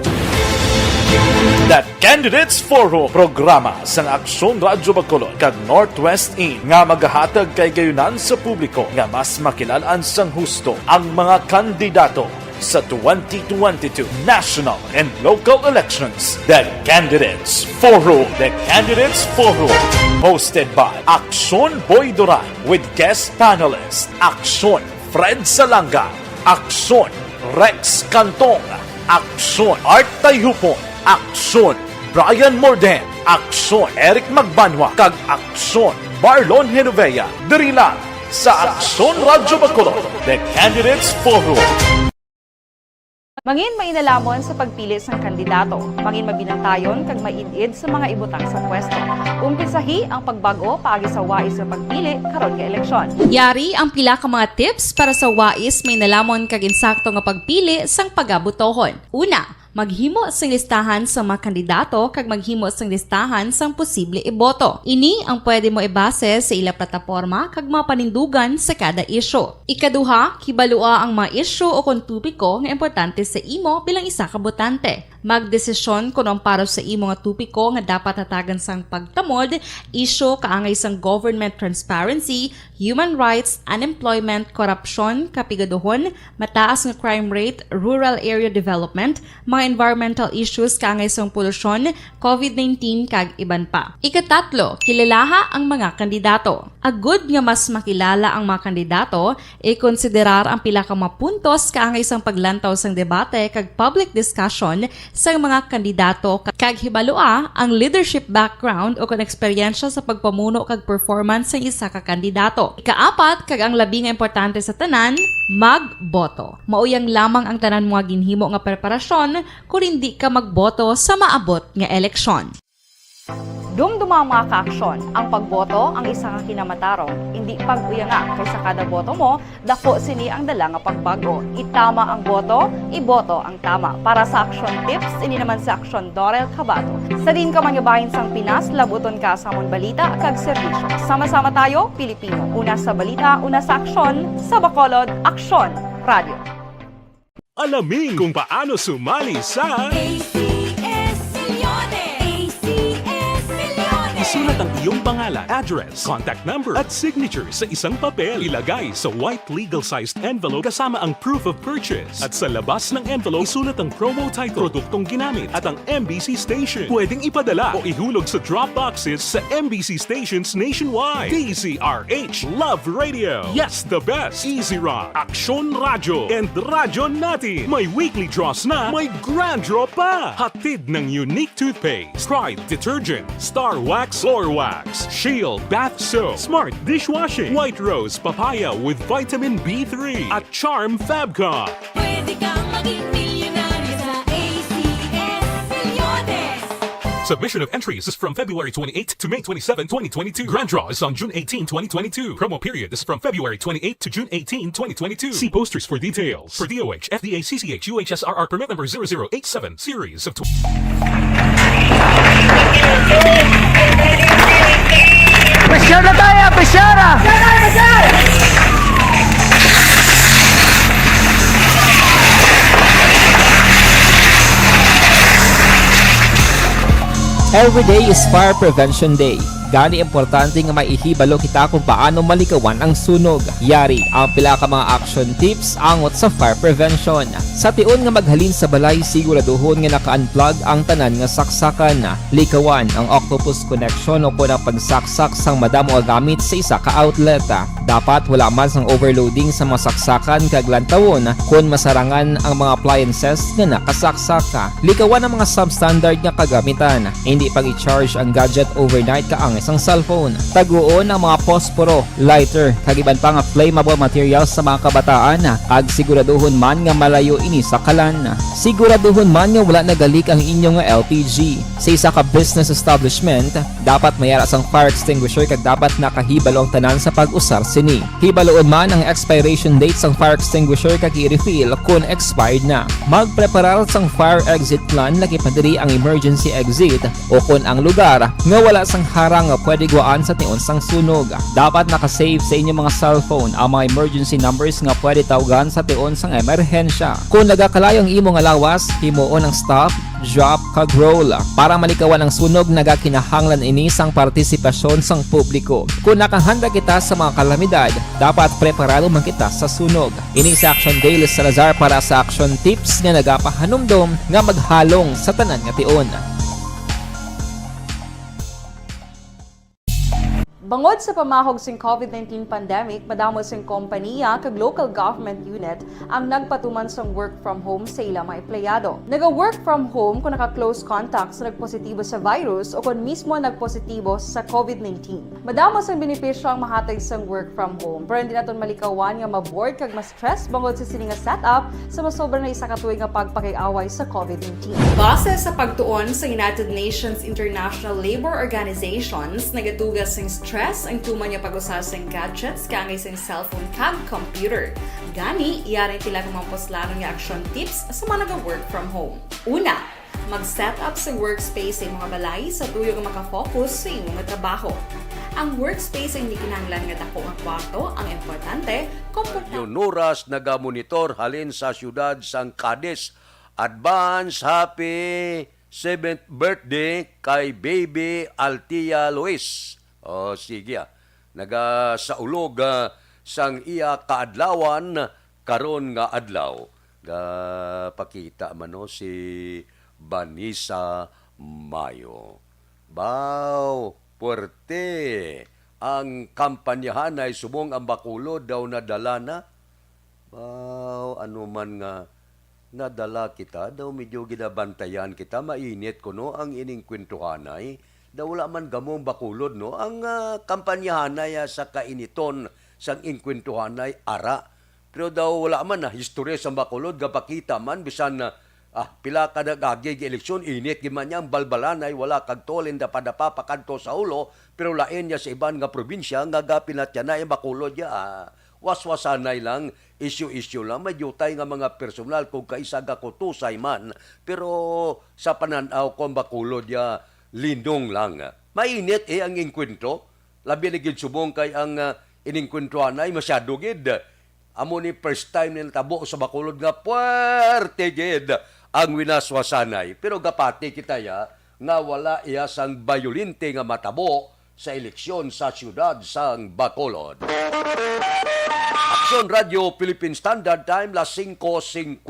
The Candidates Forum, programa sang Aksyon Radyo Bacolod kag Northwest In nga magahatag kay gayunan sa publiko nga mas makilalaan sang husto ang mga kandidato sa 2022 national and local elections. The Candidates Forum. The Candidates Forum, hosted by Aksyon Boy Duran with guest panelist Aksyon Fred Salanga, Aksyon Rex Cantong, Aksyon Art Tayhupon, Aksyon Brian Morden, Aksyon Eric Magbanwa, kag Aksyon Marlon Genovea. Diri lang sa Aksyon Radyo Bacolod. The Candidates Forum. Mangin mainalamon sa pagpili sang kandidato, mangin mabinantayon kag mainid sa mga ibutang sa pwesto. Umpisahi ang pagbago paagi sa wais sa pagpili karon nga eleksyon. Yari ang pila ka mga tips para sa wais may nalamon kag insakto nga pagpili sang pagabutohon. Una, maghimo sang listahan sa mga kandidato kag maghimo sang listahan sang posible iboto. Ini ang pwede mo ibase sa ila plataporma kag mga panindugan sa kada isyu. Ikaduha, kibalua ang mga isyu o kung tupiko nga importante sa imo bilang isa ka botante. Magdesisyon kung ang para sa imo nga tupiko nga dapat hatagan sang pagtamod, isyu kaangay sang government transparency, human rights, unemployment, korupsyon, kapigaduhon, mataas nga crime rate, rural area development, mga environmental issues kaangay sang polusyon, COVID-19 kag iban pa. Ikatatlo, kilalaha ang mga kandidato. Agud nga mas makilala ang mga kandidato, i-konsiderar ang pila ka mga puntos kaangay sang paglantaw sang debate kag public discussion sa mga kandidato kag hibalua ang leadership background o kon eksperyensya sa pagpamuno kag performance sa isa ka kandidato. Ikaapat, kag ang labi nga importante sa tanan, magboto. Mauyang lamang ang tanan mga ginhimo nga preparasyon kung hindi ka magboto sa maabot nga eleksyon. Dumduma mga kaaksyon, ang pagboto ang isa ka kinamatarong, hindi pag-uyanga kaysa kada boto mo, dako sini ang dala nga pagbago. Itama ang boto, iboto ang tama. Para sa action tips, ini naman sa Aksyon Dorel Cabato. Sa din ka manyabahin sang Pinas, labuton ka sa amon balita kag serbisyo. Sama-sama tayo, Pilipino. Una sa balita, una sa aksyon, sa Bacolod, Aksyon Radio. Alamin kung paano sumali sa ACS Milyones! ACS Milyones! Isulat ang iyong pangalan, address, contact number at signature sa isang papel. Ilagay sa white legal-sized envelope kasama ang proof of purchase. At sa labas ng envelope, isulat ang promo title, produktong ginamit at ang MBC station. Pwedeng ipadala o ihulog sa drop boxes sa MBC stations nationwide. DZRH Love Radio. Yes, the best. Easy Rock, Aksyon Radyo, and Radyo Natin. May weekly draws na, may grand draw pa. Hatid ng unique toothpaste, Pride Detergent, Star Wax Floor Wax, Shield Bath Soap, Smart Dishwashing, White Rose Papaya with Vitamin B3 at Charm Fabcon. Pwede kang maging milyonaryo sa ACS Milyones! Submission of entries is from February 28 to May 27, 2022. Grand draw is on June 18, 2022. Promo period is from February 28 to June 18, 2022. See posters for details. For DOH, FDA, CCH, UHSRR permit number 0087, series of... Pressure na tayo! Pressure na! Every day is Fire Prevention Day. Gani importante nga maihibalo kita kung paano malikawan ang sunog. Yari ang pila ka mga action tips angot sa fire prevention. Sa tion nga maghalin sa balay, siguraduhon nga naka-unplug ang tanan nga saksakan. Likawan ang octopus connection o kung ang pagsaksak sang madamo nga gamit sa isa ka outlet. Dapat wala man sang overloading sa mga saksakan kag lantawon kung masarangan ang mga appliances nga nakasaksak. Likawan ang mga substandard nga kagamitan. Hindi pag i-charge ang gadget overnight kaang isang cellphone. Taguon ang mga posporo, lighter, kag iban pa nga flammable materials sa mga kabataan. Ag siguraduhon man nga malayo ini sa kalan. Siguraduhon man nga wala nagalik ang inyong LPG. Sa isa ka business establishment, dapat mayara sang fire extinguisher kag dapat nakahibalo ang tanan sa pag-usar sini. Hibaloon man ang expiration date sang fire extinguisher kag i-refill kung expired na. Magpreparar sang fire exit plan laki padiri ang emergency exit o kung ang lugar nga wala sang harang nga pwede guwaan sa tion sang sunog. Dapat nakasave sa inyong mga cellphone ang mga emergency numbers nga pwede tawagan sa tion sang emerhensya. Kung nagakalayo ang imong alawas, himuon ang stop, drop, kag roll. Para malikawan ang sunog, nagakinahanglan ini sang partisipasyon sang publiko. Kung nakahanda kita sa mga kalamidad, dapat preparado man kita sa sunog. Ini sa Action Daily Salazar para sa action tips nga nagapahanumdom nga maghalong sa tanan nga tion. Bangod sa pamahog sing COVID-19 pandemic, madamo sing kompanya kag local government unit ang nagpatuman sang work from home sa ilang mga empleyado. Naga-work from home kung naka-close contacts na nagpositibo sa virus o kung mismo nagpositibo sa COVID-19. Madamo sang benepisyo ang mahatag sang work from home, pero hindi naton malikawan nga maboard kag ma-stress bangod sa sini nga setup sa masobra na isa ka tuig nga pagpakiaway sa COVID-19. Base sa pagtuon sa United Nations International Labour Organizations, nagatugas sing stress ang tuman niya pag-usar sa gadgets kangay sa cellphone kag computer. Gani, iyarin tila ng mga poslano nga action tips sa mga nag-work from home. Una, mag-set up sa workspace sa mga balay sa tuyo nga makafocus sa imong trabaho. Ang workspace ay hindi kinahanglan nga dako ang kwarto, ang importante, komportable. Yunuras nagamonitor halin sa syudad sang Cadiz. Advance happy 7th birthday kay baby Altia Luis. O sige, naga sa ulog sang iya kaadlawan karon nga adlaw. Ga pakita man no si Vanessa Mayo. Baw, puwerte ang kampanyahan ay subong ang Bacolod daw nadala na. Baw, ano man nga nadala kita, daw medyo ginabantayan kita, mainit ko no, ang ining kwentuhanay. Daw wala man gamong Bacolod no, ang kampanyahanay sa kainiton sang inkwentuhanay ara. Pero daw wala man na historya sa Bacolod, gapakita man, bisan na pila ka nagagig eleksyon, init giman niya, ang balbalanay, wala kag tolin da padapa pakanto sa ulo, pero lain niya sa iban nga probinsya, nga gapinat niya na yung Bacolod niya, waswasanay lang, issue lang, may yutay nga mga personal kung kaisa gakutusay man, pero sa pananaw ko ang Bacolod niya, lindong lang. Mainit ang inkwento, labi na gid subong kay ang iningkwentuhan ay masyado gid amo ni first time nila tabo sa Bacolod nga puwerte gid ang winaswasanay. Pero gapati kita ya nga wala iya sang bayolinte nga matabo sa eleksyon sa siyudad sang Bacolod. Aksyon Radio Philippine Standard Time las 5:57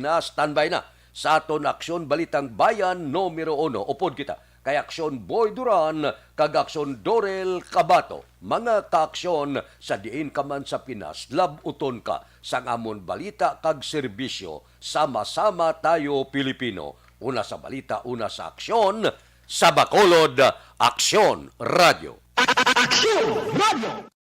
na standby na sa aton Aksyon Balitang Bayan numero 1. Upod kita kay Aksyon Boy Duran kag Aksyon Dorel Cabato. Mga kaaksyon sa diin ka man sa Pinas, labuton ka sang amon balita kag serbisyo. Sama-sama tayo Pilipino. Una sa balita, una sa aksyon. Sa Bacolod, Aksyon Radio. Aksyon Radio!